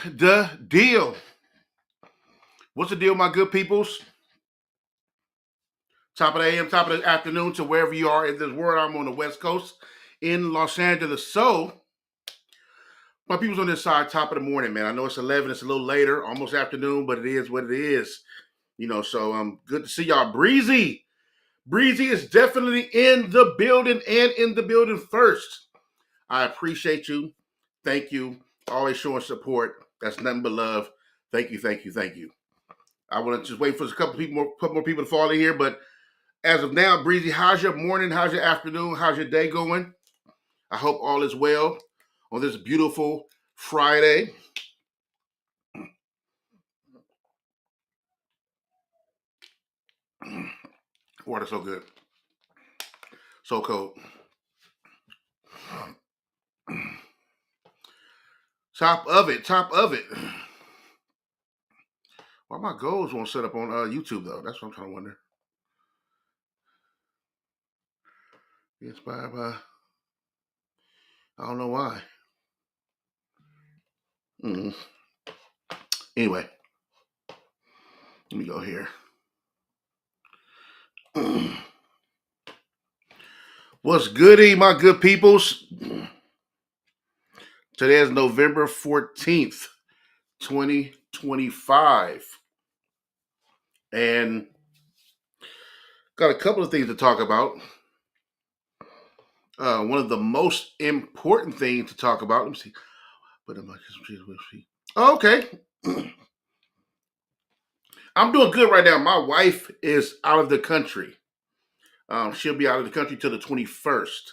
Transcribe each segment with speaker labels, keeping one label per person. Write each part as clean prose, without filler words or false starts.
Speaker 1: the deal? What's the deal, my good peoples? Top of the AM, top of the afternoon to wherever you are in this world. I'm on the West Coast in Los Angeles. So, my people's on this side, top of the morning, man. I know it's 11, it's a little later, almost afternoon, but it is what it is. So good to see y'all. Breezy. Breezy is definitely in the building and in the building first. I appreciate you. Thank you. Always showing support. That's nothing but love. Thank you, thank you, thank you. I want to just wait for a couple more people to fall in here. But as of now, Breezy, how's your morning? How's your afternoon? How's your day going? I hope all is well on this beautiful Friday. Water so good. So cold. Top of it. Top of it. Why my goals won't set up on YouTube though? That's what I'm trying to wonder. Inspired by. I don't know why. Anyway, let me go here. What's goody, my good peoples? Today is November 14th, 2025. And got a couple of things to talk about. One of the most important things to talk about. Let me see. Okay. I'm doing good right now. My wife is out of the country. She'll be out of the country till the 21st.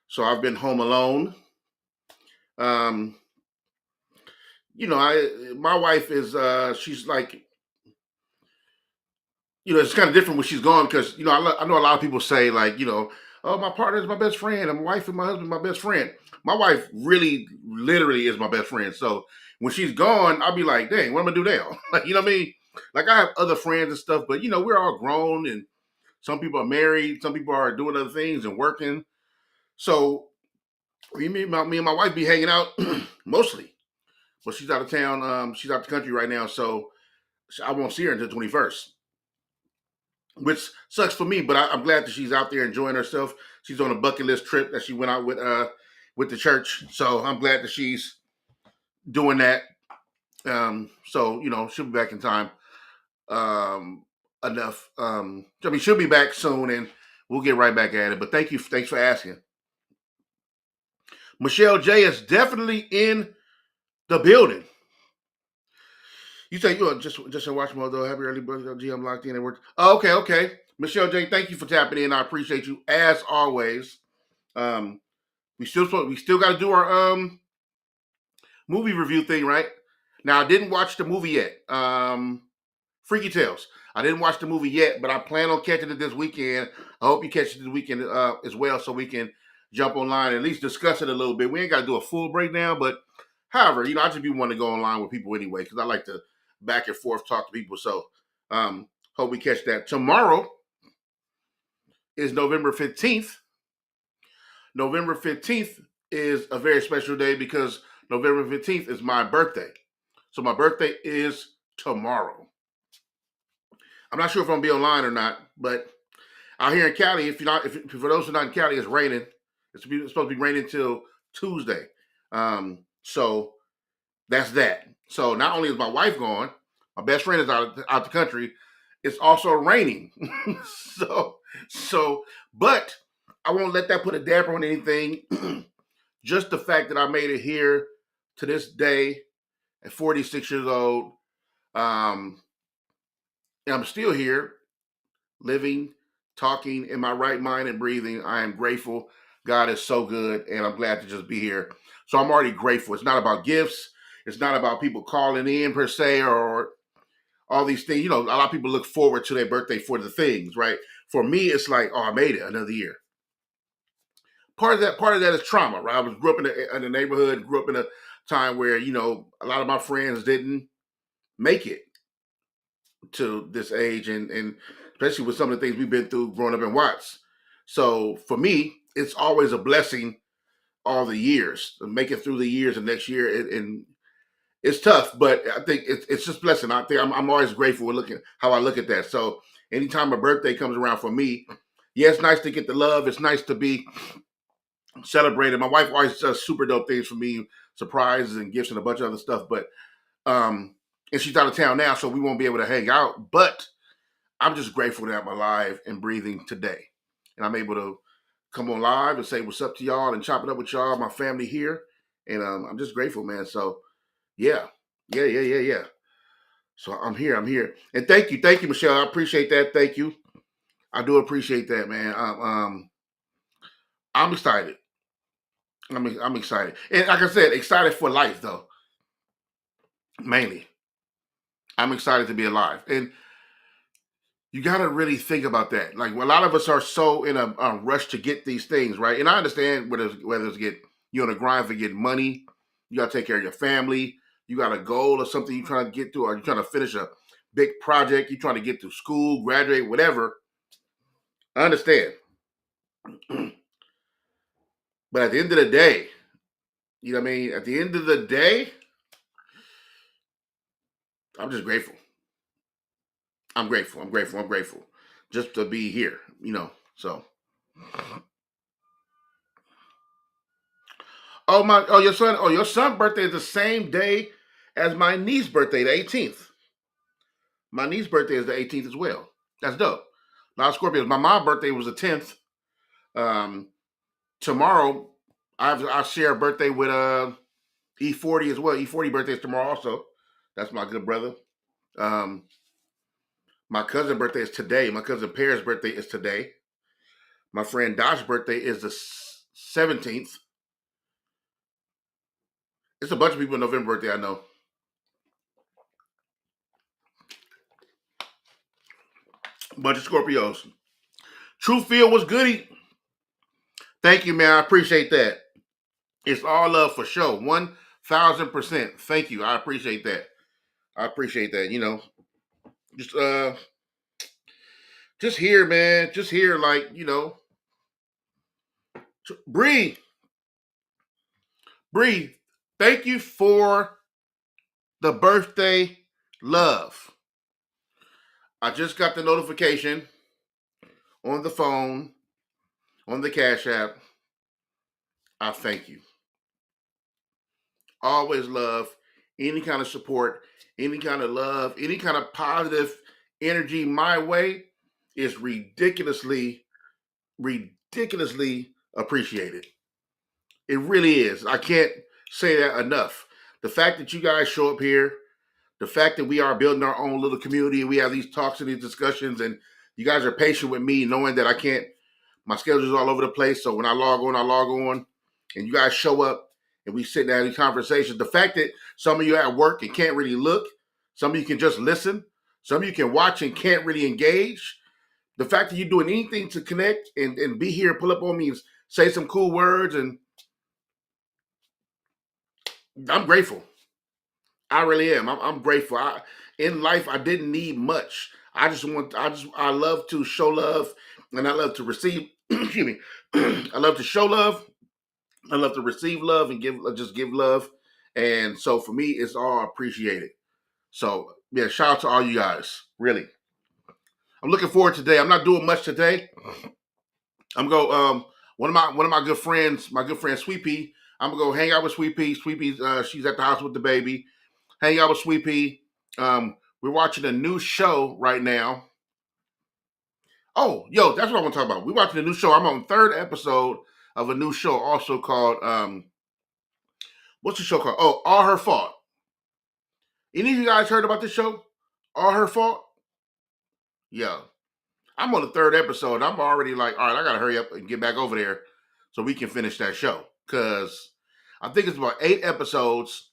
Speaker 1: So I've been home alone. My wife is she's like, it's kind of different when she's gone because I know a lot of people say like, oh, my partner is my best friend, and my wife and my husband my best friend. My wife really, literally is my best friend. So when she's gone, I'll be like, dang, what am I gonna do now? Like, you know what I mean? Like I have other friends and stuff, but we're all grown, and some people are married, some people are doing other things and working. So me and my wife be hanging out mostly. But she's out of town. She's out the country right now, so I won't see her until the 21st, which sucks for me. But I'm glad that she's out there enjoying herself. She's on a bucket list trip that she went out with the church, so I'm glad that she's doing that. So she'll be back in time. Enough. She'll be back soon, and we'll get right back at it. But thanks for asking. Michelle J is definitely in the building. You say just watch mode though. Happy early birthday, G. I'm locked in and work. Oh, okay. Michelle J, thank you for tapping in. I appreciate you as always. We still got to do our movie review thing, right? Now I didn't watch the movie yet. Freaky Tales. I didn't watch the movie yet, but I plan on catching it this weekend. I hope you catch it this weekend as well, so we can jump online and at least discuss it a little bit. We ain't got to do a full breakdown, but however, I just be wanting to go online with people anyway because I like to back and forth talk to people. So hope we catch that. Tomorrow is November 15th. November 15th is a very special day because November 15th is my birthday. So my birthday is tomorrow. I'm not sure if I'm gonna be online or not, but out here in Cali, for those who are not in Cali, it's raining. It's supposed to be raining till Tuesday. So that's that. So not only is my wife gone, my best friend is out the country. It's also raining. But I won't let that put a damper on anything. Just the fact that I made it here to this day at 46 years old. And I'm still here, living, talking in my right mind and breathing. I am grateful. God is so good, and I'm glad to just be here. So I'm already grateful. It's not about gifts. It's not about people calling in per se or all these things. A lot of people look forward to their birthday for the things, right? For me, it's like, oh, I made it another year. Part of that is trauma, right? I grew up in a neighborhood, grew up in a time where, a lot of my friends didn't make it to this age, and especially with some of the things we've been through growing up in Watts. So for me, it's always a blessing all the years, to make it through the years and next year. And it's tough, but I think it's just blessing. I think I'm always grateful with looking how I look at that. So anytime a birthday comes around for me, yeah, it's nice to get the love. It's nice to be celebrated. My wife always does super dope things for me, surprises and gifts and a bunch of other stuff. But and she's out of town now, so we won't be able to hang out. But I'm just grateful that I'm alive and breathing today, and I'm able to come on live and say what's up to y'all and chop it up with y'all, my family here, and I'm just grateful, man. So yeah, yeah. So I'm here, and thank you, Michelle. I appreciate that. Thank you. I do appreciate that, man. I'm excited. I'm excited, and like I said, excited for life though. Mainly, I'm excited to be alive, and you got to really think about that. Like a lot of us are so in a rush to get these things, right? And I understand whether it's get you on the grind for getting money, you got to take care of your family, you got a goal or something you're trying to get to, or you're trying to finish a big project, you're trying to get to school, graduate, whatever. I understand, but at the end of the day, you know what I mean. At the end of the day, I'm just grateful. I'm grateful. I'm grateful. I'm grateful just to be here. You know. So, your son's birthday is the same day as my niece's birthday, the 18th. My niece's birthday is the 18th as well. That's dope. Now Scorpios. My mom's birthday was the 10th. Um, Tomorrow, I share a birthday with E40 as well. E40 birthday is tomorrow also. That's my good brother. Um, my cousin's birthday is today. My cousin Pear's birthday is today. My friend Dot's birthday is the 17th. It's a bunch of people in November birthday I know. A bunch of Scorpios. Truefield was goody. Thank you, man. I appreciate that. It's all love for sure. 1,000%. Thank you. I appreciate that. I appreciate that. You know, just just here, man. Just here, like, Bree, Bree, thank you for the birthday love. I just got the notification on the phone, on the Cash App. I thank you. Always love any kind of support, any kind of love, any kind of positive energy my way is ridiculously appreciated. It really is. I can't say that enough. The fact that you guys show up here, the fact that we are building our own little community, we have these talks and these discussions, and you guys are patient with me, knowing that I can't. My schedule's all over the place, so when I log on, and you guys show up, and we sit down in these conversations. The fact that some of you are at work and can't really look, some of you can just listen, some of you can watch and can't really engage. The fact that you're doing anything to connect and be here and pull up on me and say some cool words, and I'm grateful. I really am. I'm grateful. In life, I didn't need much. I love to show love, and I love to receive. Excuse me. I love to show love. I love to receive love and give love. And so for me, it's all appreciated. So yeah, shout out to all you guys. Really, I'm looking forward to today. I'm not doing much today. I'm go one of my good friend Sweet Pea. I'm gonna go hang out with Sweet Pea. Sweet Pea, she's at the house with the baby. Hang out with Sweet Pea. We're watching a new show right now. Oh, yo, that's what I want to talk about. We're watching a new show. I'm on the third episode of a new show, also called what's the show called? Oh, All Her Fault. Any of you guys heard about this show? All Her Fault? Yeah. I'm on the third episode. I'm already like, all right, I gotta hurry up and get back over there so we can finish that show. Cause I think it's about 8 episodes.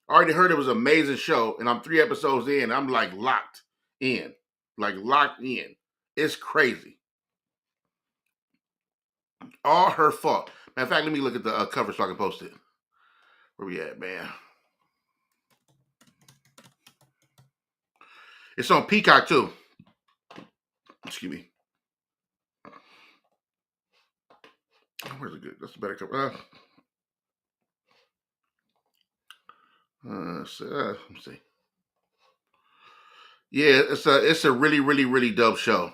Speaker 1: I already heard it was an amazing show, and I'm 3 episodes in. I'm like locked in. Like locked in. It's crazy. All Her Fault. Matter of fact, let me look at the cover so I can post it. Where we at, man? It's on Peacock too. Excuse me. Where's it good? That's a better cover. Let me see. Yeah, it's a really, really, really dope show.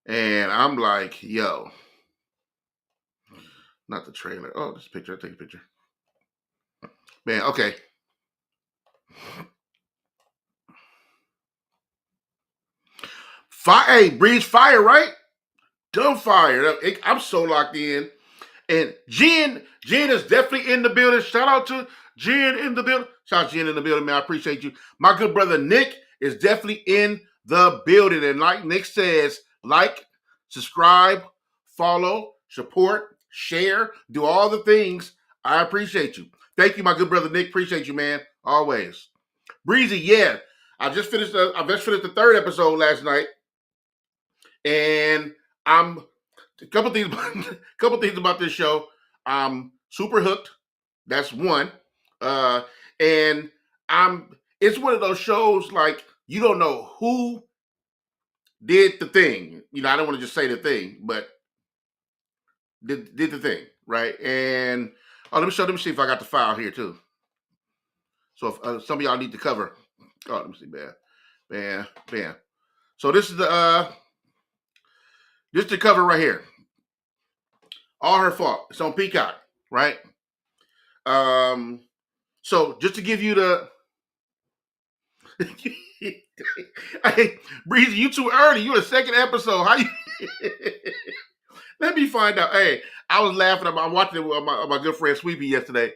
Speaker 1: And I'm like, yo, not the trailer. Oh, this picture. I'll take a picture. Man, okay. Fire, hey, Bree's fire, right? Dumb fire. I'm so locked in. And Jen is definitely in the building. Shout out to Jen in the building. Shout out to Jen in the building, man. I appreciate you. My good brother Nick is definitely in the building. And like Nick says, like, subscribe, follow, support, share, do all the things. I appreciate you. Thank you, my good brother Nick. Appreciate you, man. Always. Breezy, yeah. I just finished the third episode last night. And I'm a couple things about this show. I'm super hooked. That's one. And it's one of those shows like you don't know who did the thing. I don't want to just say the thing, but did the thing, right? And let me see if I got the file here too. So if some of y'all need to cover. Oh, let me see, bam. So this is the cover right here. All her fault. It's on Peacock, right? So just to give you the hey, Breezy, you too early. You the second episode. How you let me find out. Hey, I was laughing. I'm watching it with my good friend Sweepy yesterday.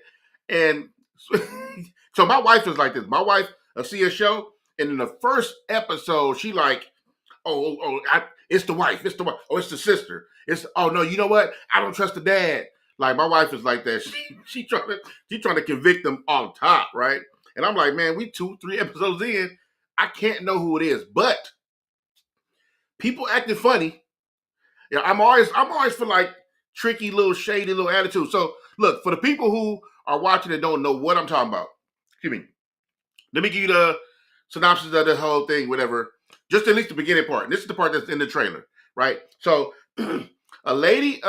Speaker 1: And so my wife is like this. My wife will see a show, and in the first episode, she like, it's the wife. It's the wife. Oh, it's the sister. Oh no, you know what? I don't trust the dad. Like my wife is like that. She trying to convict them on top, right? And I'm like, man, we 2-3 episodes in. I can't know who it is, but people acting funny. Yeah, I'm always for like tricky little shady little attitude. So look, for the people who are watching and don't know what I'm talking about, excuse me. Let me give you the synopsis of the whole thing, whatever. Just at least the beginning part. And this is the part that's in the trailer, right? So a lady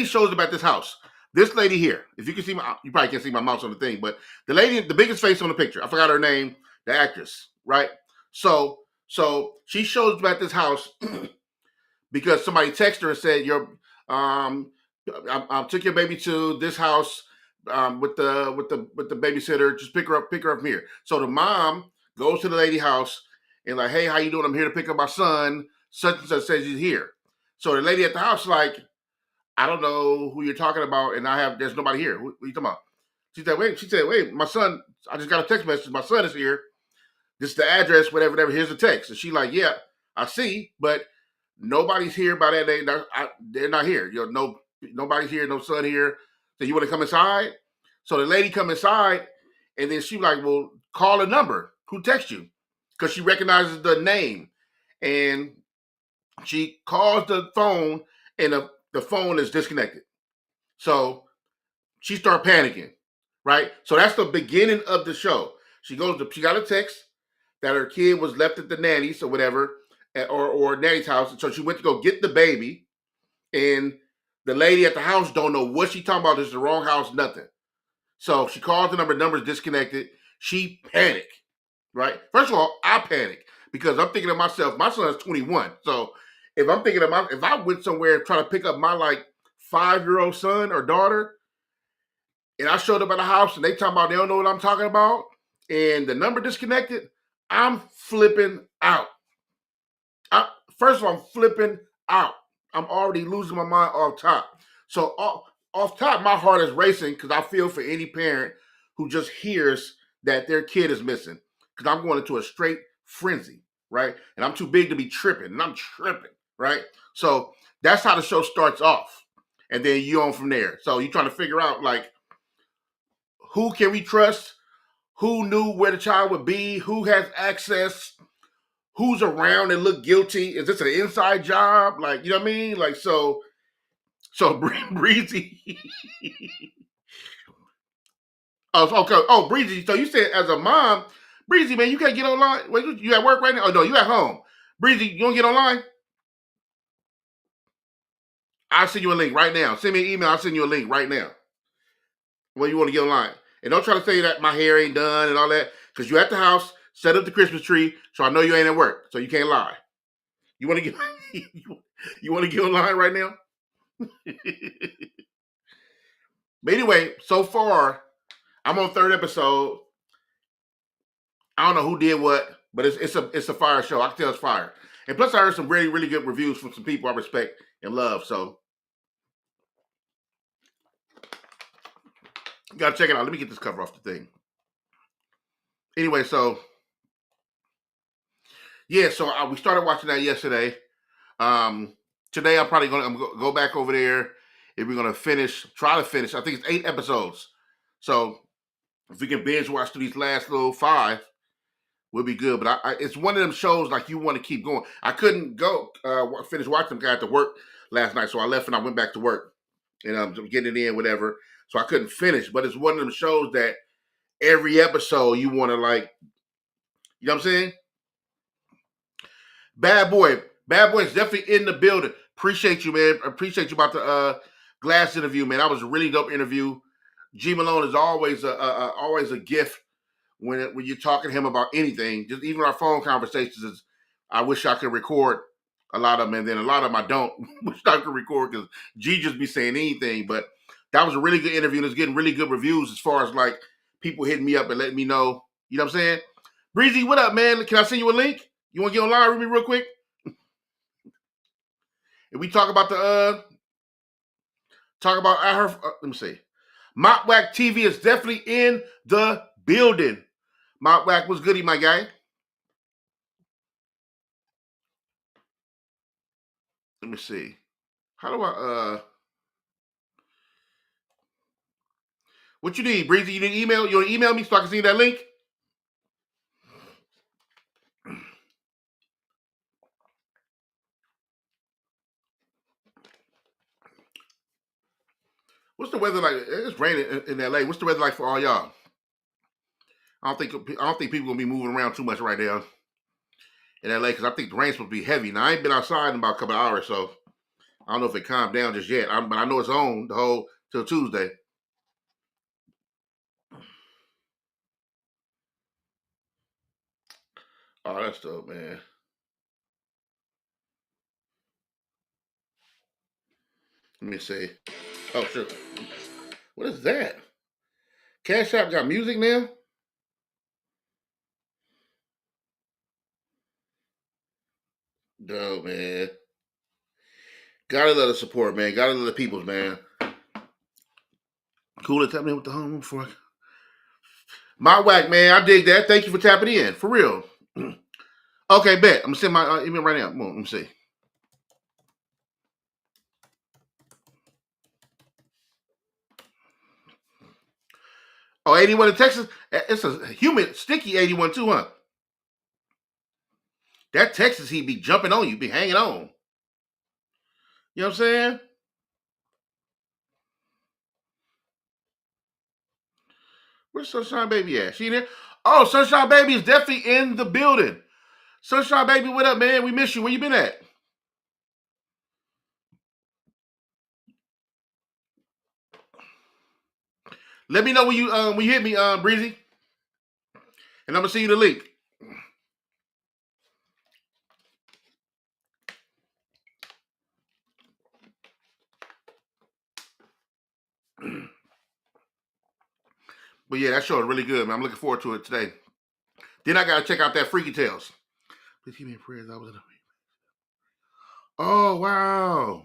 Speaker 1: shows up at this house. This lady here, if you can see you probably can't see my mouse on the thing, but the lady, the biggest face on the picture, I forgot her name, the actress, right? So she shows up at this house because somebody texted her and said, I took your baby to this house with the babysitter. Just pick her up from here. So the mom goes to the lady house and like, hey, how you doing? I'm here to pick up my son. Such and such says he's here. So the lady at the house like, I don't know who you're talking about, and there's nobody here. What are you talking about? She said, wait, my son, I just got a text message. My son is here. This is the address, whatever. Here's the text. And she like, yeah, I see, but nobody's here by that day. They're not here. Nobody's here, no son here. So you want to come inside? So the lady come inside, and then she like, well, call a number. Who texts you? Because she recognizes the name. And she calls the phone, and the phone is disconnected. So she start panicking, right? So that's the beginning of the show. She got a text that her kid was left at the nanny's or whatever, or nanny's house. So she went to go get the baby, and the lady at the house don't know what she talking about. This is the wrong house, nothing. So she calls the number's disconnected. She panicked, right? First of all, I panic because I'm thinking to myself, my son's 21. So if I'm thinking of if I went somewhere trying to pick up my like 5-year-old son or daughter, and I showed up at the house and they talking about they don't know what I'm talking about, and the number disconnected, I'm flipping out. First of all, I'm flipping out. I'm already losing my mind off top. So off top, my heart is racing because I feel for any parent who just hears that their kid is missing. Because I'm going into a straight frenzy, right? And I'm too big to be tripping, and I'm tripping, right? So that's how the show starts off, and then you on from there. So you're trying to figure out like, who can we trust? Who knew where the child would be? Who has access? Who's around and look guilty? Is this an inside job? Like, you know what I mean? Like, so Breezy. Okay. Oh, Breezy. So you said as a mom, Breezy, man, you can't get online. Wait, you at work right now? Oh no, you at home. Breezy, you don't get online? I'll send you a link right now. Send me an email. I'll send you a link right now. Well, you want to get online. And don't try to say that my hair ain't done and all that, because you're at the house, set up the Christmas tree, so I know you ain't at work, so you can't lie. You want to get you want to get online right now? But anyway, so far, I'm on third episode. I don't know who did what, but it's a fire show. I can tell it's fire. And plus, I heard some really, really good reviews from some people I respect and love. So, you got to check it out. Let me get this cover off the thing. Anyway, so, yeah, so we started watching that yesterday. Today, I'm probably going to go back over there. If we're going to try to finish, I think it's 8 episodes. So, if we can binge watch through these last little 5, we'll be good. But it's one of them shows like you want to keep going. I couldn't go finish watching them. I had to work last night, so I left and I went back to work. And I'm getting it in, whatever. So I couldn't finish. But it's one of them shows that every episode you want to like, you know what I'm saying? Bad Boy is definitely in the building. Appreciate you, man. Appreciate you about the Glass interview, man. That was a really dope interview. G Malone is always a gift when you're talking to him about anything. Just even our phone conversations is. I wish I could record a lot of them, and then a lot of them I don't wish I could record because G just be saying anything. But that was a really good interview, and it's getting really good reviews as far as like people hitting me up and letting me know. You know what I'm saying? Breezy, what up, man? Can I send you a link? You want to get online with me real quick? And we talk about let me see. Mop Whack TV is definitely in the building. Mop Whack was goody, my guy. Let me see. How do I what you need, Breezy? You need email? You want to email me so I can see that link? What's the weather like? It's raining in LA. What's the weather like for all y'all? I don't think people gonna be moving around too much right now in LA because I think the rain's supposed to be heavy. Now I ain't been outside in about a couple of hours, so I don't know if it calmed down just yet. But I know it's on the whole till Tuesday. Oh, that's dope, man. Let me see. Oh, sure. What is that? Cash App got music now? Dope, man. Gotta love the support, man. Gotta love the peoples, man. Cool to tap me with the home for. My whack, man. I dig that. Thank you for tapping in. For real. Okay, bet. I'm gonna send my email right now. Come on, let me see. Oh, 81 in Texas. It's a humid, sticky 81 too, huh? That Texas heat be jumping on you, be hanging on. You know what I'm saying? Where's Sunshine Baby at? She in there? Oh, Sunshine Baby is definitely in the building. Sunshine Baby, what up, man? We miss you. Where you been at? Let me know when you hit me, Breezy, and I'm gonna send you the link. But yeah, that show is really good, man. I'm looking forward to it today. Then I gotta check out that Freaky Tales. Please keep me in prayers. I was in a... Oh wow.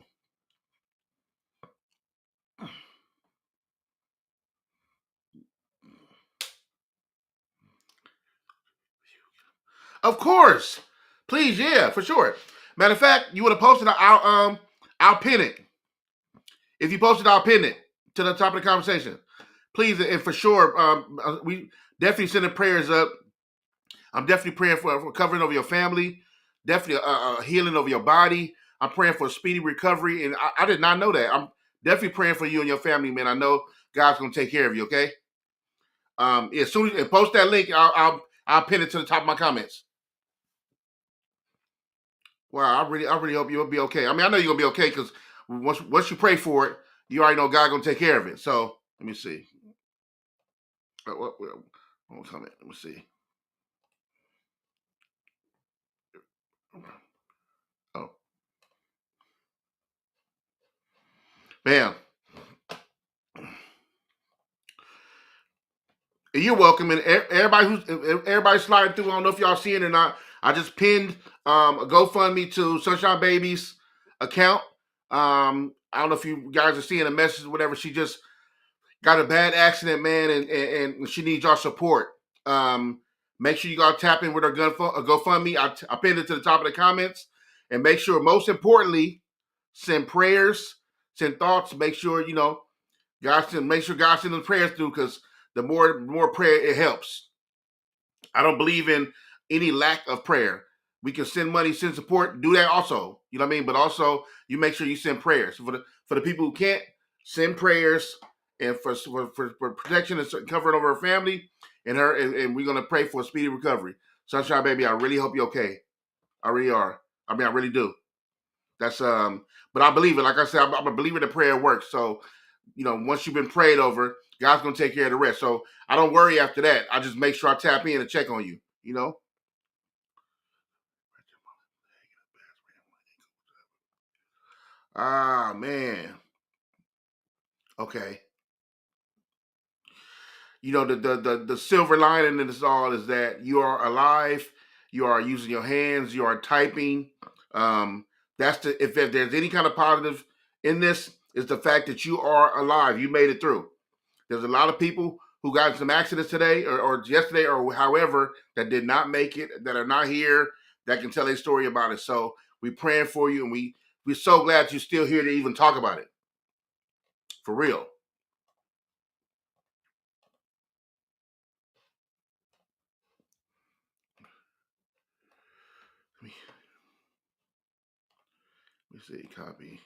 Speaker 1: Of course. Please, yeah, for sure. Matter of fact, you would have posted it, I'll pin it. If you post it, I'll pin it to the top of the conversation. Please, and for sure, we definitely sending prayers up. I'm definitely praying for covering over your family, definitely healing over your body. I'm praying for a speedy recovery, and I did not know that. I'm definitely praying for you and your family, man. I know God's gonna take care of you. Okay. As soon as and post that link, I'll pin it to the top of my comments. Wow, I really hope you'll be okay. I mean, I know you're gonna be okay because once you pray for it, you already know God's gonna take care of it. So let me see. One comment. Let me see. Oh, bam. You're welcome, and everybody sliding through. I don't know if y'all see it or not. I just pinned a GoFundMe to Sunshine Baby's account. I don't know if you guys are seeing a message or whatever. She just got a bad accident, man, and she needs y'all support. Make sure you go tap in with her GoFundMe. I pinned it to the top of the comments, and make sure, most importantly, send prayers, send thoughts. Make sure make sure God sends the prayers through, because the more prayer, it helps. I don't believe in any lack of prayer. We can send money, send support, do that also. You know what I mean? But also, you make sure you send prayers for the people who can't. Send prayers, and for protection and covering over her family and her, and we're gonna pray for a speedy recovery. Sunshine Baby, I really hope you're okay. I really are. I mean, I really do. That's but I believe it. Like I said, I'm a believer that prayer works. So, once you've been prayed over, God's gonna take care of the rest. So I don't worry after that. I just make sure I tap in and check on you. Ah, man. Okay. The silver lining in this all is that you are alive. You are using your hands. You are typing. That's if there's any kind of positive in this, is the fact that you are alive. You made it through. There's a lot of people who got in some accidents today or yesterday or however that did not make it, that are not here, that can tell a story about it. So we're praying for you, and we're so glad you're still here to even talk about it. For real. Let me see. Copy.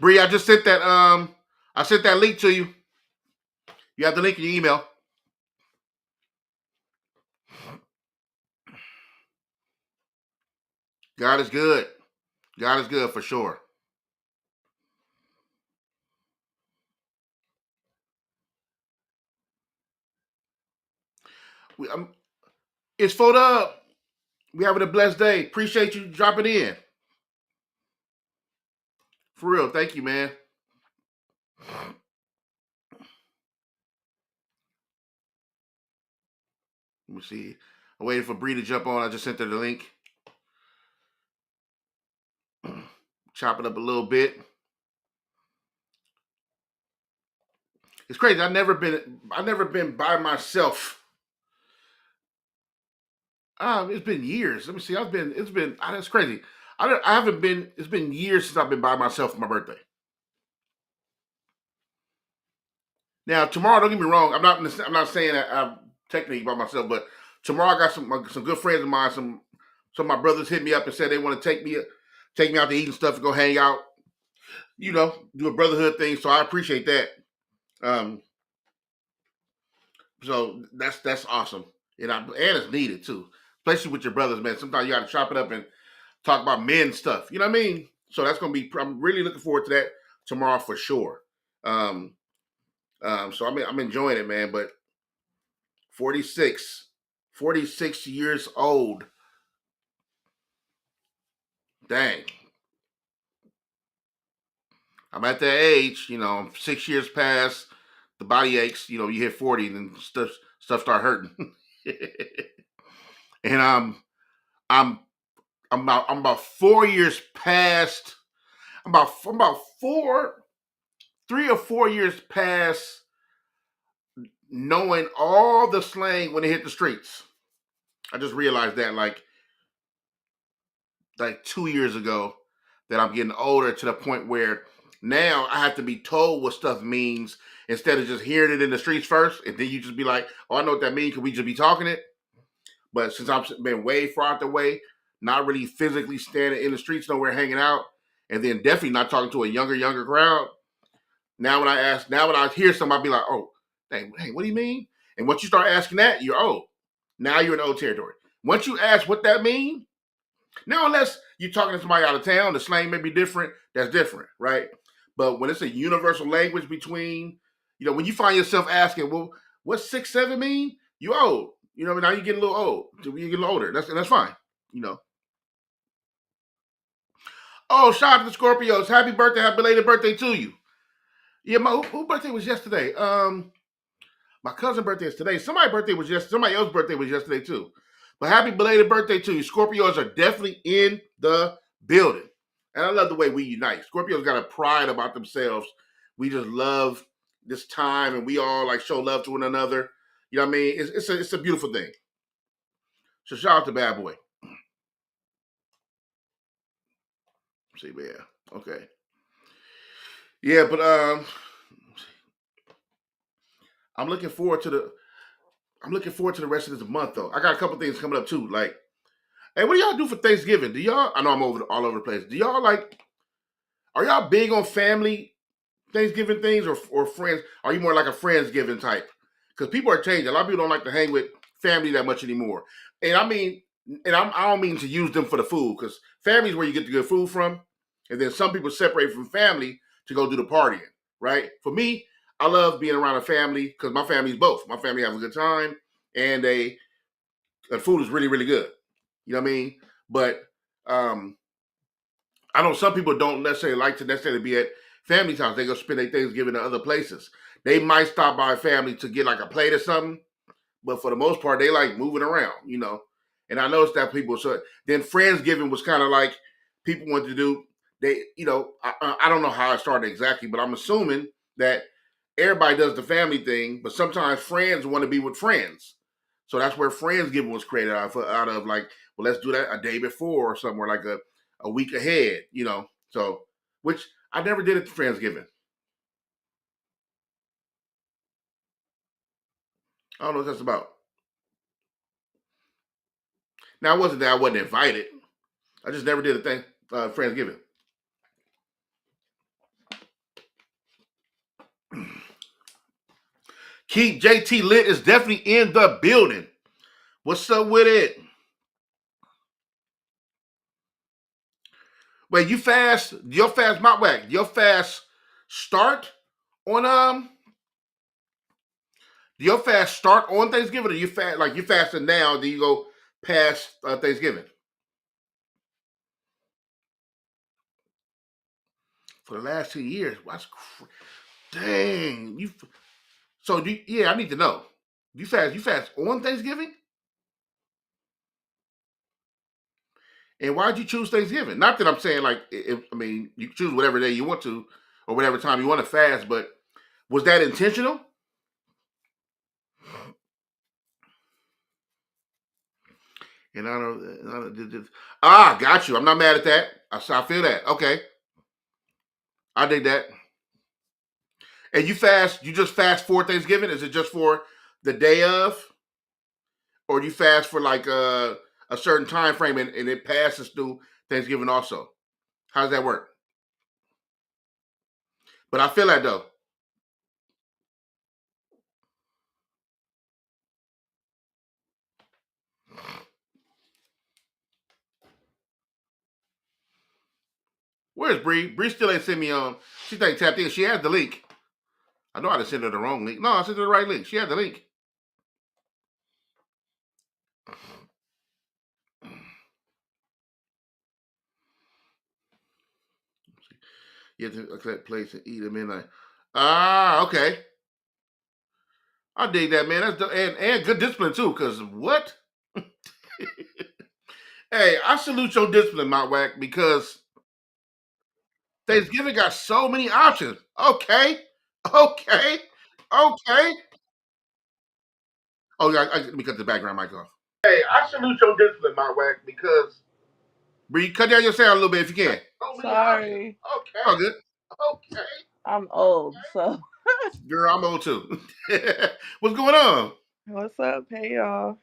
Speaker 1: Bree, I just sent that. I sent that link to you. You have the link in your email. God is good. God is good for sure. It's folded up. We having a blessed day. Appreciate you dropping in. For real. Thank you, man. Let me see. I'm waiting for Bree to jump on. I just sent her the link. Chop it up a little bit. It's crazy. I've never been by myself. It's been years. Let me see. That's crazy. I haven't been. It's been years since I've been by myself for my birthday. Now tomorrow, don't get me wrong. I'm not saying that I'm technically by myself, but tomorrow I got some good friends of mine. Some of my brothers hit me up and said they want to take me out to eat and stuff and go hang out. Do a brotherhood thing. So I appreciate that. Um, so that's awesome, and it's needed too, especially with your brothers, man. Sometimes you got to chop it up and talk about men stuff. You know what I mean? So that's gonna be. I'm really looking forward to that tomorrow for sure. Um, so I'm enjoying it, man. But 46, 46 years old. Dang. I'm at that age, 6 years past the body aches, you hit 40 and then stuff start hurting. And I'm I'm about 4 years past. I'm about 3 or 4 years past knowing all the slang when it hit the streets. I just realized that like 2 years ago, that I'm getting older to the point where now I have to be told what stuff means instead of just hearing it in the streets first, and then you just be like, "Oh, I know what that means. Could we just be talking it?" But since I've been way far out the way, not really physically standing in the streets nowhere hanging out, and then definitely not talking to a younger crowd. Now when I hear something, I'll be like, "Oh, dang, hey, what do you mean?" And once you start asking that, you're now you're in old territory. Once you ask what that means, now you talking to somebody out of town, the slang may be different. That's different, right? But when it's a universal language between, when you find yourself asking, well, what's 6'7" mean? You old. Now you're getting a little old. You're getting older. That's fine. You know. Oh, shout out to the Scorpios. Happy birthday, happy belated birthday to you. Yeah, who birthday was yesterday? My cousin's birthday is today. Somebody else's birthday was yesterday too. But happy belated birthday to you. Scorpios are definitely in the building. And I love the way we unite. Scorpios got a pride about themselves. We just love this time and we all like show love to one another. You know what I mean? It's a beautiful thing. So shout out to Bad Boy. See, yeah. Okay. Yeah, but I'm looking forward to the rest of this month though. I got a couple things coming up too. Like, hey, what do y'all do for Thanksgiving? Do y'all? I know I'm all over the place. Do y'all like? Are y'all big on family Thanksgiving things or friends? Are you more like a friendsgiving type? Because people are changing. A lot of people don't like to hang with family that much anymore. And I mean, I don't mean to use them for the food because family is where you get the good food from, and then some people separate from family to go do the partying. Right? For me, I love being around a family because my family is both. My family has a good time, and the food is really really good. You know what I mean? But um, I know some people don't necessarily like to necessarily be at family's house. They go spend their Thanksgiving at other places. They might stop by a family to get like a plate or something, but for the most part, they like moving around. And I noticed that people. So then Friendsgiving was kind of like people wanted to do. I don't know how it started exactly, but I'm assuming that everybody does the family thing, but sometimes friends want to be with friends. So that's where Friendsgiving was created out of like, well, let's do that a day before or somewhere like a week ahead. So, which I never did it for Friendsgiving. I don't know what that's about. Now, it wasn't that I wasn't invited. I just never did a thing, Friendsgiving. Keep JT Lit is definitely in the building. What's up with it? Wait, you fast? Your fast, my whack. Your fast start on Do your fast start on Thanksgiving, or you fast like you fasting now? Do you go past Thanksgiving for the last 2 years? Dang you. So yeah, I need to know. You fast? You fast on Thanksgiving? And why'd you choose Thanksgiving? Not that I'm saying like, I mean, you choose whatever day you want to, or whatever time you want to fast. But was that intentional? And got you. I'm not mad at that. I feel that. Okay, I dig that. And you fast? You just fast for Thanksgiving? Is it just for the day of, or do you fast for like a certain time frame and it passes through Thanksgiving also? How does that work? But I feel that though. Where's Bree? Bree still ain't sent me on. She think tapped in. She has the link. I know I didn't send her the wrong link. No, I sent her the right link. She had the link. You have to accept place and eat at midnight. Ah, okay. I dig that, man. And good discipline too. Cause what? Hey, I salute your discipline, my whack, because Thanksgiving got so many options. Okay, okay, okay. Oh yeah, let me cut the background mic off. Hey, I salute your discipline, my whack, because Bree, cut down your sound a little bit if you can.
Speaker 2: Sorry.
Speaker 1: Okay. Oh, good. Okay.
Speaker 2: I'm old, so
Speaker 1: Girl, I'm old too. What's going on?
Speaker 2: what's up? Hey y'all.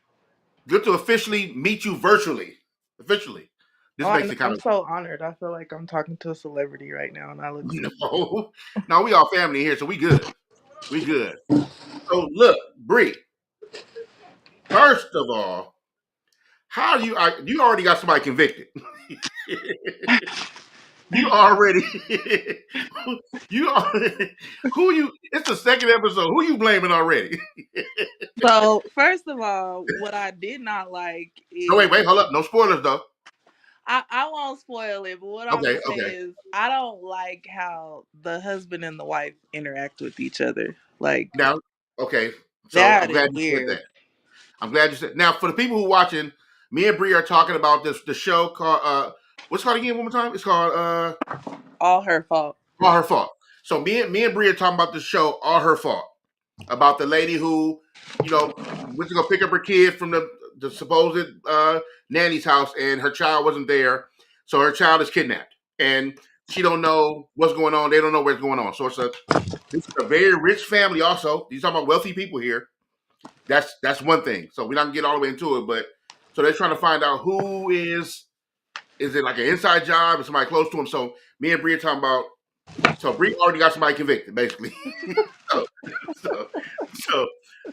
Speaker 1: Good to officially meet you virtually. Officially. This
Speaker 2: Oh,
Speaker 1: makes it kind
Speaker 2: I'm
Speaker 1: of
Speaker 2: so honored. I feel like I'm talking to a celebrity right now, and I look so.
Speaker 1: no. No, we all family here, so we good. We good. So look, Bree. First of all, how do you already got somebody convicted? You already, you already, who you? It's the second episode. Who you blaming already?
Speaker 2: So first of all, what I did not like
Speaker 1: No,
Speaker 2: is
Speaker 1: wait, hold up. No spoilers though.
Speaker 2: I won't spoil it, but what I'm
Speaker 1: Okay,
Speaker 2: gonna say
Speaker 1: okay.
Speaker 2: is I don't like how the husband and the wife interact with each other. Like
Speaker 1: Now, okay. So I'm
Speaker 2: that is
Speaker 1: glad you said
Speaker 2: weird.
Speaker 1: that. I'm glad you said. Now, for the people who are watching, me and Bree are talking about the show called what's it called again? One more time. It's called
Speaker 2: All her fault.
Speaker 1: All Her Fault. So me and Bree are talking about the show All Her Fault, about the lady who, went to go pick up her kid from the supposed nanny's house, and her child wasn't there, so her child is kidnapped, and she don't know what's going on. They don't know what's going on. So this is a very rich family. Also, these talking about wealthy people here. That's one thing. So we're not gonna get all the way into it, but so they're trying to find out who is it like an inside job or somebody close to him. So me and Bree are talking about. So Bree already got somebody convicted, basically. so, so, so,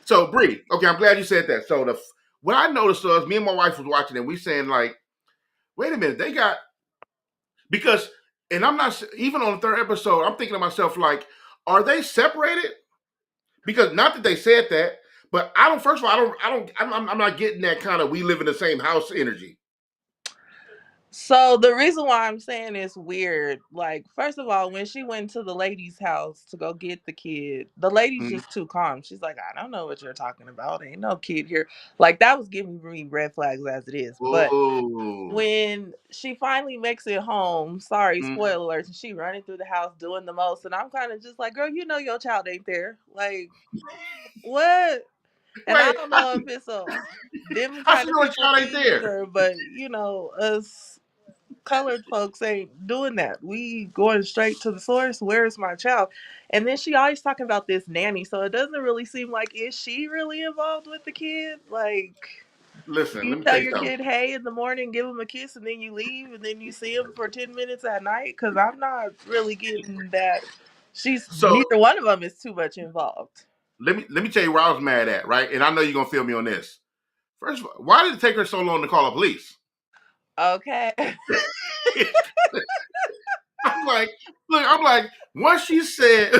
Speaker 1: so Bree. Okay, I'm glad you said that. So what I noticed was me and my wife was watching and we saying like, wait a minute, they got because, and I'm not even on the third episode. I'm thinking to myself like, are they separated? Because not that they said that, but I don't. First of all, I'm not getting that kind of we live in the same house energy.
Speaker 2: So the reason why I'm saying it's weird, like first of all, when she went to the lady's house to go get the kid, the lady's
Speaker 1: Mm.
Speaker 2: just too calm. She's like, I don't know what you're talking about. Ain't no kid here. Like that was giving me red flags as it is. But
Speaker 1: Oh,
Speaker 2: when she finally makes it home, sorry,
Speaker 1: mm.
Speaker 2: spoiler alert, and she running through the house doing the most, and I'm kind of just like, girl, you know your child ain't there. Like what? And I
Speaker 1: Wait,
Speaker 2: don't know if it's a them
Speaker 1: how
Speaker 2: kind
Speaker 1: she
Speaker 2: of
Speaker 1: know the
Speaker 2: people
Speaker 1: child ain't
Speaker 2: thing
Speaker 1: there?
Speaker 2: either, but us colored folks ain't doing that. We going straight to the source. Where is my child? And then she always talking about this nanny, so it doesn't really seem like is she really involved with the kid? Like
Speaker 1: Listen,
Speaker 2: you
Speaker 1: let me
Speaker 2: tell
Speaker 1: tell you
Speaker 2: your
Speaker 1: something.
Speaker 2: kid hey in the morning, give him a kiss, and then you leave, and then you see him for 10 minutes at night. Because I'm not really getting that. She's
Speaker 1: So
Speaker 2: neither one of them is too much involved.
Speaker 1: let me tell you where I was mad at, right? And I know you're gonna feel me on this. First of all, why did it take her so long to call the police?
Speaker 2: Okay.
Speaker 1: I'm like, once she said,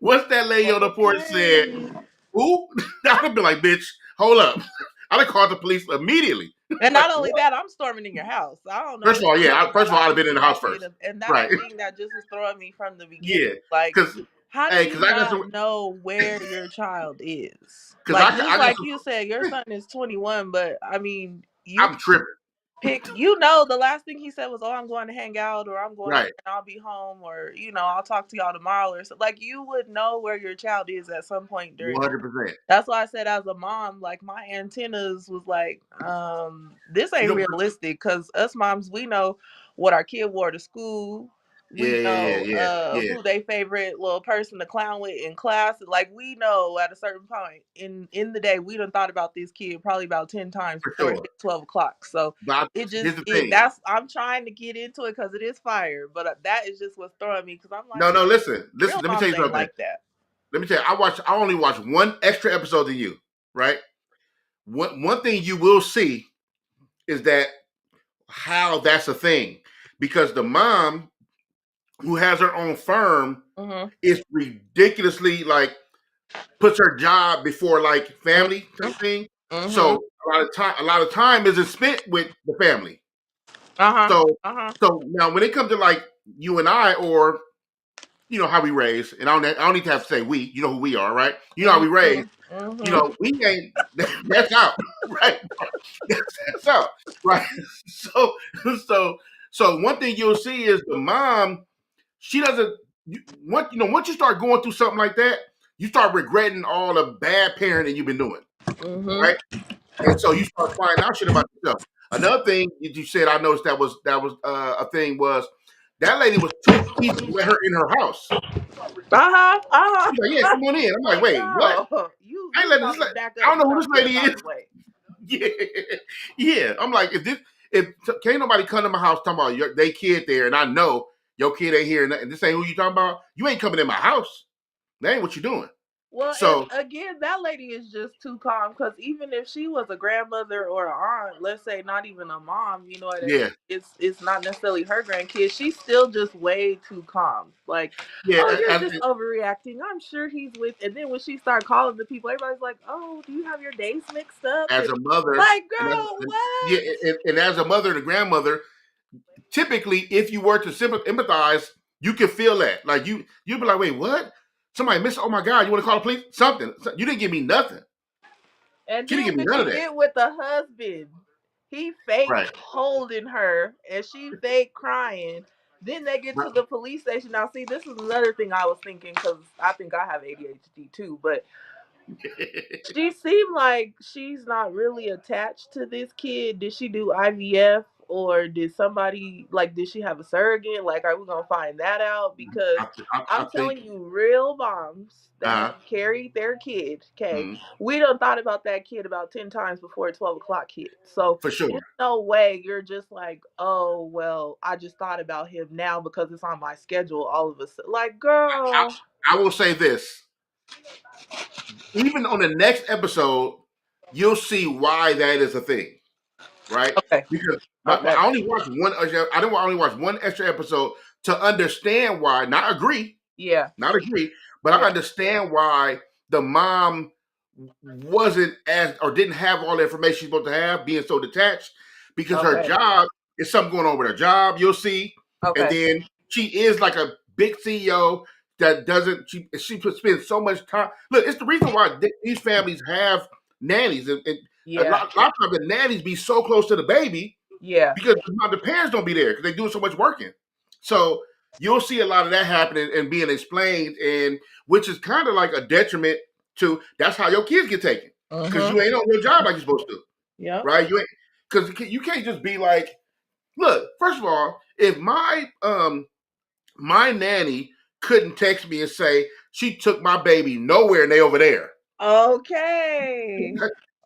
Speaker 1: once that lady on the porch said,
Speaker 2: Okay.
Speaker 1: who? I'd have been like, bitch, hold up. I'd have called the police immediately.
Speaker 2: And
Speaker 1: Like,
Speaker 2: not only
Speaker 1: what?
Speaker 2: that, I'm storming in your house. I don't know
Speaker 1: First of
Speaker 2: what
Speaker 1: all,
Speaker 2: you're
Speaker 1: yeah.
Speaker 2: talking
Speaker 1: First of all, I'd
Speaker 2: about.
Speaker 1: have
Speaker 2: You
Speaker 1: been in the house
Speaker 2: walk in,
Speaker 1: first.
Speaker 2: and that's the
Speaker 1: Right.
Speaker 2: thing that just was throwing me from the beginning.
Speaker 1: Yeah.
Speaker 2: Like,
Speaker 1: Cause
Speaker 2: how do
Speaker 1: hey,
Speaker 2: you
Speaker 1: cause I got some
Speaker 2: not know where your child is?
Speaker 1: cause
Speaker 2: Like, just
Speaker 1: I got
Speaker 2: like
Speaker 1: some
Speaker 2: you said, your son is 21, but I mean, you
Speaker 1: I'm tripping.
Speaker 2: pick. The last thing he said was, "Oh, I'm going to hang out, or I'm going to,
Speaker 1: Right.
Speaker 2: and I'll be home, or I'll talk to y'all tomorrow." Or so. Like, you would know where your child is at some point during.
Speaker 1: 100%.
Speaker 2: That's why I said as a mom, like my antennas was like, this
Speaker 1: You
Speaker 2: ain't
Speaker 1: know,
Speaker 2: realistic because us moms, we know what our kid wore to school.
Speaker 1: yeah,
Speaker 2: We
Speaker 1: yeah, yeah,
Speaker 2: know
Speaker 1: yeah, yeah.
Speaker 2: who they favorite little person to clown with in class. Like we know at a certain point in the day, we done thought about this kid probably about 10 times
Speaker 1: For
Speaker 2: before it
Speaker 1: sure.
Speaker 2: hit 12 o'clock. So
Speaker 1: But
Speaker 2: it
Speaker 1: here's
Speaker 2: just
Speaker 1: the
Speaker 2: it
Speaker 1: thing.
Speaker 2: that's I'm trying to get into it because it is fire, but that is just what's throwing me because I'm like,
Speaker 1: No, no, listen.
Speaker 2: real
Speaker 1: Let me tell
Speaker 2: moms
Speaker 1: you
Speaker 2: ain't
Speaker 1: something.
Speaker 2: like that.
Speaker 1: Let me tell you, I only watched one extra episode than you, right? One thing you will see is that how that's a thing. Because the mom who has her own firm
Speaker 2: Mm-hmm.
Speaker 1: is ridiculously like puts her job before like family
Speaker 2: Mm-hmm.
Speaker 1: type thing.
Speaker 2: Mm-hmm.
Speaker 1: So a lot of time isn't spent with the family.
Speaker 2: Uh-huh.
Speaker 1: So
Speaker 2: Uh-huh.
Speaker 1: so now when it comes to like you and I, or how we raised, and I don't need to have to say we, you know who we are, right? You know how we raised,
Speaker 2: Mhm. Mhm.
Speaker 1: we ain't that's out, right? That's out, right? So so so one thing you'll see is the mom, she doesn't once you start going through something like that, you start regretting all the bad parenting you've been doing,
Speaker 2: Mhm.
Speaker 1: right? And so you start finding out shit about yourself. Another thing that you said I noticed that was a thing was that lady was too easy to let her in her house.
Speaker 2: Uh-huh. Uh-huh.
Speaker 1: She's like, yeah, come on in. I'm like,
Speaker 2: Like,
Speaker 1: wait, what?
Speaker 2: no. You
Speaker 1: I ain't
Speaker 2: you
Speaker 1: letting this.
Speaker 2: call me back
Speaker 1: I
Speaker 2: up
Speaker 1: don't
Speaker 2: and
Speaker 1: know who
Speaker 2: tell
Speaker 1: this
Speaker 2: me to get
Speaker 1: lady
Speaker 2: up out
Speaker 1: is.
Speaker 2: of the way.
Speaker 1: Yeah, yeah. I'm like, if can't nobody come to my house talking about they kid there, and I know your kid ain't here, and this ain't who you talking about. You ain't coming in my house. That ain't what you doing.
Speaker 2: Well, and
Speaker 1: So
Speaker 2: again, that lady is just too calm because even if she was a grandmother or an aunt, let's say not even a mom, you know what I mean?
Speaker 1: yeah,
Speaker 2: It's not necessarily her grandkid. She's still just way too calm. Like,
Speaker 1: yeah.
Speaker 2: oh, you're just overreacting. I'm sure he's with. And then when she started calling the people, everybody's like, oh, do you have your days mixed up?
Speaker 1: As
Speaker 2: And
Speaker 1: a mother,
Speaker 2: like,
Speaker 1: and as,
Speaker 2: girl,
Speaker 1: and,
Speaker 2: what?
Speaker 1: yeah, and as a mother and a grandmother, typically, if you were to empathize, you can feel that. Like you'd be like, wait, what? Somebody missed. Oh my God, you want to call the police? Something. You didn't give me nothing.
Speaker 2: And
Speaker 1: She
Speaker 2: then
Speaker 1: didn't give me
Speaker 2: when
Speaker 1: none
Speaker 2: she
Speaker 1: of that.
Speaker 2: get with the husband, he fake
Speaker 1: Right.
Speaker 2: holding her and she fake crying. Then they get to
Speaker 1: Right.
Speaker 2: the police station. Now, see, this is another thing I was thinking because I think I have ADHD too. But she seemed like she's not really attached to this kid. Did she do IVF or did somebody like did she have a surrogate? Like, are we gonna find that out? Because
Speaker 1: I
Speaker 2: I'm
Speaker 1: think
Speaker 2: telling you, real moms that
Speaker 1: uh,
Speaker 2: have carried their kid, okay,
Speaker 1: mm,
Speaker 2: we done thought about that kid about 10 times before 12 o'clock hit. So
Speaker 1: for
Speaker 2: there's
Speaker 1: sure.
Speaker 2: no way you're just like, oh well, I just thought about him now because it's on my schedule all of a sudden. Like, girl,
Speaker 1: I will say this: even on the next episode, you'll see why that is a thing, right?
Speaker 2: okay,
Speaker 1: Because
Speaker 2: okay,
Speaker 1: I only watched one. I didn't only watch one extra episode to understand why. Not agree,
Speaker 2: yeah,
Speaker 1: not agree, but I
Speaker 2: yeah,
Speaker 1: understand why the mom wasn't as or didn't have all the information she's supposed to have, being so detached, because her
Speaker 2: okay,
Speaker 1: job is something going on with her job. You'll see, and
Speaker 2: okay.
Speaker 1: then she is like a big CEO that doesn't. She spends so much time. Look, it's the reason why these families have nannies, and
Speaker 2: Yeah,
Speaker 1: a lot of times the nannies be so close to the baby
Speaker 2: yeah.
Speaker 1: because the parents don't be there because they doing so much working. So you'll see a lot of that happening and being explained, and which is kind of like a detriment to. That's how your kids get taken because
Speaker 2: Mhm.
Speaker 1: you ain't on your job like you're supposed to,
Speaker 2: Yep.
Speaker 1: right? You ain't because you can't just be like, look. First of all, if my nanny couldn't text me and say she took my baby nowhere and they over there,
Speaker 2: Okay.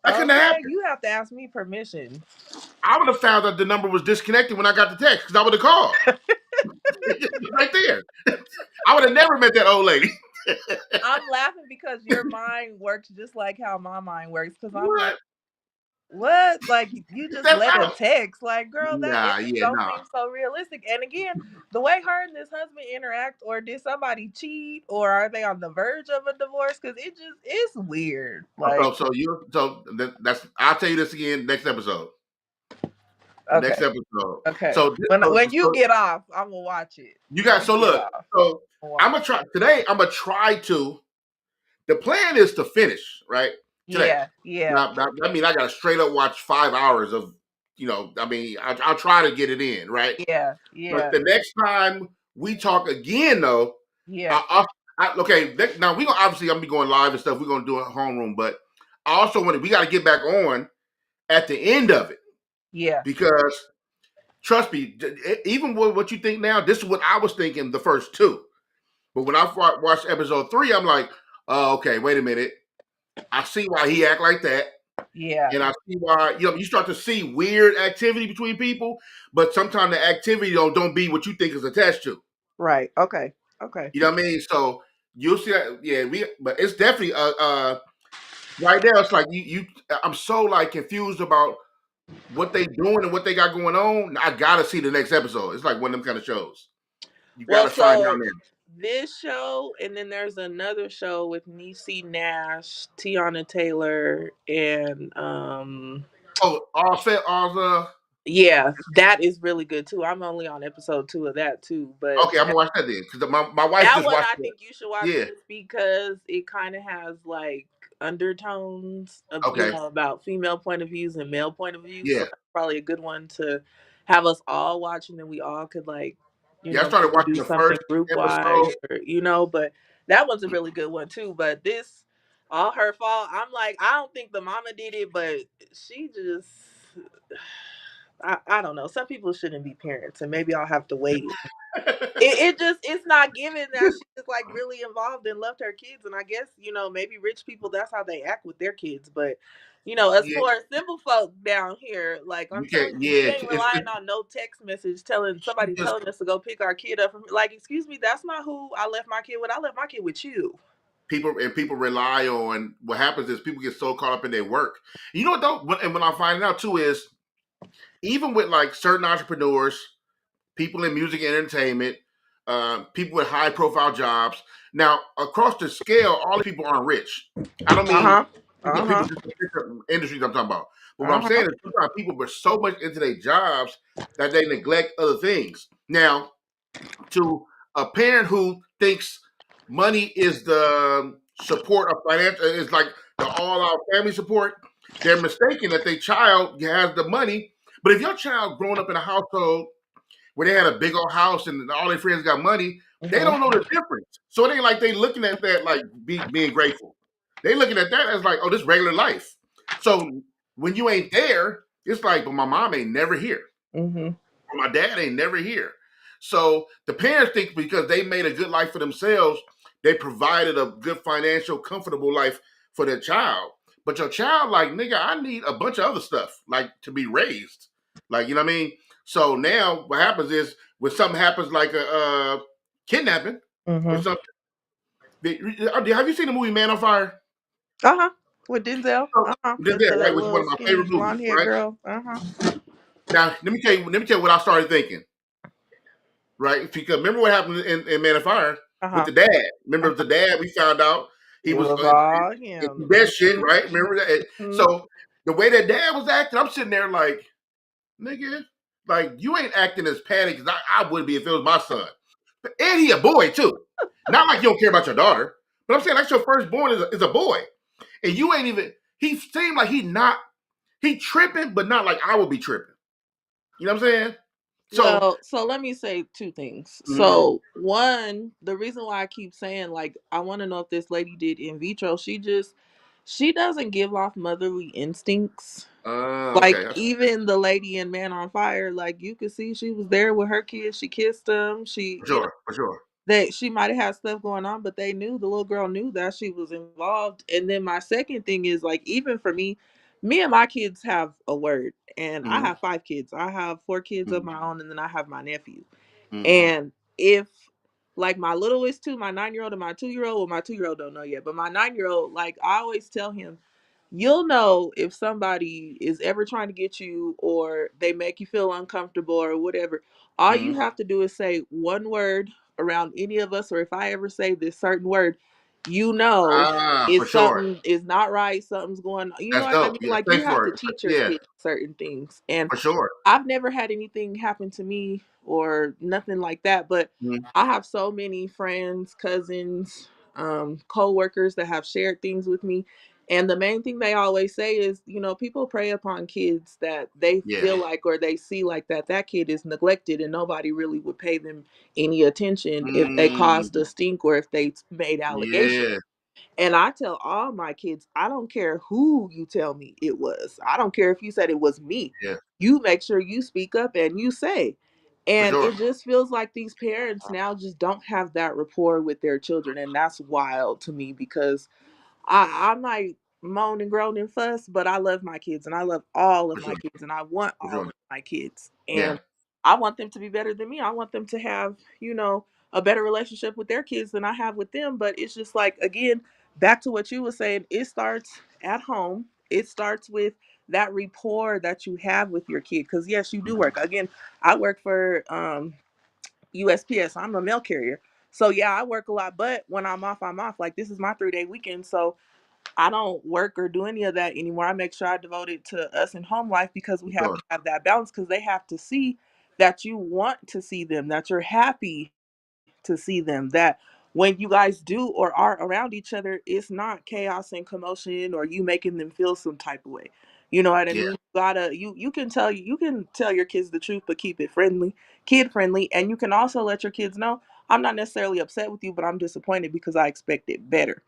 Speaker 1: that couldn't have
Speaker 2: Okay.
Speaker 1: happened.
Speaker 2: You have to ask me permission.
Speaker 1: I would have found that the number was disconnected when I got the text because I would have called right there. I would have never met that old lady.
Speaker 2: I'm laughing because your mind works just like how my mind works. Because I'm like,
Speaker 1: What?
Speaker 2: what? Like you just
Speaker 1: That's
Speaker 2: let a
Speaker 1: out.
Speaker 2: text. Like, girl, that it
Speaker 1: Nah,
Speaker 2: just
Speaker 1: yeah,
Speaker 2: don't
Speaker 1: nah.
Speaker 2: seem so realistic. And again, the way her and this husband interact, or did somebody cheat, or are they on the verge of a divorce? Because it just it's weird. Like,
Speaker 1: That's. I'll tell you this again next episode.
Speaker 2: okay,
Speaker 1: Next episode.
Speaker 2: okay.
Speaker 1: So
Speaker 2: When you get off, I'm gonna watch it.
Speaker 1: you
Speaker 2: When
Speaker 1: got.
Speaker 2: you
Speaker 1: So
Speaker 2: get
Speaker 1: look.
Speaker 2: off,
Speaker 1: So
Speaker 2: I'm gonna
Speaker 1: I'm
Speaker 2: watch
Speaker 1: gonna
Speaker 2: it.
Speaker 1: try today. I'm gonna try to. The plan is to finish right today.
Speaker 2: Yeah, yeah,
Speaker 1: Now, I mean, I got to straight up watch 5 hours of. I mean, I'll try to get it in right.
Speaker 2: yeah,
Speaker 1: But
Speaker 2: yeah,
Speaker 1: the next time we talk again, though,
Speaker 2: yeah,
Speaker 1: I, okay. Now we gonna obviously I'm gonna be going live and stuff. We're gonna do a homeroom, but I also want to. We got to get back on at the end of it
Speaker 2: yeah.
Speaker 1: because trust me, even with what you think now, this is what I was thinking the first two. But when I watched episode 3, I'm like, oh, okay, wait a minute. I see why he act like that.
Speaker 2: Yeah.
Speaker 1: And I see why you start to see weird activity between people, but sometimes the activity don't be what you think is attached to.
Speaker 2: Right. Okay. Okay.
Speaker 1: You know what I mean? So you'll see that. Yeah, but it's definitely right now. It's like you. I'm so like confused about what they doing and what they got going on. I gotta see the next episode. It's like one of them kind of shows. You
Speaker 2: Well,
Speaker 1: gotta find out
Speaker 2: so
Speaker 1: now.
Speaker 2: this show, and then there's another show with Niecy Nash, Tiana Taylor, and
Speaker 1: Oh, all set, all
Speaker 2: yeah, that is really good too. I'm only on episode 2 of that too, but
Speaker 1: okay. I'm gonna watch that then because my wife
Speaker 2: that
Speaker 1: just
Speaker 2: one
Speaker 1: watched
Speaker 2: I
Speaker 1: it.
Speaker 2: think you should watch
Speaker 1: Yeah.
Speaker 2: just because it kind of has like undertones of
Speaker 1: Okay.
Speaker 2: about female point of views and male point of views. So
Speaker 1: Yeah.
Speaker 2: that's probably a good one to have us all watch, and then we all could like
Speaker 1: Yeah. I started
Speaker 2: maybe
Speaker 1: watching
Speaker 2: do
Speaker 1: the
Speaker 2: something
Speaker 1: first
Speaker 2: group wise
Speaker 1: episode.
Speaker 2: or but that one's a really good one too. But this all her fault. I'm like I don't think the mama did it, but she just. I don't know. Some people shouldn't be parents, and maybe I'll have to wait it just it's not given that she's like really involved and loved her kids, and I guess maybe rich people that's how they act with their kids, but as
Speaker 1: Yeah.
Speaker 2: for simple folk down here, like I'm
Speaker 1: You
Speaker 2: telling
Speaker 1: can't.
Speaker 2: you, we
Speaker 1: Yeah.
Speaker 2: ain't relying on no text message telling
Speaker 1: She
Speaker 2: somebody
Speaker 1: just
Speaker 2: telling us to go pick our kid up from like excuse me, that's not who I left my kid with. I left my kid with you.
Speaker 1: people rely on. What happens is people get so caught up in their work. You know what though? And when I find out too is even with like certain entrepreneurs, people in music and entertainment, people with high profile jobs. Now, across the scale, all these people aren't rich. I don't
Speaker 2: Uh
Speaker 1: mean
Speaker 2: huh. Uh
Speaker 1: people
Speaker 2: huh.
Speaker 1: just in different industries I'm talking about. But what
Speaker 2: Uh
Speaker 1: I'm saying
Speaker 2: huh.
Speaker 1: is sometimes people are so much into their jobs that they neglect other things. Now, to a parent who thinks money is the support of financial is like the all-out family support, they're mistaken that their child has the money. But if your child growing up in a household where they had a big old house and all their friends got money, they don't know
Speaker 2: Mhm.
Speaker 1: the difference. So it ain't like they looking at that like being grateful. They looking at that as like, oh, this regular life. So when you ain't there, it's like, but my mom ain't never here.
Speaker 2: Mhm.
Speaker 1: My dad ain't never here. So the parents think because they made a good life for themselves, they provided a good financial, comfortable life for their child. But your child, like, nigga, I need a bunch of other stuff, like to be raised. Like, you know what I mean? So now what happens is when something happens like a kidnapping or
Speaker 2: Mhm.
Speaker 1: something, have you seen the movie Man on Fire?
Speaker 2: Uh huh. With Denzel.
Speaker 1: So,
Speaker 2: Uh huh.
Speaker 1: they're
Speaker 2: With
Speaker 1: there,
Speaker 2: the
Speaker 1: right? Which is one
Speaker 2: little
Speaker 1: of my
Speaker 2: skinny
Speaker 1: favorite movies,
Speaker 2: blonde haired
Speaker 1: right?
Speaker 2: girl. Uh huh.
Speaker 1: Now, let me tell you what I started thinking. Right? Because remember what happened in Man of Fire
Speaker 2: Uh
Speaker 1: with
Speaker 2: huh.
Speaker 1: the dad. Remember the dad? We found out he
Speaker 2: It
Speaker 1: was
Speaker 2: was all
Speaker 1: in
Speaker 2: him.
Speaker 1: some bad shit, right? Remember that?
Speaker 2: Mhm.
Speaker 1: So the way that dad was acting, I'm sitting there like, nigga, like you ain't acting as panicked as I would be if it was my son. And he a boy too. Not like you don't care about your daughter, but I'm saying like your firstborn is a boy, and you ain't even. He seemed like he tripping, but not like I would be tripping. You know what I'm saying? So,
Speaker 2: Well, so let me say two things.
Speaker 1: mm,
Speaker 2: So, one, the reason why I keep saying like I want to know if this lady did in vitro, she doesn't give off motherly instincts. Like
Speaker 1: okay,
Speaker 2: even the lady in Man on Fire, like you could see she was there with her kids. She kissed them.
Speaker 1: for sure, for sure.
Speaker 2: That she might have had stuff going on, but the little girl knew that she was involved. And then my second thing is like even for me and my kids have a word, and I
Speaker 1: Mm-hmm.
Speaker 2: have 5 kids. I have 4 kids of
Speaker 1: Mm-hmm.
Speaker 2: my own, and then I have my nephew.
Speaker 1: Mm-hmm.
Speaker 2: And if like my littlest two, my 9-year-old and my 2-year-old, well, my 2-year-old don't know yet, but my 9-year-old, like I always tell him, you'll know if somebody is ever trying to get you or they make you feel uncomfortable or whatever. All
Speaker 1: Mm-hmm.
Speaker 2: you have to do is say one word around any of us, or if I ever say this certain word, you know
Speaker 1: For
Speaker 2: if
Speaker 1: sure.
Speaker 2: something is not right, something's going on. You know
Speaker 1: That's
Speaker 2: what I
Speaker 1: dope.
Speaker 2: mean?
Speaker 1: Yeah,
Speaker 2: Like you
Speaker 1: thanks
Speaker 2: have
Speaker 1: for
Speaker 2: to
Speaker 1: it.
Speaker 2: teach your
Speaker 1: Yeah,
Speaker 2: kids certain things. And
Speaker 1: for sure.
Speaker 2: I've never had anything happen to me or nothing like that, but
Speaker 1: Mm-hmm.
Speaker 2: I have so many friends, cousins, co-workers that have shared things with me. And the main thing they always say is, people prey upon kids that they
Speaker 1: Yeah.
Speaker 2: feel like or they see like that kid is neglected and nobody really would pay them any attention if they caused a
Speaker 1: Mm,
Speaker 2: stink or if they made allegations.
Speaker 1: yeah.
Speaker 2: And I tell all my kids, I don't care who you tell me it was. I don't care if you said it was me.
Speaker 1: Yeah.
Speaker 2: You make sure you speak up and you say.
Speaker 1: For
Speaker 2: And
Speaker 1: sure.
Speaker 2: it just feels like these parents now just don't have that rapport with their children. And that's wild to me because I might moan and groan and fuss, but I love my kids and I love all of
Speaker 1: For
Speaker 2: my
Speaker 1: sure.
Speaker 2: kids and I want
Speaker 1: For
Speaker 2: all
Speaker 1: sure.
Speaker 2: of my kids.
Speaker 1: Yeah.
Speaker 2: And I want them to be better than me. I want them to have, a better relationship with their kids than I have with them. But it's just like, again, back to what you were saying, it starts at home. It starts with that rapport that you have with your kid. Because, yes, you do work. Again, I work for USPS. I'm a mail carrier. So, yeah, I work a lot. But when I'm off, I'm off. Like, this is my 3-day weekend. So, I don't work or do any of that anymore. I make sure I devote it to us in home life because we
Speaker 1: For
Speaker 2: have
Speaker 1: sure.
Speaker 2: to have that balance because they have to see that you want to see them, that you're happy to see them, that when you guys do or are around each other, it's not chaos and commotion or you making them feel some type of way. You know what I
Speaker 1: Yeah.
Speaker 2: mean? You can tell your kids the truth, but keep it friendly, kid friendly, and you can also let your kids know I'm not necessarily upset with you, but I'm disappointed because I expected better.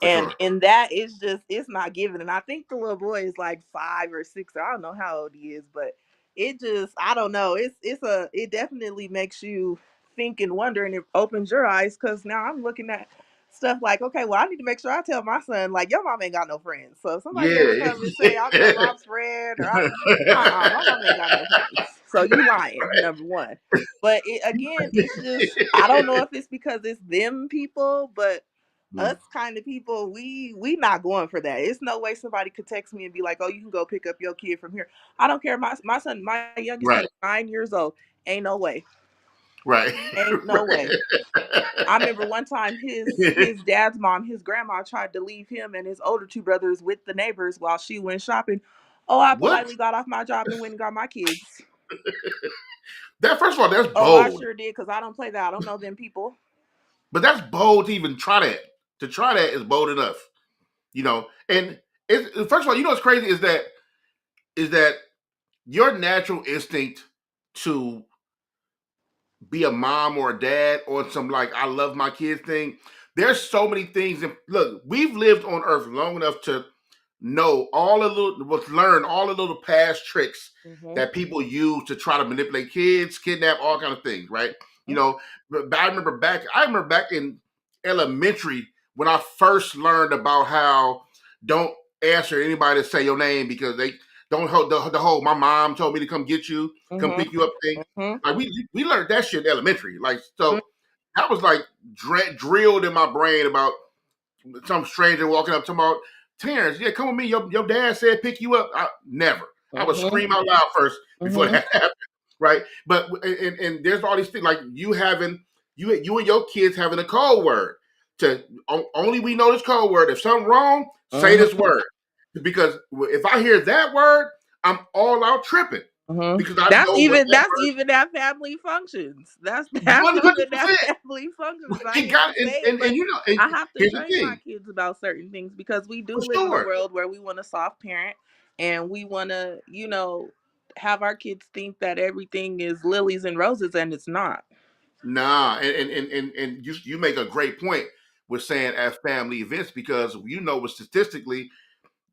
Speaker 1: For sure.
Speaker 2: And that is just it's not given. And I think the little boy is like 5 or 6. I don't know how old he is, but it just I don't know. It definitely makes you think and wonder, and it opens your eyes because now I'm looking at stuff like, okay, well, I need to make sure I tell my son like your mom ain't got no friends. So if somebody ever
Speaker 1: Yeah.
Speaker 2: come and say I'm your mom's friend or my mom ain't got no friends. So you lying, number one. But again, it's just I don't know if it's because it's them people, but us
Speaker 1: Mm.
Speaker 2: kind of people, we not going for that. It's no way somebody could text me and be like, "Oh, you can go pick up your kid from here." I don't care. My son, my youngest son
Speaker 1: Right.
Speaker 2: is 9 years old. Ain't no way.
Speaker 1: Right.
Speaker 2: Ain't no way. I remember one time
Speaker 1: Right.
Speaker 2: his dad's mom, his grandma tried to leave him and his older two brothers with the neighbors while she went shopping. Oh, I
Speaker 1: What?
Speaker 2: politely got off my job and went and got my kids.
Speaker 1: That first of all, that's
Speaker 2: Oh, I
Speaker 1: bold.
Speaker 2: sure did because I don't play that. I don't know them people.
Speaker 1: But that's bold to even try that. To try that is bold enough. And first of all, what's crazy is that your natural instinct to be a mom or a dad or some like I love my kids thing. There's so many things. And look, we've lived on Earth long enough to know learn all the little past tricks
Speaker 2: Mm-hmm.
Speaker 1: that people use to try to manipulate kids, kidnap, all kind of things, right? You know, but I remember back in elementary when I first learned about how don't answer anybody to say your name because they don't hold the whole my mom told me to come get you, come
Speaker 2: Mm-hmm.
Speaker 1: pick you up thing.
Speaker 2: Mm-hmm.
Speaker 1: Like we learned that shit in elementary. Like so that was like drilled in my brain about some stranger walking up to me, Terrence, yeah, come with me. Your dad said pick you up. Never. I would
Speaker 2: Mm-hmm.
Speaker 1: scream out loud first before
Speaker 2: Mm-hmm.
Speaker 1: that happened, right? But and there's all these things like you and your kids having a code word to only we know this code word. If something wrong, say this
Speaker 2: Mm-hmm.
Speaker 1: word because if I hear that word, I'm all out tripping
Speaker 2: Mm-hmm.
Speaker 1: because I
Speaker 2: That's
Speaker 1: know what
Speaker 2: even
Speaker 1: that
Speaker 2: that's even at family functions. That's
Speaker 1: word
Speaker 2: even at
Speaker 1: 100%.
Speaker 2: family functions. I
Speaker 1: It
Speaker 2: hate
Speaker 1: got
Speaker 2: to say it,
Speaker 1: and
Speaker 2: but
Speaker 1: and
Speaker 2: I have to
Speaker 1: here's the
Speaker 2: train my
Speaker 1: thing
Speaker 2: kids about certain things because we
Speaker 1: for
Speaker 2: do live in a
Speaker 1: sure.
Speaker 2: world where we want to soft parent and we want to, have our kids think that everything is lilies and roses and it's not.
Speaker 1: Nah, and you make a great point with saying at family events because with statistically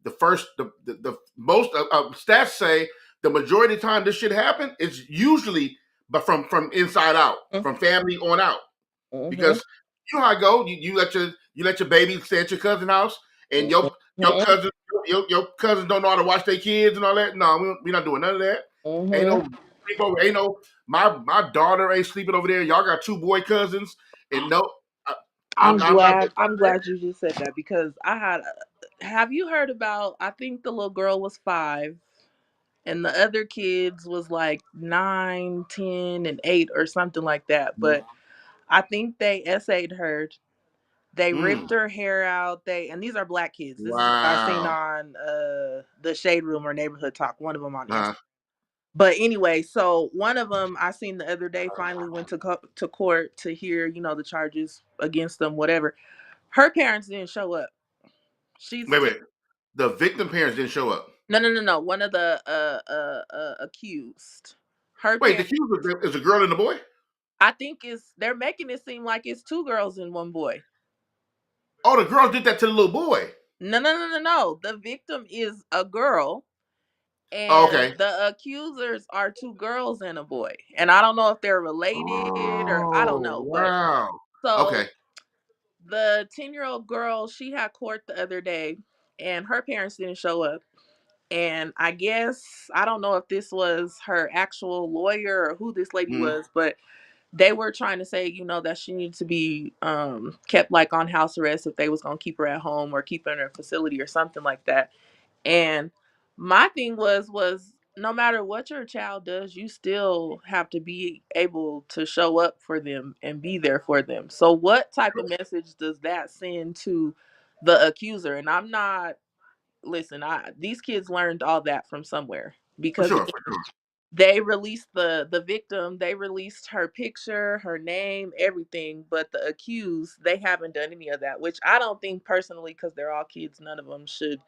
Speaker 1: the most stats say the majority of the time this shit happen it's usually but from inside out from family on out
Speaker 2: Mm-hmm.
Speaker 1: because you know how I go. You let your baby stay at your cousin's house, and your
Speaker 2: Mm-hmm.
Speaker 1: cousin your cousins don't know how to watch their kids and all that. No, we're not doing none of that. Ain't no
Speaker 2: Mm-hmm.
Speaker 1: sleepover. Ain't no my daughter ain't sleeping over there. Y'all got two boy cousins, and no, I,
Speaker 2: I'm
Speaker 1: I'm not
Speaker 2: glad.
Speaker 1: with none
Speaker 2: I'm
Speaker 1: of that.
Speaker 2: glad you just said that because I had. Have you heard about? I think the little girl was 5, and the other kids was like 9, 10, and 8, or something like that. But I think they essayed her. They
Speaker 1: Mm,
Speaker 2: ripped her hair out. And these are black kids. This is what I seen
Speaker 1: wow.
Speaker 2: on the Shade Room or Neighborhood Talk. One of them on Instagram.
Speaker 1: Uh,
Speaker 2: But anyway, so one of them I seen the other day finally went to court to hear the charges against them, whatever. Her parents didn't show up. She's
Speaker 1: wait, wait. The victim parents didn't show up.
Speaker 2: no, no, no, no. One of the accused. Her
Speaker 1: Wait, the
Speaker 2: parents.
Speaker 1: accused is a girl and a boy.
Speaker 2: I think they're making it seem like it's 2 girls and 1 boy.
Speaker 1: Oh, the girls did that to the little boy.
Speaker 2: No, no, no, no, no. The victim is a girl,
Speaker 1: Oh,
Speaker 2: and
Speaker 1: okay.
Speaker 2: the accusers are 2 girls and a boy. And I don't know if they're related or I don't
Speaker 1: Oh,
Speaker 2: know, but
Speaker 1: wow. Okay.
Speaker 2: so the 10-year-old girl, she had court the other day, and her parents didn't show up. And I guess I don't know if this was her actual lawyer or who this lady
Speaker 1: Mm,
Speaker 2: was, but they were trying to say, that she needed to be kept like on house arrest if they was gonna keep her at home or keep her in a facility or something like that. And my thing was no matter what your child does, you still have to be able to show up for them and be there for them. So what type of message does that send to the accuser? And I'm not listen, I these kids learned all that from somewhere
Speaker 1: for
Speaker 2: because
Speaker 1: sure, for sure.
Speaker 2: they released the victim, they released her picture, her name, everything, but the accused, they haven't done any of that, which I don't think personally because they're all kids, none of them should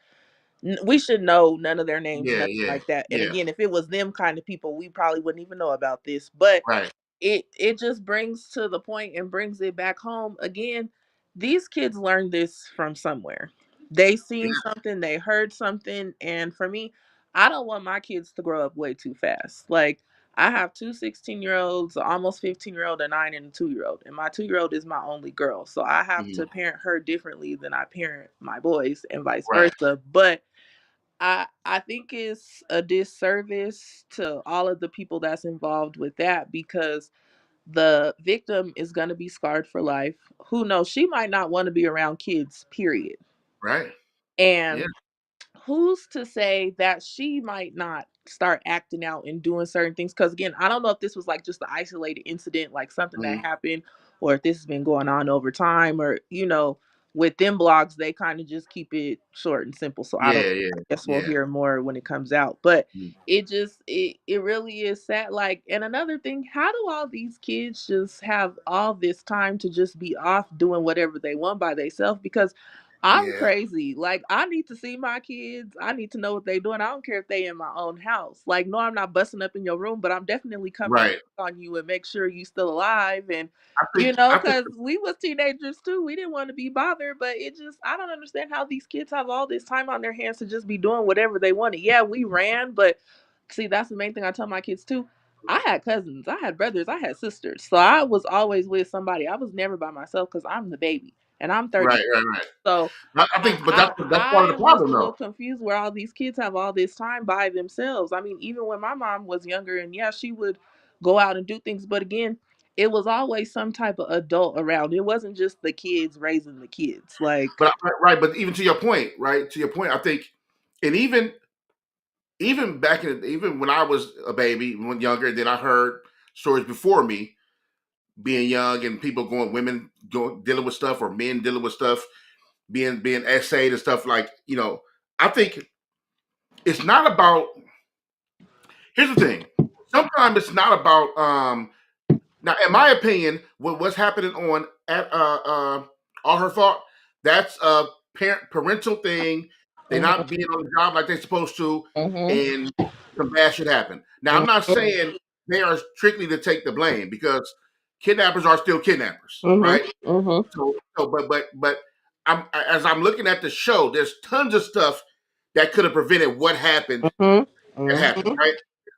Speaker 2: we should know none of their names,
Speaker 1: Yeah,
Speaker 2: nothing
Speaker 1: yeah,
Speaker 2: like that. And
Speaker 1: yeah.
Speaker 2: again, if it was them kind of people, we probably wouldn't even know about this. But
Speaker 1: Right.
Speaker 2: it just brings to the point and brings it back home again. These kids learned this from somewhere. They seen
Speaker 1: Yeah.
Speaker 2: something, they heard something, and for me, I don't want my kids to grow up way too fast. Like I have 2 16-year-olds, almost 15-year-old, a 9 and a 2-year-old. And my 2-year-old is my only girl. So I have
Speaker 1: Mhm.
Speaker 2: to parent her differently than I parent my boys and vice
Speaker 1: Right.
Speaker 2: versa. But I think it's a disservice to all of the people that's involved with that because The victim is going to be scarred for life. Who knows? She might not want to be around kids, period.
Speaker 1: Right. Yeah.
Speaker 2: And who's to say that she might not start acting out and doing certain things? Because again, I don't know if this was like just an isolated incident, like something that
Speaker 1: Mhm.
Speaker 2: happened, or if this has been going on over time, or with them blogs, they kind of just keep it short and simple. So I don't.
Speaker 1: Yeah. Yeah.
Speaker 2: Guess we'll
Speaker 1: Yeah.
Speaker 2: hear more when it comes out. But
Speaker 1: Mhm.
Speaker 2: it really is sad. Like, and another thing, how do all these kids just have all this time to just be off doing whatever they want by themselves? Because I'm
Speaker 1: Yeah.
Speaker 2: crazy. Like, I need to see my kids. I need to know what they're doing. I don't care if they in my own house. Like, no, I'm not busting up in your room, but I'm definitely coming to check
Speaker 1: Right.
Speaker 2: on you and make sure you still alive. And
Speaker 1: I think. I think.
Speaker 2: because we was teenagers too. We didn't want to be bothered, but it just I don't understand how these kids have all this time on their hands to just be doing whatever they wanted. Yeah, we ran, but see, that's the main thing I tell my kids too. I had cousins, I had brothers, I had sisters. So I was always with somebody. I was never by myself because I'm the baby and I'm
Speaker 1: Right.
Speaker 2: 30.
Speaker 1: Right. Right.
Speaker 2: So
Speaker 1: I think, but that's
Speaker 2: I
Speaker 1: part of the
Speaker 2: am just
Speaker 1: problem,
Speaker 2: a
Speaker 1: though.
Speaker 2: little confused where all these kids have all this time by themselves. I mean, even when my mom was younger, and yeah, she would go out and do things, but again, it was always some type of adult around. It wasn't just the kids raising the kids. Like,
Speaker 1: But right. But even to your point, right? To your point, I think, and even back in even when I was a baby, when younger, then I heard stories before me being young and people going, women going dealing with stuff or men dealing with stuff, being essayed and stuff like I think it's not about. Here's the thing. Sometimes it's not about now, in my opinion, what's happening on at all her fault, that's a parental thing. They're
Speaker 2: mhm,
Speaker 1: not being on the job like they're supposed to,
Speaker 2: mhm,
Speaker 1: and some bad shit happen. Now, I'm not
Speaker 2: mhm,
Speaker 1: saying they are strictly to take the blame because kidnappers are still kidnappers,
Speaker 2: mhm,
Speaker 1: right?
Speaker 2: mhm,
Speaker 1: But as I'm looking at the show, there's tons of stuff that could have prevented what happened
Speaker 2: mhm,
Speaker 1: that happened,
Speaker 2: mhm,
Speaker 1: right?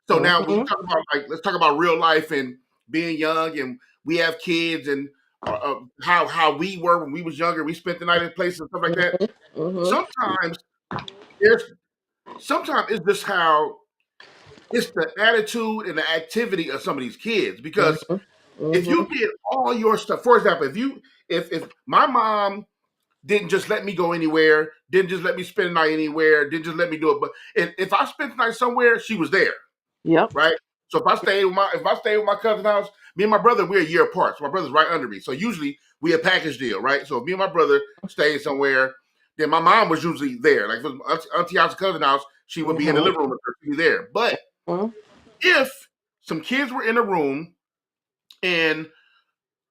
Speaker 1: So now when you
Speaker 2: mhm.
Speaker 1: talk about let's talk about real life and being young and we have kids and how we were when we was younger. We spent the night in places and stuff like that.
Speaker 2: Mhm, mhm,
Speaker 1: Sometimes there's sometimes it's just how it's the attitude and the activity of some of these kids. Because
Speaker 2: mhm,
Speaker 1: if
Speaker 2: mhm,
Speaker 1: you did all your stuff, for example, if my mom didn't just let me go anywhere, didn't just let me spend the night anywhere, didn't just let me do it, but if I spent the night somewhere, she was there.
Speaker 2: Yep.
Speaker 1: Right? So if I stay with my cousin's house, me and my brother, we're a year apart. So my brother's right under me. So usually we a package deal, right? So if me and my brother stayed somewhere, then my mom was usually there. Like if it was Auntie House's cousin house, she would be in the
Speaker 2: Mhm,
Speaker 1: living room with her, she'd be there. But
Speaker 2: mhm,
Speaker 1: if some kids were in a room and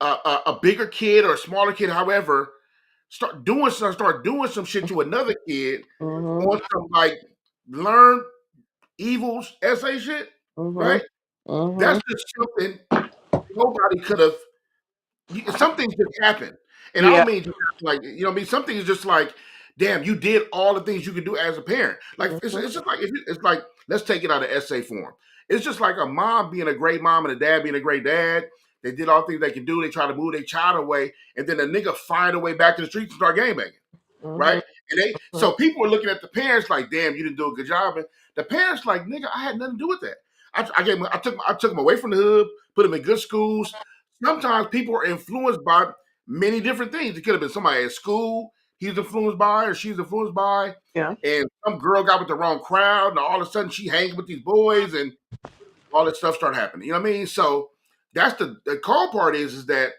Speaker 1: a bigger kid or a smaller kid, however, start doing some shit to another kid
Speaker 2: mhm,
Speaker 1: on some like learn evils essay shit,
Speaker 2: mhm,
Speaker 1: right? That's
Speaker 2: mhm.
Speaker 1: just something nobody could have. Some things just happen, and I
Speaker 2: Yeah.
Speaker 1: don't mean just like what I mean. Some things just like, damn, you did all the things you could do as a parent. Like
Speaker 2: Mhm,
Speaker 1: it's just like it's like let's take it out of essay form. It's just like a mom being a great mom and a dad being a great dad. They did all the things they can do. They try to move their child away, and then the nigga find a way back to the streets and start game banging,
Speaker 2: mhm,
Speaker 1: right? And they
Speaker 2: mhm.
Speaker 1: so people are looking at the parents like, damn, you didn't do a good job. And the parents like, nigga, I had nothing to do with that. I took them away from the hood, put them in good schools. Sometimes people are influenced by many different things. It could have been somebody at school he's influenced by or she's influenced by,
Speaker 2: Yeah.
Speaker 1: and some girl got with the wrong crowd, and all of a sudden she hangs with these boys, and all this stuff start happening. You know what I mean? So that's the cold part is that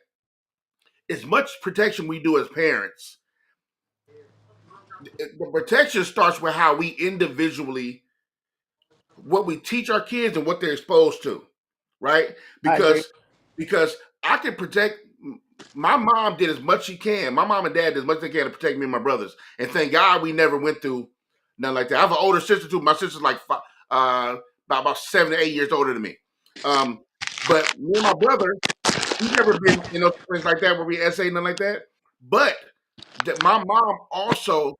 Speaker 1: as much protection we do as parents, the protection starts with how we individually what we teach our kids and what they're exposed to, right?
Speaker 2: I agree.
Speaker 1: Because I can protect. My mom did as much she can. My mom and dad did as much as they can to protect me and my brothers. And thank God we never went through nothing like that. I have an older sister too. My sister's like about 7 to 8 years older than me. Um, but me and my brother, we never been in those things like that where we essay nothing like that. But that my mom also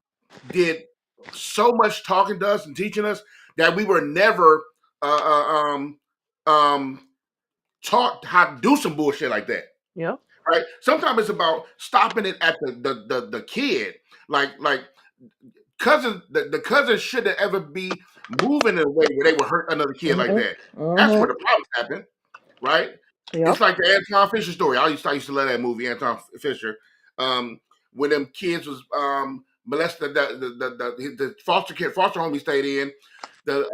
Speaker 1: did so much talking to us and teaching us that we were never uh, uh, um, um, taught how to do some bullshit like that.
Speaker 2: Yep.
Speaker 1: Right? Sometimes it's about stopping it at the kid. Like cousins, the cousins shouldn't ever be moving in a way where they would hurt another kid like
Speaker 2: Mhm,
Speaker 1: that. That's where
Speaker 2: mhm,
Speaker 1: the problems happen, right?
Speaker 2: Yep.
Speaker 1: It's like the Anton Fisher story. I used to love that movie, Anton Fisher. Um, when them kids was molested, the foster home he stayed in, the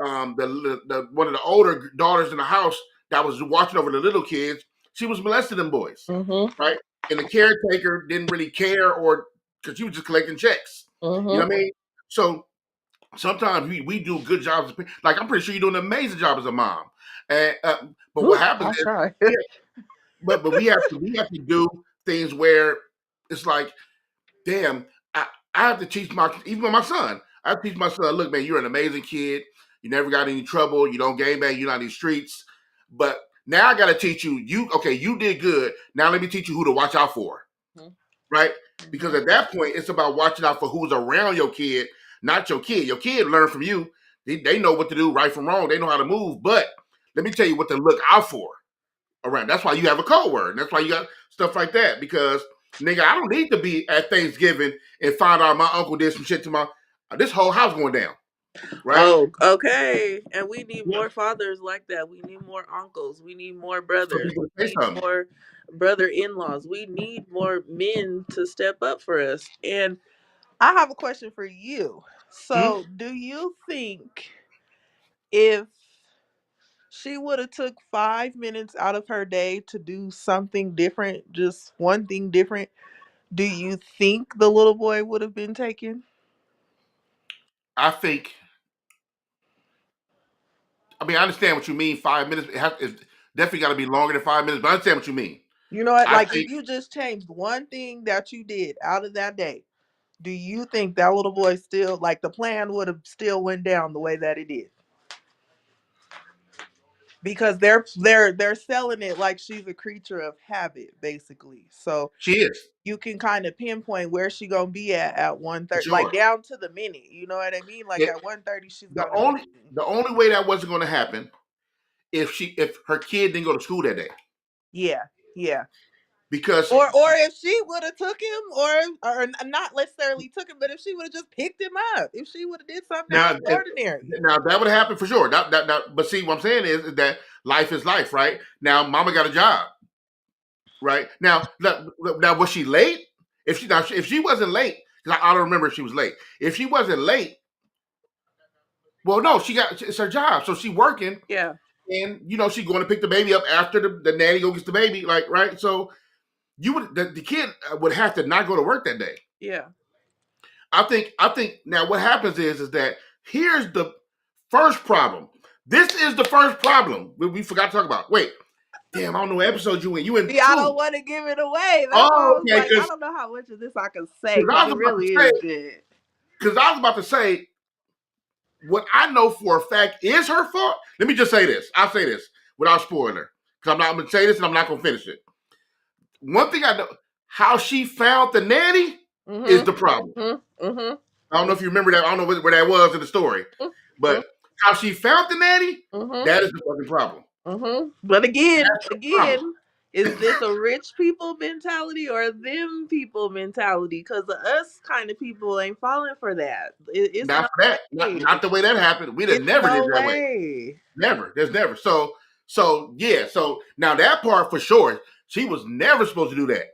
Speaker 1: one of the older daughters in the house that was watching over the little kids, she was molesting them boys,
Speaker 2: Mhm.
Speaker 1: right? And the caretaker didn't really care, or because she was just collecting checks. You know
Speaker 2: Mhm.
Speaker 1: what I mean? So sometimes we do good jobs. Like I'm pretty sure you do an amazing job as a mom. And but what
Speaker 2: Ooh,
Speaker 1: happens
Speaker 2: I
Speaker 1: is,
Speaker 2: try.
Speaker 1: yeah, but we have to do things where it's like, damn, I have to teach my son. I have to teach my son, look, man, you're an amazing kid. You never got any trouble. You don't game bang. You're not in these streets. But now I got to teach you. You did good. Now let me teach you who to watch out for,
Speaker 2: Mhm.
Speaker 1: right? Because
Speaker 2: Mhm.
Speaker 1: at that point, it's about watching out for who's around your kid, not your kid. Your kid learn from you. They know what to do, right from wrong. They know how to move. But let me tell you what to look out for around. That's why you have a code word. That's why you got stuff like that. Because nigga, I don't need to be at Thanksgiving and find out my uncle did some shit to my this whole house going down, right?
Speaker 2: Oh, okay. And we need
Speaker 1: Yeah.
Speaker 2: more fathers like that. We need more uncles. We need more
Speaker 1: For
Speaker 2: brothers.
Speaker 1: people to
Speaker 2: We
Speaker 1: say
Speaker 2: need
Speaker 1: something.
Speaker 2: more brother-in-laws. We need more men to step up for us. And I have a question for you.
Speaker 1: Hmm?
Speaker 2: So, do you think if she would have took 5 minutes out of her day to do something different, just one thing different, do you think the little boy would have been taken?
Speaker 1: I think. I mean, I understand what you mean. 5 minutes. It's definitely got to be longer than 5 minutes. But I understand what you mean.
Speaker 2: You know what?
Speaker 1: I
Speaker 2: Like, if
Speaker 1: think
Speaker 2: you just changed one thing that you did out of that day, do you think that little boy still, like, the plan would have still went down the way that it did? Because they're selling it like she's a creature of habit, basically. So
Speaker 1: she is
Speaker 2: you can kind of pinpoint where she gonna be at one
Speaker 1: for
Speaker 2: thirty, like
Speaker 1: sure.
Speaker 2: down to the minute. You know what I mean? Like
Speaker 1: It,
Speaker 2: at 1:30, she's
Speaker 1: the
Speaker 2: gotta be
Speaker 1: only
Speaker 2: eating.
Speaker 1: the only way that wasn't going to happen if her kid didn't go to school that day
Speaker 2: Yeah, yeah.
Speaker 1: because
Speaker 2: Or if she would have took him, or not necessarily took him, but if she would have just picked him up, if she would have did something out
Speaker 1: now
Speaker 2: of the ordinary.
Speaker 1: now that would happen for sure. But see, what I'm saying is that life is life, right? Now, Mama got a job, right? Now was she late? If she wasn't late, because I don't remember if she was late. If she wasn't late, well, no, it's her job, so she working,
Speaker 2: Yeah,
Speaker 1: and she going to pick the baby up after the nanny go gets the baby, like right. So the kid would have to not go to work that day.
Speaker 2: yeah.
Speaker 1: I think now what happens is that here's the first problem. This is the first problem we forgot to talk about. Wait, damn, I don't know what episode you in. You in
Speaker 2: See, I don't
Speaker 1: two.
Speaker 2: want to give it away. That's why I
Speaker 1: Oh,
Speaker 2: was
Speaker 1: okay,
Speaker 2: like, I don't know how much of this I can say
Speaker 1: because I
Speaker 2: because
Speaker 1: was
Speaker 2: it
Speaker 1: about to
Speaker 2: really
Speaker 1: say
Speaker 2: is good.
Speaker 1: what I know for a fact is her fault. Let me just say this. I'll say this without spoiling her. Because I'm going to say this and I'm not going to finish it. One thing I know, how she found the nanny is the problem.
Speaker 2: Mhm. Mhm.
Speaker 1: I don't know if you remember that. I don't know where that was in the story.
Speaker 2: Mhm.
Speaker 1: But how she found the nanny,
Speaker 2: Mhm.
Speaker 1: that is the fucking problem.
Speaker 2: But again,
Speaker 1: That's the problem.
Speaker 2: again, is this a rich people mentality or a them people mentality? Because the us kind of people ain't falling for that. It's
Speaker 1: Not
Speaker 2: no
Speaker 1: for that.
Speaker 2: way.
Speaker 1: Not the way that happened. We'd have
Speaker 2: It's
Speaker 1: never did
Speaker 2: no
Speaker 1: it that way.
Speaker 2: way.
Speaker 1: Never. There's never. So yeah. So now that part for sure, she was never supposed to do that.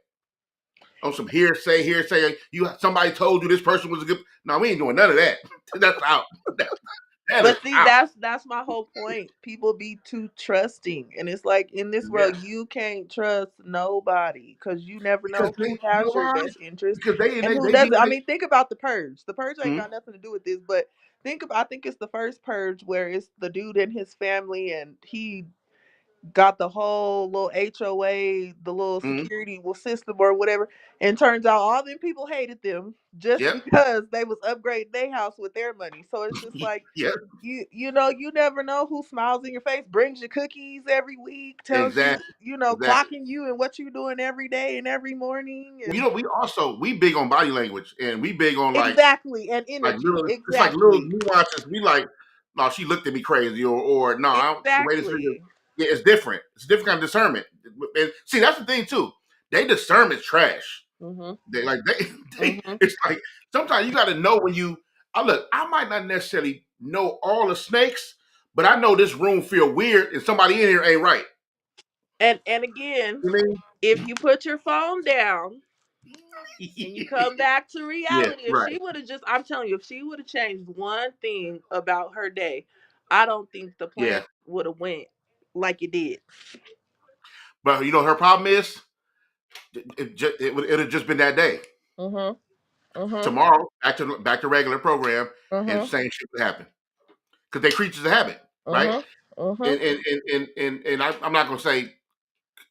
Speaker 1: On some hearsay. Somebody told you this person was a good. No, we ain't doing none of that. That's out. That is
Speaker 2: But see,
Speaker 1: out.
Speaker 2: that's my whole point. People be too trusting, and it's like in this
Speaker 1: Yeah.
Speaker 2: world, you can't trust nobody because you never
Speaker 1: Because
Speaker 2: know
Speaker 1: they,
Speaker 2: who
Speaker 1: you know
Speaker 2: has your
Speaker 1: why?
Speaker 2: best interest
Speaker 1: Because
Speaker 2: and who
Speaker 1: they be
Speaker 2: doesn't. I mean, think about the purge. The purge ain't
Speaker 1: hmm?
Speaker 2: got nothing to do with this, but I think it's the first purge where it's the dude and his family, and he got the whole little HOA, the little
Speaker 1: Hmm.
Speaker 2: security system or whatever. And turns out all them people hated them just
Speaker 1: Yep.
Speaker 2: because they was upgrading their house with their money. So it's just like
Speaker 1: Yep.
Speaker 2: you never know who smiles in your face, brings you cookies every week, tells you,
Speaker 1: Exactly. Exactly.
Speaker 2: clocking you and what you're doing every day and every morning
Speaker 1: You
Speaker 2: and
Speaker 1: know, we big on body language and we big on
Speaker 2: exactly and
Speaker 1: like
Speaker 2: energy.
Speaker 1: little it's like little
Speaker 2: Exactly.
Speaker 1: nuances. We like, no, she looked at me crazy or no, I don't, the way this
Speaker 2: Exactly.
Speaker 1: yeah, it's different. It's a different kind of discernment. And see, that's the thing too. They discernment trash.
Speaker 2: Mhm.
Speaker 1: They
Speaker 2: Mhm.
Speaker 1: it's like sometimes you got to know when you. Look, I might not necessarily know all the snakes, but I know this room feel weird and somebody in here ain't right.
Speaker 2: And again,
Speaker 1: You mean?
Speaker 2: if you put your phone down and you come back to
Speaker 1: Yeah,
Speaker 2: reality, if
Speaker 1: right.
Speaker 2: she would have just, I'm telling you, if she would have changed one thing about her day, I don't think the
Speaker 1: Yeah.
Speaker 2: plan would have went like it did.
Speaker 1: But you know her problem is it would have just been that day.
Speaker 2: Mhm. Mhm.
Speaker 1: Tomorrow, back to regular program, and
Speaker 2: Mhm.
Speaker 1: same shit would happen because they creatures of habit, right?
Speaker 2: Mhm. Mhm.
Speaker 1: And I'm not gonna say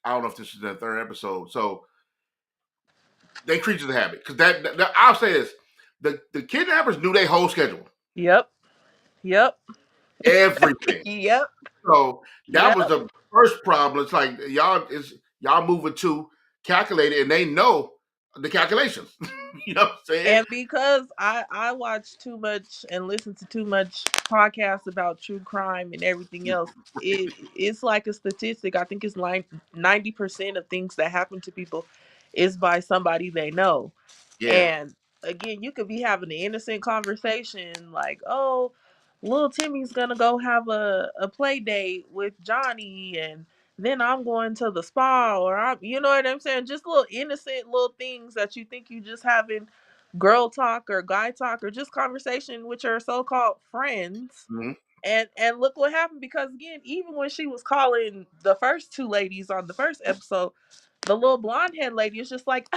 Speaker 1: I don't know if this is the third episode, so they creatures of habit because I'll say this: the kidnappers knew their whole schedule,
Speaker 2: Yep. Yep.
Speaker 1: everything.
Speaker 2: Yep.
Speaker 1: So that was
Speaker 2: Yep.
Speaker 1: the first problem. It's like y'all moving too calculated, and they know the calculations. You know what I'm saying?
Speaker 2: And because I watch too much and listen to too much podcasts about true crime and everything else, it's like a statistic. I think it's like 90% of things that happen to people is by somebody they know.
Speaker 1: Yeah.
Speaker 2: And again, you could be having an innocent conversation like, oh, little Timmy's gonna go have a play date with Johnny, and then I'm going to the spa, or I'm, you know what I'm saying? Just little innocent little things that you think you just having girl talk or guy talk or just conversation with your so-called friends.
Speaker 1: Hmm.
Speaker 2: And look what happened, because again, even when she was calling the first two ladies on the first episode, the little blonde head lady is just like,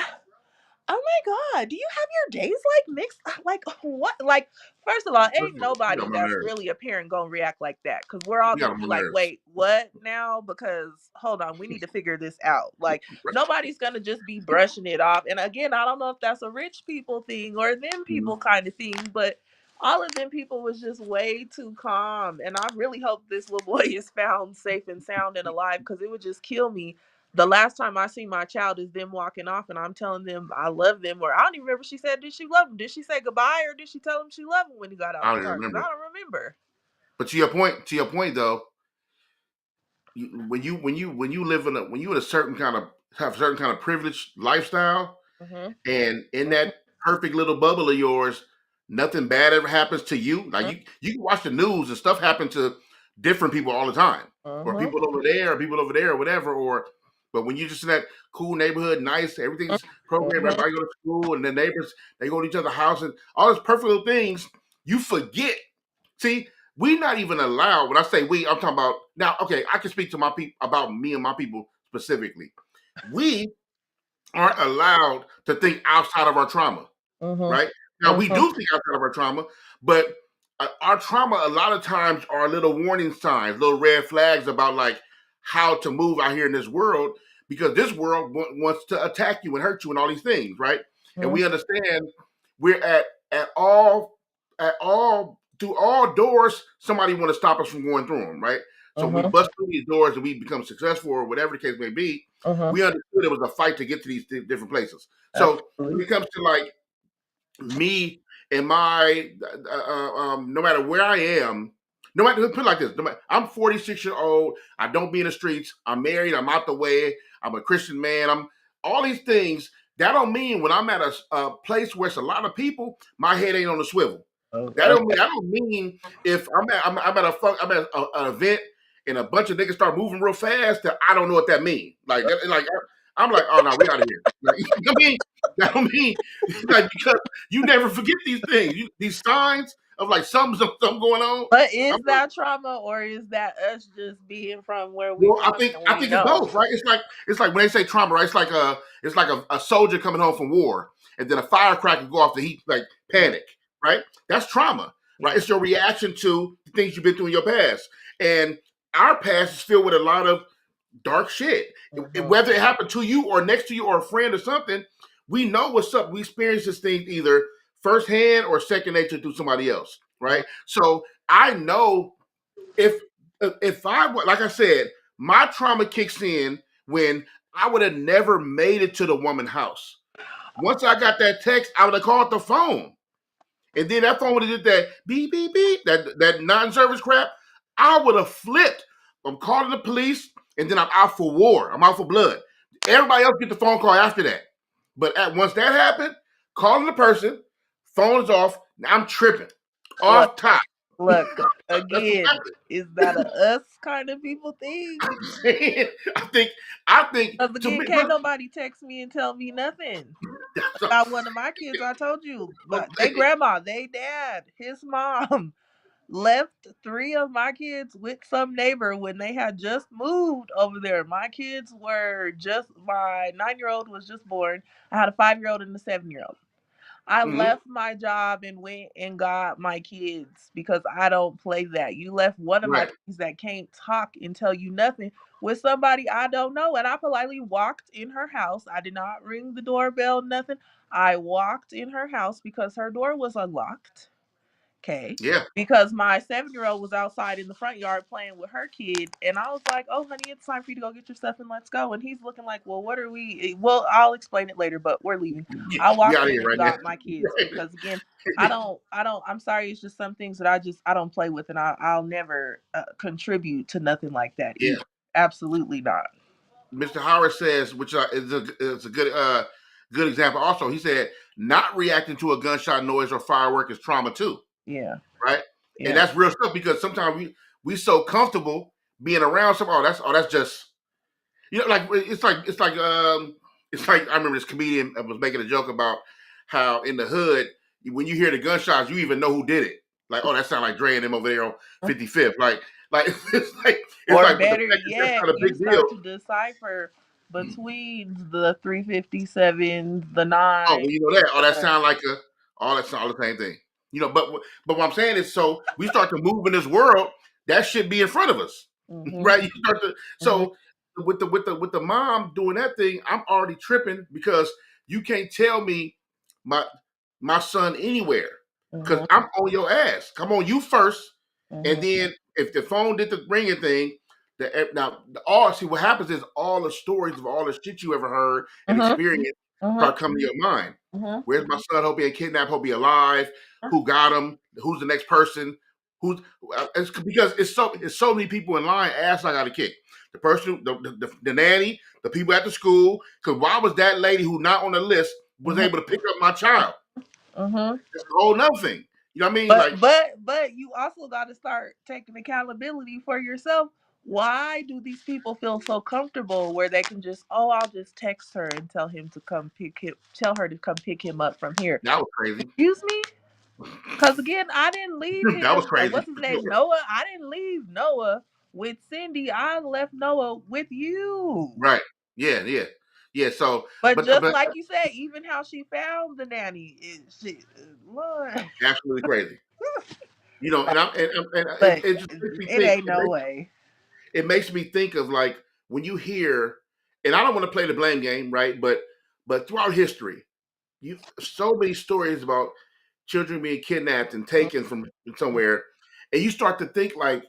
Speaker 2: oh my god, do you have your days like mixed? Like what? Like, first of all, ain't
Speaker 1: You got
Speaker 2: nobody
Speaker 1: my
Speaker 2: that's
Speaker 1: nerves.
Speaker 2: really a parent gonna react like that, because we're all
Speaker 1: You got
Speaker 2: gonna
Speaker 1: on
Speaker 2: be
Speaker 1: my
Speaker 2: like,
Speaker 1: nerves.
Speaker 2: wait, what now? Because hold on, we need to figure this out. Like, nobody's gonna just be brushing it off. And again, I don't know if that's a rich people thing or them
Speaker 1: Mhm.
Speaker 2: people kind of thing, but all of them people was just way too calm. And I really hope this little boy is found safe and sound and alive, because it would just kill me the last time I see my child is them walking off and I'm telling them I love them. Or I don't even remember, she said, did she love him? Did she say goodbye, or did she tell him she loved him when he got out
Speaker 1: I
Speaker 2: the
Speaker 1: don't even
Speaker 2: car? Because I
Speaker 1: remember.
Speaker 2: don't remember.
Speaker 1: But to your point though, when you live when you in a certain kind of have a certain kind of privileged lifestyle,
Speaker 2: Mm-hmm.
Speaker 1: and in that perfect little bubble of yours, nothing bad ever happens to you. Like
Speaker 2: Mm-hmm.
Speaker 1: you can watch the news and stuff happen to different people all the time, or
Speaker 2: Mm-hmm.
Speaker 1: people over there, or people over there, or whatever. Or but when you're just in that cool neighborhood, nice, everything's programmed,
Speaker 2: Mm-hmm.
Speaker 1: everybody go to school, and the neighbors they go to each other's house, and all those perfect little things, you forget. See, we not even allowed. When I say we, I'm talking about now. Okay, I can speak to my people about me and my people specifically. We aren't allowed to think outside of our trauma,
Speaker 2: Mm-hmm.
Speaker 1: right? Now we do think outside of our trauma, but our trauma a lot of times are little warning signs, little red flags about like how to move out here in this world, because this world wants to attack you and hurt you and all these things, right? And
Speaker 2: Mm-hmm.
Speaker 1: we understand we're at all through all doors. Somebody want to stop us from going through them, right? So when we
Speaker 2: Mm-hmm.
Speaker 1: bust through these doors and we become successful or whatever the case may be,
Speaker 2: Mm-hmm.
Speaker 1: we understood it was a fight to get to these different places. So when
Speaker 2: Absolutely.
Speaker 1: it comes to like me and my no matter where I am, no matter put it like this, no matter, I'm 46 years old. I don't be in the streets. I'm married. I'm out the way. I'm a Christian man. I'm all these things. That don't mean when I'm at a place where it's a lot of people, my head ain't on the swivel.
Speaker 2: Oh,
Speaker 1: That don't mean
Speaker 2: okay.
Speaker 1: that don't mean if I'm at an event and a bunch of niggas start moving real fast that I don't know what that means. Like I'm like, oh no, we out of here. Like, you know what I mean? That don't mean like because you never forget these things. These signs of like something going on.
Speaker 2: But
Speaker 1: I'm
Speaker 2: is
Speaker 1: like,
Speaker 2: that trauma, or is that us just being from where we
Speaker 1: well, I
Speaker 2: from
Speaker 1: think
Speaker 2: and
Speaker 1: I
Speaker 2: we
Speaker 1: think it's
Speaker 2: know?
Speaker 1: both, right? It's like when they say trauma, right? It's like a soldier coming home from war, and then a firecracker go off the heat, like
Speaker 2: Yeah.
Speaker 1: panic, right? That's trauma, right?
Speaker 2: Yeah.
Speaker 1: It's your reaction to the things you've been through in your past, and our past is filled with a lot of dark shit.
Speaker 2: Mm-hmm.
Speaker 1: Whether it happened to you or next to you or a friend or something, we know what's up. We experience this thing either firsthand or second nature through somebody else, right? So I know if if I like I said, my trauma kicks in when I would have never made it to the woman's house. Once I got that text, I would have called the phone. And then that phone would have did that beep beep beep, that non-service crap. I would have flipped. I'm calling the police, and then I'm out for war. I'm out for blood. Everybody else get the phone call after that. But once that happened, calling the person, phone is off. Now I'm tripping
Speaker 2: Right.
Speaker 1: off top.
Speaker 2: Look,
Speaker 1: That's what
Speaker 2: again,
Speaker 1: happened.
Speaker 2: is that a us kind of people thing?
Speaker 1: I'm saying, I think
Speaker 2: Because
Speaker 1: to
Speaker 2: again,
Speaker 1: me,
Speaker 2: can't
Speaker 1: look,
Speaker 2: nobody text me and tell me nothing
Speaker 1: that's
Speaker 2: about one of my kids. I told you,
Speaker 1: what
Speaker 2: but
Speaker 1: I'm
Speaker 2: they
Speaker 1: saying.
Speaker 2: grandma, they dad, his mom left three of my kids with some neighbor when they had just moved over there. My kids were just my 9-year old was just born. I had a 5-year old and a 7-year old. I
Speaker 1: Hmm.
Speaker 2: left my job and went and got my kids because I don't play that. You left one of my
Speaker 1: Right.
Speaker 2: kids that can't talk and tell you nothing with somebody I don't know. And I politely walked in her house. I did not ring the doorbell, nothing. I walked in her house because her door was unlocked. Okay.
Speaker 1: Yeah.
Speaker 2: Because my 7-year old was outside in the front yard playing with her kid. And I was like, oh, honey, it's time for you to go get your stuff and let's go. And he's looking like, well, what are we? Well, I'll explain it later, but we're leaving.
Speaker 1: Yeah.
Speaker 2: I
Speaker 1: We
Speaker 2: walked
Speaker 1: out of
Speaker 2: in
Speaker 1: here
Speaker 2: and
Speaker 1: right now.
Speaker 2: got my kids because, again, I'm sorry. It's just some things that I don't play with. And I'll never contribute to nothing like that
Speaker 1: Yeah.
Speaker 2: either. Absolutely not.
Speaker 1: Mr. Howard says, which is a good example. Also, he said not reacting to a gunshot noise or firework is trauma too,
Speaker 2: Yeah.
Speaker 1: right? And
Speaker 2: Yeah.
Speaker 1: that's real stuff because sometimes we so comfortable being around some. Oh, that's just like it's like I remember this comedian was making a joke about how in the hood when you hear the gunshots you even know who did it. Like, oh, that sounds like Dre and them over there on 55th. Like it's like it's
Speaker 2: Or
Speaker 1: like, but the
Speaker 2: better
Speaker 1: fact that that's
Speaker 2: yet,
Speaker 1: not a
Speaker 2: you
Speaker 1: big deal.
Speaker 2: start to decipher between the 357s, the
Speaker 1: Oh, well,
Speaker 2: nine.
Speaker 1: you know that. Oh, that sound like all that's all the same thing. But what I'm saying is, so we start to move in this world. That should be in front of us,
Speaker 2: Mhm.
Speaker 1: right? You start to
Speaker 2: Mhm.
Speaker 1: so with the mom doing that thing, I'm already tripping because you can't tell me my my son anywhere because
Speaker 2: Mhm.
Speaker 1: I'm on your ass. Come on, you first, and
Speaker 2: Mhm.
Speaker 1: then if the phone did the ringing thing, now all see what happens is all the stories of all the shit you ever heard and
Speaker 2: Mhm.
Speaker 1: experienced
Speaker 2: Mhm.
Speaker 1: start coming to your mind.
Speaker 2: Mhm.
Speaker 1: Where's my son? Hope he ain't kidnapped. Hope he alive. Who got him? Who's the next person? Who's it's because it's so many people in line. Ass I got to kick. The person, the nanny, the people at the school. Because why was that lady who not on the list was
Speaker 2: Mhm.
Speaker 1: able to pick up my child?
Speaker 2: Mhm.
Speaker 1: It's a whole nother thing. You know what I mean?
Speaker 2: But
Speaker 1: Like
Speaker 2: but but you also got to start taking accountability for yourself. Why do these people feel so comfortable where they can just, oh, I'll just text her and tell her to come pick him up from here?
Speaker 1: that was crazy.
Speaker 2: Excuse me? Because again, I didn't leave
Speaker 1: That was
Speaker 2: him.
Speaker 1: crazy
Speaker 2: What's his
Speaker 1: for
Speaker 2: name?
Speaker 1: sure.
Speaker 2: Noah. I didn't leave Noah with Cindy. I left Noah with you.
Speaker 1: Right? Yeah, yeah, yeah. So,
Speaker 2: But just
Speaker 1: but
Speaker 2: like you said, even how she found the nanny is shit. Lord.
Speaker 1: absolutely crazy. And
Speaker 2: But
Speaker 1: it just makes me
Speaker 2: it
Speaker 1: think.
Speaker 2: ain't no way.
Speaker 1: It makes me think of like when you hear, and I don't want to play the blame game, right? But throughout history, you so many stories about children being kidnapped and taken from somewhere, and you start to think like,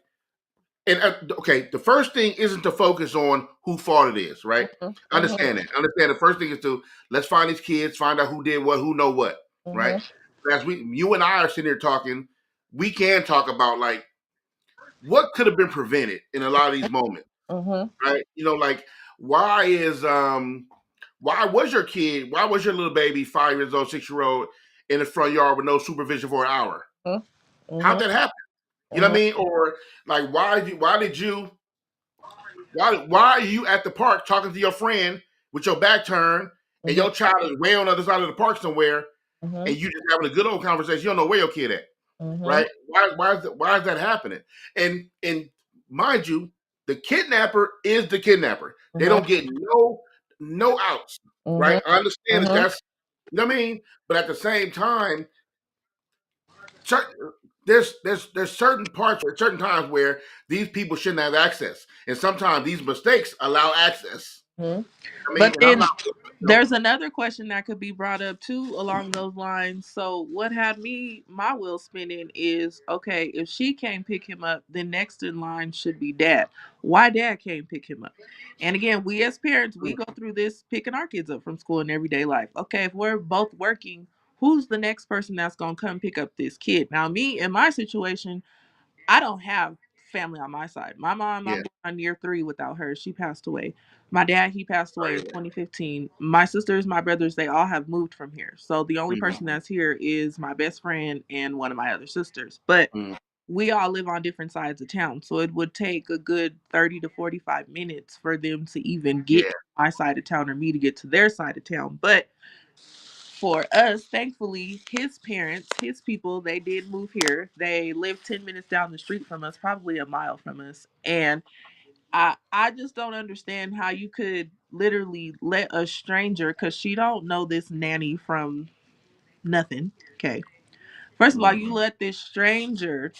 Speaker 1: and okay, the first thing isn't to focus on who fault it is, right?
Speaker 2: Mhm.
Speaker 1: Understand
Speaker 2: Mhm.
Speaker 1: that. Understand the first thing is to let's find these kids, find out who did what, who know what, right?
Speaker 2: Mhm.
Speaker 1: As you and I are sitting here talking, we can talk about like what could have been prevented in a lot of these moments,
Speaker 2: Mhm.
Speaker 1: right? Like why is why was your little baby 5 years old, 6 year old in the front yard with no supervision for an hour?
Speaker 2: Mhm.
Speaker 1: How'd
Speaker 2: Mhm.
Speaker 1: that happen? You know what I
Speaker 2: Mhm.
Speaker 1: mean? Or like why are you at the park talking to your friend with your back turned and
Speaker 2: Mhm.
Speaker 1: your child is way on the other side of the park somewhere
Speaker 2: Mhm.
Speaker 1: and you just having a good old conversation? You don't know where your kid at,
Speaker 2: Mhm.
Speaker 1: right? Why is that happening? And mind you, the kidnapper is the kidnapper. They
Speaker 2: Mhm.
Speaker 1: don't get no outs, right?
Speaker 2: Mhm.
Speaker 1: I understand that
Speaker 2: Mhm.
Speaker 1: that's you know what I mean, but at the same time, certain, there's certain times where these people shouldn't have access, and sometimes these mistakes allow access.
Speaker 2: Mhm.
Speaker 1: I mean,
Speaker 2: But
Speaker 1: and I'm
Speaker 2: then
Speaker 1: not,
Speaker 2: there's another question that could be brought up too along those lines. So what had me my wheel spinning is, okay, if she can't pick him up, then next in line should be dad. Why dad can't pick him up? And again, we as parents, we go through this picking our kids up from school in everyday life. Okay, if we're both working, who's the next person that's gonna come pick up this kid? Now, me in my situation, I don't have family on my side. My mom,
Speaker 1: yeah,
Speaker 2: I'm going on year 3 without her. She passed away. My dad, he passed away in
Speaker 1: right,
Speaker 2: 2015. My sisters, my brothers, they all have moved from here. So the only
Speaker 1: mm,
Speaker 2: person that's here is my best friend and one of my other sisters. But
Speaker 1: mm,
Speaker 2: we all live on different sides of town. So it would take a good 30 to 45 minutes for them to even get
Speaker 1: Yeah,
Speaker 2: to my side of town or me to get to their side of town. But for us, thankfully, his parents, his people, they did move here. They live 10 minutes down the street from us, probably a mile from us. And I just don't understand how you could literally let a stranger, because she don't know this nanny from nothing. Okay. First of all, you
Speaker 1: mm,
Speaker 2: let this stranger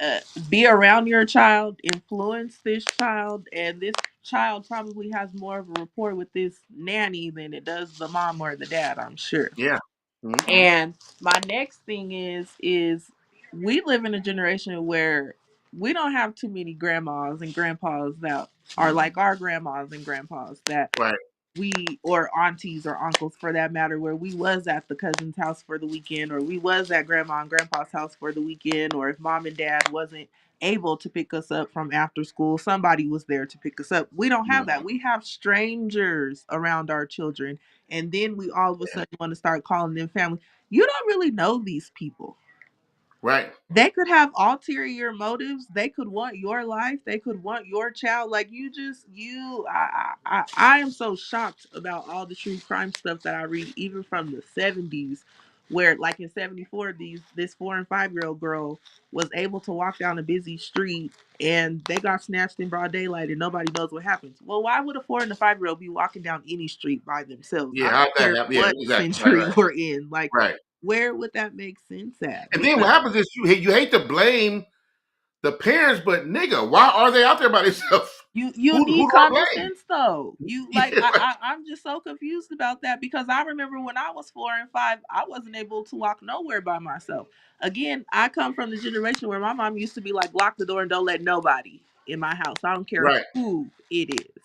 Speaker 2: uh, be around your child, influence this child, and this child probably has more of a rapport with this nanny than it does the mom or the dad, I'm sure.
Speaker 1: yeah, mm,
Speaker 2: And my next thing is we live in a generation where we don't have too many grandmas and grandpas that are like our grandmas and grandpas that
Speaker 1: right,
Speaker 2: we, or aunties or uncles for that matter, where we was at the cousin's house for the weekend, or we was at grandma and grandpa's house for the weekend, or if mom and dad wasn't able to pick us up from after school, somebody was there to pick us up. We don't have that.
Speaker 1: mm,
Speaker 2: We have strangers around our children, and then we all of a sudden want to start calling them family. You don't really know these people.
Speaker 1: right,
Speaker 2: They could have ulterior motives. They could want your life. They could want your child. Like you just you I am so shocked about all the true crime stuff that I read, even from the 70s, where like in 74, this 4 and 5 year old girl was able to walk down a busy street and they got snatched in broad daylight and nobody knows what happens. Well, why would a 4 and a 5 year old be walking down any street by themselves? I
Speaker 1: yeah.
Speaker 2: don't
Speaker 1: How'd that
Speaker 2: care
Speaker 1: happen? Yeah,
Speaker 2: what
Speaker 1: exactly. Right,
Speaker 2: century
Speaker 1: right,
Speaker 2: we're in. Like,
Speaker 1: right.
Speaker 2: where would that make sense at?
Speaker 1: And then what
Speaker 2: Because
Speaker 1: happens is you hate to blame the parents, but nigga, why are they out there by themselves?
Speaker 2: you
Speaker 1: Who
Speaker 2: need
Speaker 1: do I
Speaker 2: common
Speaker 1: blame?
Speaker 2: sense though. You like
Speaker 1: Yeah, right,
Speaker 2: I'm just so confused about that because I remember when I was 4 and 5, I wasn't able to walk nowhere by myself. Again, I come from the generation where my mom used to be like, lock the door and don't let nobody in my house. I don't care
Speaker 1: right,
Speaker 2: who it is.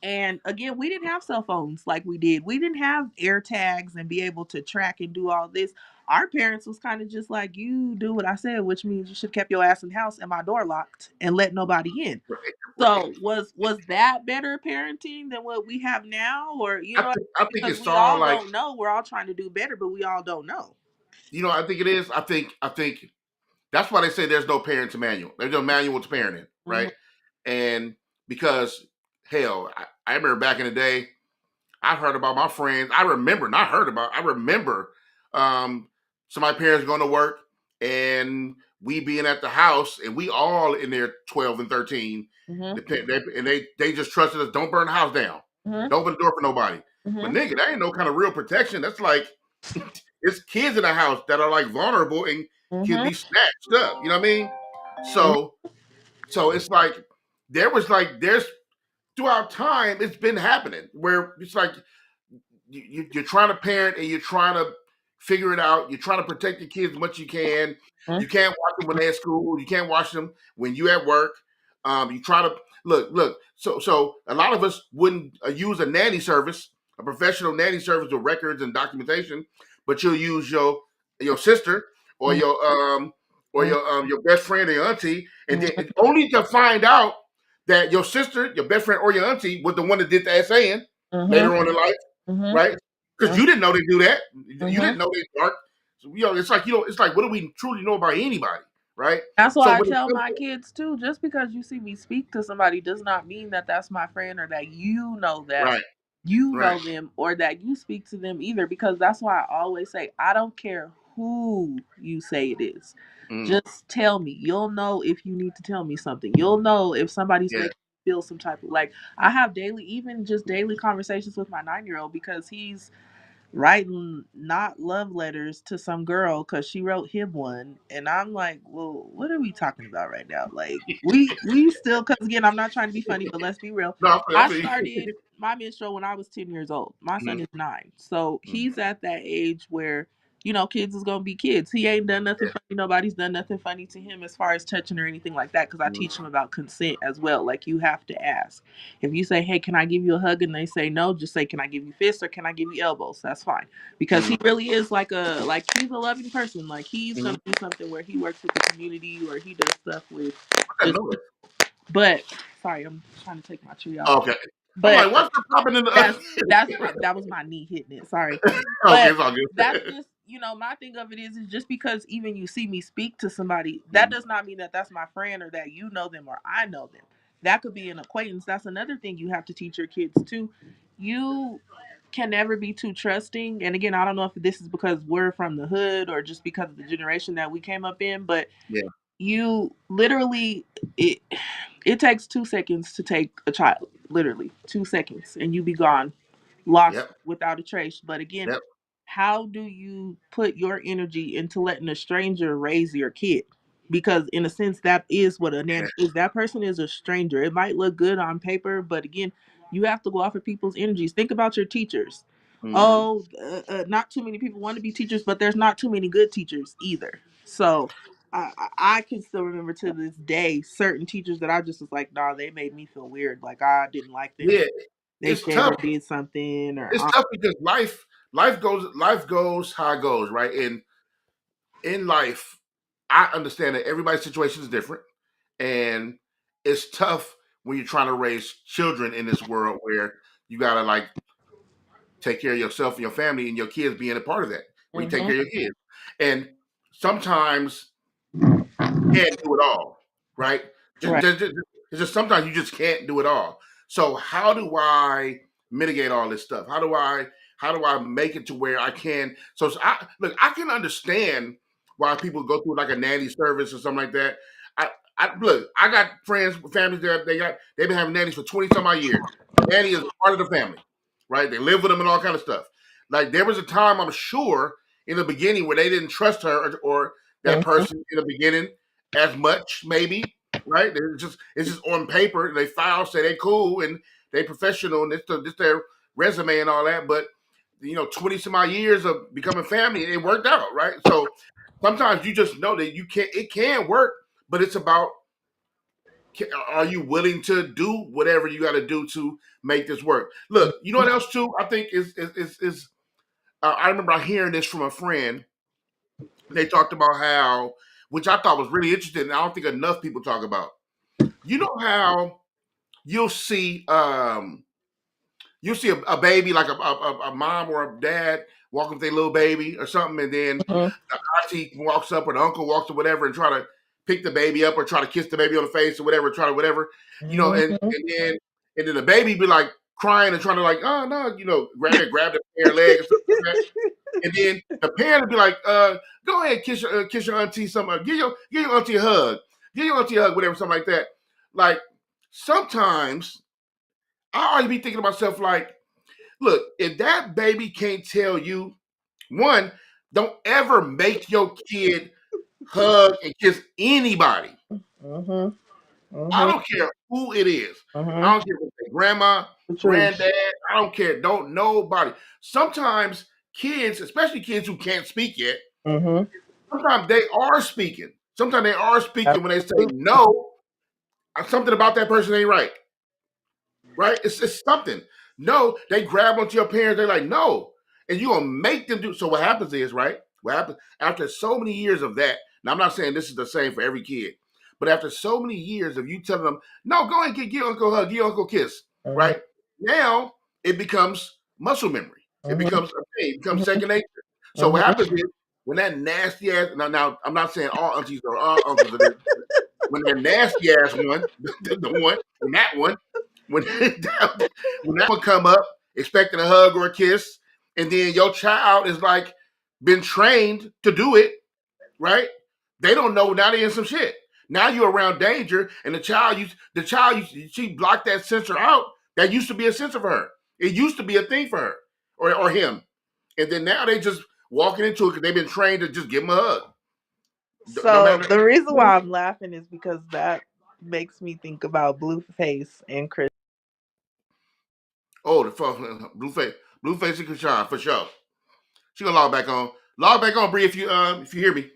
Speaker 2: And again, we didn't have cell phones like we did. We didn't have air tags and be able to track and do all this. Our parents was kind of just like, you do what I said, which means you should kept your ass in the house and my door locked and let nobody in.
Speaker 1: right, right.
Speaker 2: So was that better parenting than what we have now, or you know,
Speaker 1: I think
Speaker 2: because
Speaker 1: it's
Speaker 2: we
Speaker 1: all
Speaker 2: all
Speaker 1: like,
Speaker 2: don't know. We're all trying to do better, but we all don't know.
Speaker 1: I think it is. I think that's why they say there's no parents manual. There's no manual to parenting,
Speaker 2: Hmm.
Speaker 1: right? And because hell, I remember back in the day, I heard about my friends. I remember, not heard about. I remember um, some of my parents going to work and we being at the house, and we all in there 12 and 13.
Speaker 2: Hmm.
Speaker 1: And they just trusted us. Don't burn the house down.
Speaker 2: Hmm.
Speaker 1: Don't open the door for nobody. But
Speaker 2: Hmm.
Speaker 1: nigga, that ain't no kind of real protection. That's like it's kids in the house that are like vulnerable and can
Speaker 2: Hmm.
Speaker 1: be snatched up. You know what I mean? So it's like there's throughout time it's been happening where it's like you're trying to parent and you're trying to figure it out. You're trying to protect your kids as much as you can.
Speaker 2: Hmm.
Speaker 1: You can't watch them when they're at school. You can't watch them when you're at work. You try to look. So a lot of us wouldn't use a nanny service, a professional nanny service with records and documentation, but you'll use your sister or your best friend or your auntie, and then only to find out that your sister, your best friend, or your auntie was the one that did the essaying
Speaker 2: Hmm.
Speaker 1: later on in life,
Speaker 2: Hmm.
Speaker 1: right? Because you didn't know they do that. You
Speaker 2: Hmm.
Speaker 1: didn't know they dark. So, it's like it's like what do we truly know about anybody, right?
Speaker 2: That's
Speaker 1: So
Speaker 2: why I
Speaker 1: when it
Speaker 2: tell
Speaker 1: comes
Speaker 2: my
Speaker 1: to
Speaker 2: kids too. Just because you see me speak to somebody does not mean that that's my friend or that
Speaker 1: right,
Speaker 2: you
Speaker 1: right,
Speaker 2: know them or that you speak to them either. Because that's why I always say I don't care who you say it is.
Speaker 1: mm,
Speaker 2: Just tell me. You'll know if you need to tell me something. You'll know if somebody's
Speaker 1: yeah,
Speaker 2: making you feel some type of like. I have daily, even just daily conversations with my 9 year old because he's writing not love letters to some girl because she wrote him one, and I'm like, well, what are we talking about right now? Like, we still, because again, I'm not trying to be funny, but let's be real.
Speaker 1: no,
Speaker 2: I
Speaker 1: I feel
Speaker 2: started
Speaker 1: you.
Speaker 2: my menstrual when I was 10 years old. My son
Speaker 1: Mhm,
Speaker 2: is 9, so
Speaker 1: mhm,
Speaker 2: he's at that age where, kids is gonna be kids. He ain't done nothing
Speaker 1: yeah,
Speaker 2: funny. Nobody's done nothing funny to him as far as touching or anything like that, because I
Speaker 1: mhm,
Speaker 2: teach him about consent as well. Like, you have to ask. If you say, hey, can I give you a hug, and they say no, just say, can I give you fists or can I give you elbows? That's fine, because
Speaker 1: mhm,
Speaker 2: he really is like he's a loving person. Like, he's
Speaker 1: mhm.
Speaker 2: gonna do something where he works with the community or he does stuff with
Speaker 1: I
Speaker 2: just.
Speaker 1: know it.
Speaker 2: But sorry, I'm trying to take my tree off.
Speaker 1: Okay, I'm
Speaker 2: But
Speaker 1: like, what's the popping in the?
Speaker 2: that's that was my knee hitting it. Sorry,
Speaker 1: Okay,
Speaker 2: but
Speaker 1: it's all
Speaker 2: that's
Speaker 1: good.
Speaker 2: just my thing of it is just because even you see me speak to somebody, that
Speaker 1: Mhm.
Speaker 2: does not mean that that's my friend or that you know them or I know them. That could be an acquaintance. That's another thing you have to teach your kids too. You can never be too trusting. And again, I don't know if this is because we're from the hood or just because of the generation that we came up in, but
Speaker 1: Yeah.
Speaker 2: you literally it it takes 2 seconds to take a child, literally 2 seconds, and you be gone, lost
Speaker 1: Yep.
Speaker 2: without a trace. But again,
Speaker 1: Yep.
Speaker 2: how do you put your energy into letting a stranger raise your kid? Because in a sense, that is what a
Speaker 1: Yeah.
Speaker 2: nanny is. That person is a stranger. It might look good on paper, but again, you have to go off of people's energies. Think about your teachers.
Speaker 1: Hmm.
Speaker 2: Oh, not too many people want to be teachers, but there's not too many good teachers either. So I can still remember to this day certain teachers that I just was like, nah, they made me feel weird. Like I didn't like them.
Speaker 1: Yeah.
Speaker 2: They
Speaker 1: It's
Speaker 2: said
Speaker 1: tough.
Speaker 2: or did something, or
Speaker 1: It's tough because life goes how it goes, right? And in life, I understand that everybody's situation is different, and it's tough when you're trying to raise children in this world where you gotta like take care of yourself and your family and your kids being a part of that, where you take
Speaker 2: hmm
Speaker 1: care of your kids. And sometimes can't do it all, right? Just,
Speaker 2: right.
Speaker 1: just, just, it's just sometimes you just can't do it all. So how do I mitigate all this stuff? How do I make it to where I can? So look, I can understand why people go through like a nanny service or something like that. I look, I got friends, families that they've been having nannies for 20 some odd years. The nanny is part of the family, right? They live with them and all kind of stuff. Like there was a time I'm sure in the beginning where they didn't trust her or that
Speaker 2: hmm
Speaker 1: person in the beginning as much, maybe, right? It's just on paper. They file, say they cool and they professional, and it's their resume and all that. But 20 some odd years of becoming family, it worked out, right? So sometimes you just know that you can't. It can work, but it's about are you willing to do whatever you got to do to make this work? Look, you know what else too? I think is I remember hearing this from a friend. They talked about how, which I thought was really interesting, and I don't think enough people talk about. You know how you'll see a baby like a mom or a dad walking with their little baby or something, and then
Speaker 2: hmm
Speaker 1: the auntie walks up or the uncle walks or whatever and try to pick the baby up or try to kiss the baby on the face or whatever, try to whatever,
Speaker 2: hmm
Speaker 1: and then the baby be like crying and trying to like, oh no, grab the parent leg or something like that. And then the parent would be like, go ahead, kiss your auntie some, give your auntie a hug. Give your auntie a hug, whatever, something like that. Like sometimes I always be thinking to myself, like, look, if that baby can't tell you, one, don't ever make your kid hug and kiss anybody.
Speaker 2: hmm
Speaker 1: I
Speaker 2: hmm
Speaker 1: don't care who it is. I
Speaker 2: hmm
Speaker 1: don't care if it's grandma,
Speaker 2: The truth.
Speaker 1: granddad. I don't care. Don't nobody. Sometimes kids, especially kids who can't speak yet,
Speaker 2: hmm
Speaker 1: sometimes they are speaking. Sometimes they are speaking when they say
Speaker 2: Absolutely.
Speaker 1: no. Something about that person ain't right. Right? It's something. No, they grab onto your parents. They're like, no, and you gonna make them do. So what happens is, right? What happens after so many years of that? Now I'm not saying this is the same for every kid, but after so many years of you telling them, no, go ahead, and give uncle a hug, give your uncle a kiss,
Speaker 2: hmm
Speaker 1: right? Now it becomes muscle memory. It
Speaker 2: hmm
Speaker 1: becomes it becomes second nature. So what
Speaker 2: hmm
Speaker 1: happens is when that nasty ass. Now I'm not saying all aunties or all uncles are this. When that nasty ass one, when when that one come up expecting a hug or a kiss, and then your child is like been trained to do it, right? They don't know now they in some shit. Now you're around danger, and she blocked that sensor out. That used to be a sensor for her. It used to be a thing for her or him, and then now they just walking into it because they've been trained to just give them a hug, no
Speaker 2: So
Speaker 1: matter.
Speaker 2: the reason why I'm laughing is because that makes me think about Blueface and Chris.
Speaker 1: Oh, the fuck, Blueface and Krishan for sure. She gonna log back on. Log back on, Bree, if you hear me.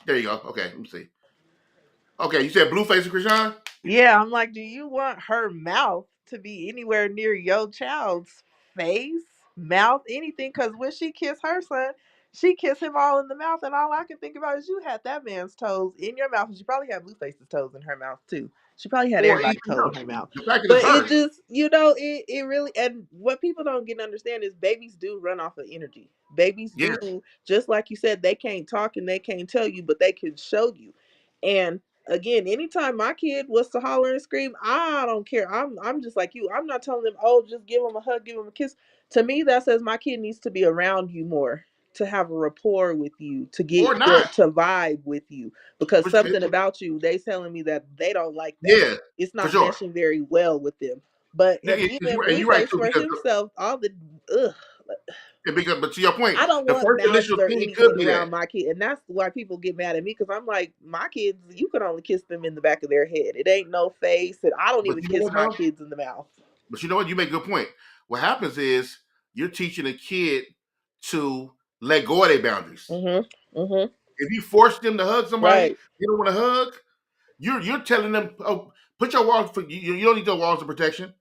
Speaker 1: There you go. Okay, let me see. Okay, you said Blueface and Krishan?
Speaker 2: Yeah, I'm like, do you want her mouth to be anywhere near your child's face, mouth, anything? Because when she kissed her son, She kissed him all in the mouth, and all I can think about is you had that man's toes in your mouth, and she probably had Blueface's toes in her mouth too. She probably had
Speaker 1: Or even
Speaker 2: everybody's toe in her mouth.
Speaker 1: the fact that it's
Speaker 2: But it
Speaker 1: hers.
Speaker 2: just, it really, and what people don't get to understand is babies do run off of energy. Babies
Speaker 1: Yes.
Speaker 2: do, just like you said, they can't talk and they can't tell you, but they can show you. And again, anytime my kid was to holler and scream, I don't care. I'm just like you. I'm not telling them, oh, just give them a hug, give them a kiss. To me, that says my kid needs to be around you more, to have a rapport with you, to
Speaker 1: Or
Speaker 2: get
Speaker 1: not.
Speaker 2: to vibe with you, because
Speaker 1: Which,
Speaker 2: something about you, they telling me that they don't like that.
Speaker 1: yeah,
Speaker 2: It's
Speaker 1: for
Speaker 2: not
Speaker 1: sure.
Speaker 2: meshing very well with them. But
Speaker 1: Yeah,
Speaker 2: and even
Speaker 1: and you're right
Speaker 2: Blueface
Speaker 1: too,
Speaker 2: for
Speaker 1: because
Speaker 2: himself, all the ugh,
Speaker 1: but to your point,
Speaker 2: I don't
Speaker 1: the
Speaker 2: want
Speaker 1: first
Speaker 2: mouths
Speaker 1: initial
Speaker 2: or
Speaker 1: thing could
Speaker 2: anything
Speaker 1: be that.
Speaker 2: around my kid, and that's why people get mad at me, because I'm like, my kids, you can only kiss them in the back of their head. It ain't no face, and I don't
Speaker 1: But
Speaker 2: even
Speaker 1: you know
Speaker 2: kiss
Speaker 1: what
Speaker 2: my
Speaker 1: though?
Speaker 2: kids in the mouth.
Speaker 1: But you know what? You make a good point. What happens is you're teaching a kid to let go of their boundaries.
Speaker 2: Mhm. Mhm.
Speaker 1: If you force them to hug somebody,
Speaker 2: Right.
Speaker 1: you don't want to hug. You're telling them, oh, put your walls. You don't need those walls of protection.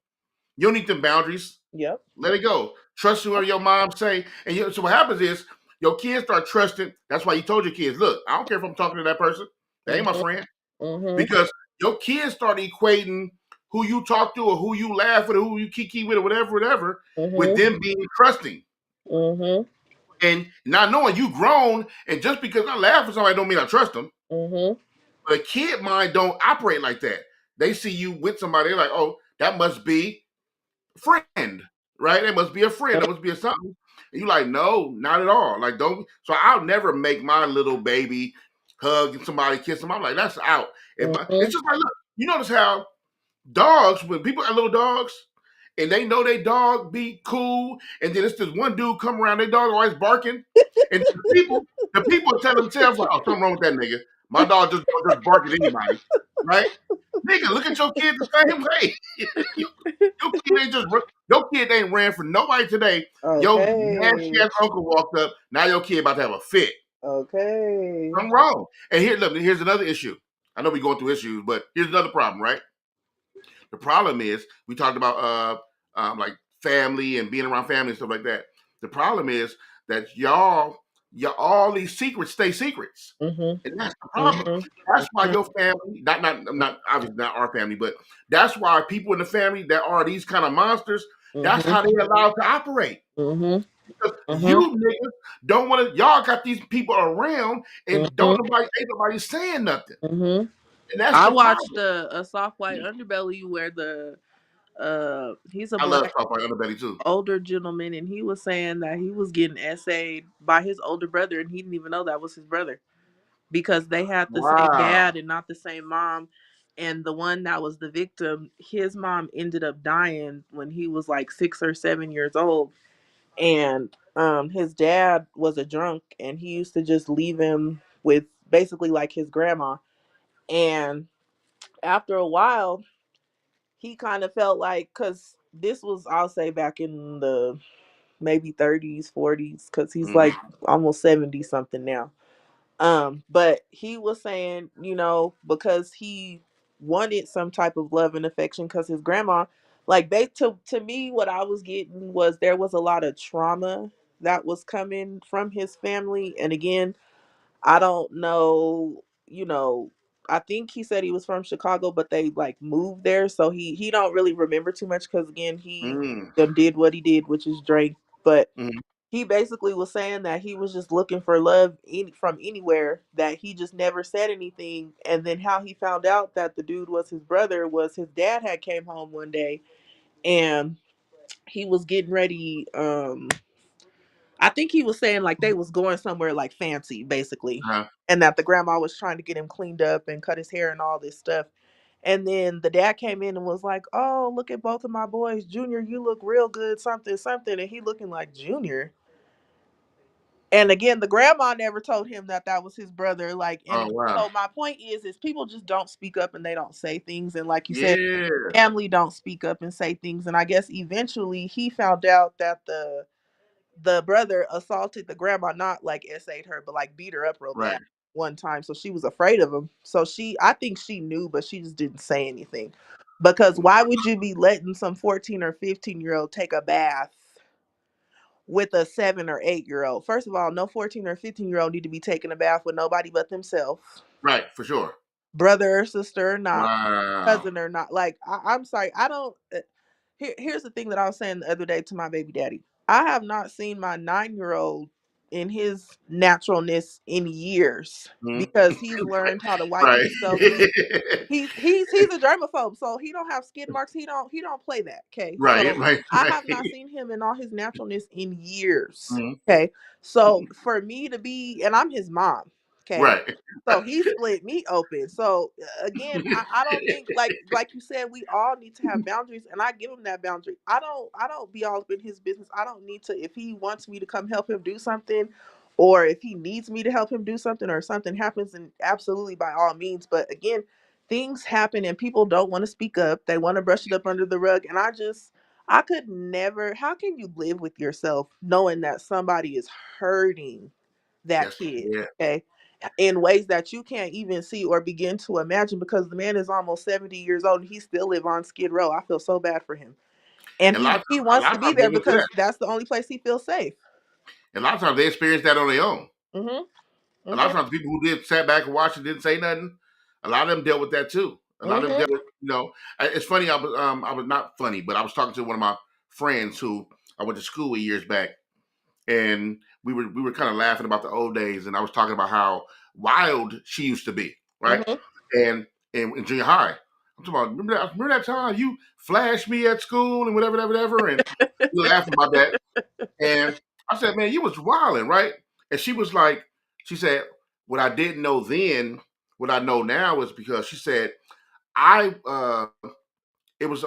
Speaker 1: You don't need them boundaries.
Speaker 2: Yep.
Speaker 1: Let it go. Trust whoever your mom say. And so what happens is your kids start trusting. That's why you told your kids, look, I don't care if I'm talking to that person. They ain't my
Speaker 2: Mhm.
Speaker 1: friend.
Speaker 2: Mhm.
Speaker 1: Because your kids start equating who you talk to or who you laugh with or who you kiki with or whatever with
Speaker 2: Mhm.
Speaker 1: them being trusting.
Speaker 2: Mhm.
Speaker 1: And not knowing you grown, and just because I laugh with somebody don't mean I trust them.
Speaker 2: Mhm.
Speaker 1: But a kid mind don't operate like that. They see you with somebody, they're like, oh, that must be friend, right? It must be a friend. That must be a something. And you like, no, not at all. Like, don't. So I'll never make my little baby hug somebody, kiss them. I'm like, that's out. It's
Speaker 2: Mhm.
Speaker 1: just like, look, you notice how dogs, when people got little dogs, and they know their dog be cool, and then it's this one dude come around, their dog always barking, and the people tell themselves like, oh, something wrong with that nigga. My dog just don't just bark at anybody, right? Nigga, look at your kid the same way. Your kid ain't just your kid ain't ran for nobody today. Your nasty
Speaker 2: Okay.
Speaker 1: ass uncle walked up. Now your kid about to have a fit.
Speaker 2: Okay.
Speaker 1: I'm wrong. And here's another issue. I know we're going through issues, but here's another problem, right? The problem is we talked about like family and being around family and stuff like that. The problem is that y'all all these secrets stay secrets.
Speaker 2: Mhm.
Speaker 1: And that's the problem.
Speaker 2: Mhm.
Speaker 1: That's why your family, not obviously not our family, but that's why people in the family that are these kind of monsters, that's
Speaker 2: Mhm.
Speaker 1: how they allowed to operate.
Speaker 2: Mhm.
Speaker 1: Because you
Speaker 2: Mhm.
Speaker 1: niggas don't want to, y'all got these people around and
Speaker 2: Mhm.
Speaker 1: ain't nobody saying nothing.
Speaker 2: Mhm.
Speaker 1: And that's
Speaker 2: I
Speaker 1: the
Speaker 2: watched
Speaker 1: problem.
Speaker 2: a soft white underbelly where the he's a
Speaker 1: I love
Speaker 2: black
Speaker 1: South Park Underbelly too.
Speaker 2: older gentleman, and he was saying that he was getting essayed by his older brother, and he didn't even know that was his brother, because they had the same
Speaker 1: Wow.
Speaker 2: dad and not the same mom. And the one that was the victim, his mom ended up dying when he was like 6 or 7 years old. And his dad was a drunk, and he used to just leave him with basically like his grandma. And after a while, he kind of felt like, because this was, I'll say, back in the maybe 30s, 40s, because he's
Speaker 1: Mm-hmm.
Speaker 2: like almost 70 something now. But he was saying, because he wanted some type of love and affection, because his grandma, like, to me, what I was getting was there was a lot of trauma that was coming from his family. And again, I don't know, I think he said he was from Chicago, but they like moved there, so he don't really remember too much, because again, he
Speaker 1: Mm-hmm.
Speaker 2: done did what he did, which is drink. But
Speaker 1: Mm-hmm.
Speaker 2: he basically was saying that he was just looking for love from anywhere, that he just never said anything. And then how he found out that the dude was his brother was his dad had came home one day, and he was getting ready. I think he was saying like they was going somewhere like fancy, basically,
Speaker 1: Uh-huh.
Speaker 2: and that the grandma was trying to get him cleaned up and cut his hair and all this stuff. And then the dad came in and was like, "Oh, look at both of my boys, Junior. You look real good, something, something." And he looking like, "Junior." And again, the grandma never told him that that was his brother. Like, and
Speaker 1: Oh
Speaker 2: again,
Speaker 1: wow.
Speaker 2: so my point is people just don't speak up and they don't say things. And like you said,
Speaker 1: Yeah.
Speaker 2: family don't speak up and say things. And I guess eventually he found out that the brother assaulted the grandma, not like essayed her, but like beat her up real bad
Speaker 1: Right.
Speaker 2: one time. So she was afraid of him. So I think she knew, but she just didn't say anything. Because why would you be letting some 14 or 15-year-old take a bath with a 7 or 8 year old. First of all, no 14 or 15-year-old need to be taking a bath with nobody but themselves,
Speaker 1: Right, for sure.
Speaker 2: brother or sister or not,
Speaker 1: Wow.
Speaker 2: cousin or not. Like I'm sorry, I don't. Here's the thing that I was saying the other day to my baby daddy. I have not seen my 9-year-old in his naturalness in years
Speaker 1: Mhm.
Speaker 2: because he's learned how to wipe
Speaker 1: Right.
Speaker 2: himself. He's a germaphobe, so he don't have skid marks. He don't play that. Okay,
Speaker 1: Right,
Speaker 2: so
Speaker 1: right,
Speaker 2: I
Speaker 1: right.
Speaker 2: have not seen him in all his naturalness in years.
Speaker 1: Mhm.
Speaker 2: Okay, so for me to be, and I'm his mom. Okay,
Speaker 1: Right.
Speaker 2: so he split me open. So again, I don't think like you said, we all need to have boundaries, and I give him that boundary. I don't be all up in his business. I don't need to. If he wants me to come help him do something, or if he needs me to help him do something, or something happens, then absolutely by all means. But again, things happen and people don't want to speak up. They want to brush it up under the rug. And I could never, how can you live with yourself knowing that somebody is hurting that
Speaker 1: That's
Speaker 2: kid?
Speaker 1: yeah.
Speaker 2: Okay. In ways that you can't even see or begin to imagine because the man is almost 70 years old and he still live on Skid Row. I feel so bad for him. And
Speaker 1: And
Speaker 2: he
Speaker 1: a
Speaker 2: wants
Speaker 1: lot
Speaker 2: to
Speaker 1: of
Speaker 2: be
Speaker 1: times they
Speaker 2: there
Speaker 1: went through that.
Speaker 2: because that's the only place he feels safe.
Speaker 1: And a lot of times they experience that on their own.
Speaker 2: Mhm.
Speaker 1: A lot of
Speaker 2: Mhm.
Speaker 1: times the people who did sat back and watched and didn't say nothing, a lot of them dealt with that too. A lot of them
Speaker 2: Mhm.
Speaker 1: dealt with, it's funny, I was not funny, but I was talking to one of my friends who I went to school with years back, and we were kind of laughing about the old days, and I was talking about how wild she used to be, right?
Speaker 2: Mhm.
Speaker 1: And in junior high, I'm talking about remember that time you flashed me at school and whatever, and we were laughing about that. And I said, man, you was wilding, right? And she was like, she said, what I didn't know then, what I know now is because she said, I, it was,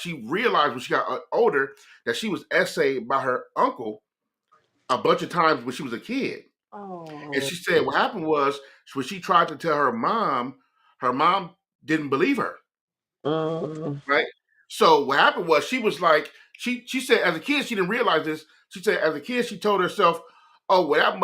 Speaker 1: she realized when she got older that she was essayed by her uncle a bunch of times when she was a kid. And
Speaker 2: Oh.
Speaker 1: she said what happened was when she tried to tell her mom didn't believe her,
Speaker 2: Mm.
Speaker 1: right? So what happened was she was like, she said as a kid she didn't realize this. She said as a kid she told herself, "Oh, well that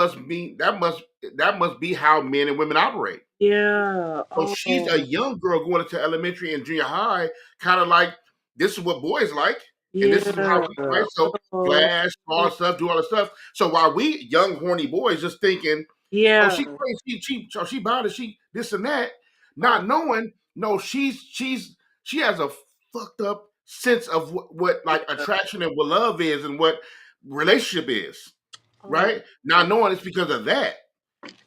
Speaker 1: must be how men and women operate."
Speaker 2: Yeah.
Speaker 1: So she's a
Speaker 2: Oh.
Speaker 1: young girl going into elementary and junior high, kind of like this is what boys like, and this is how
Speaker 2: Yeah.
Speaker 1: we like. So
Speaker 2: Oh.
Speaker 1: flash, all stuff, do all the stuff. So while we young horny boys just thinking, oh,
Speaker 2: Yeah.
Speaker 1: she crazy, she bought it, she this and that,
Speaker 2: Oh.
Speaker 1: not knowing, no, she has a fucked up sense of what like
Speaker 2: Yeah.
Speaker 1: attraction and what love is and what relationship is,
Speaker 2: Oh.
Speaker 1: right? Not knowing it's because of that.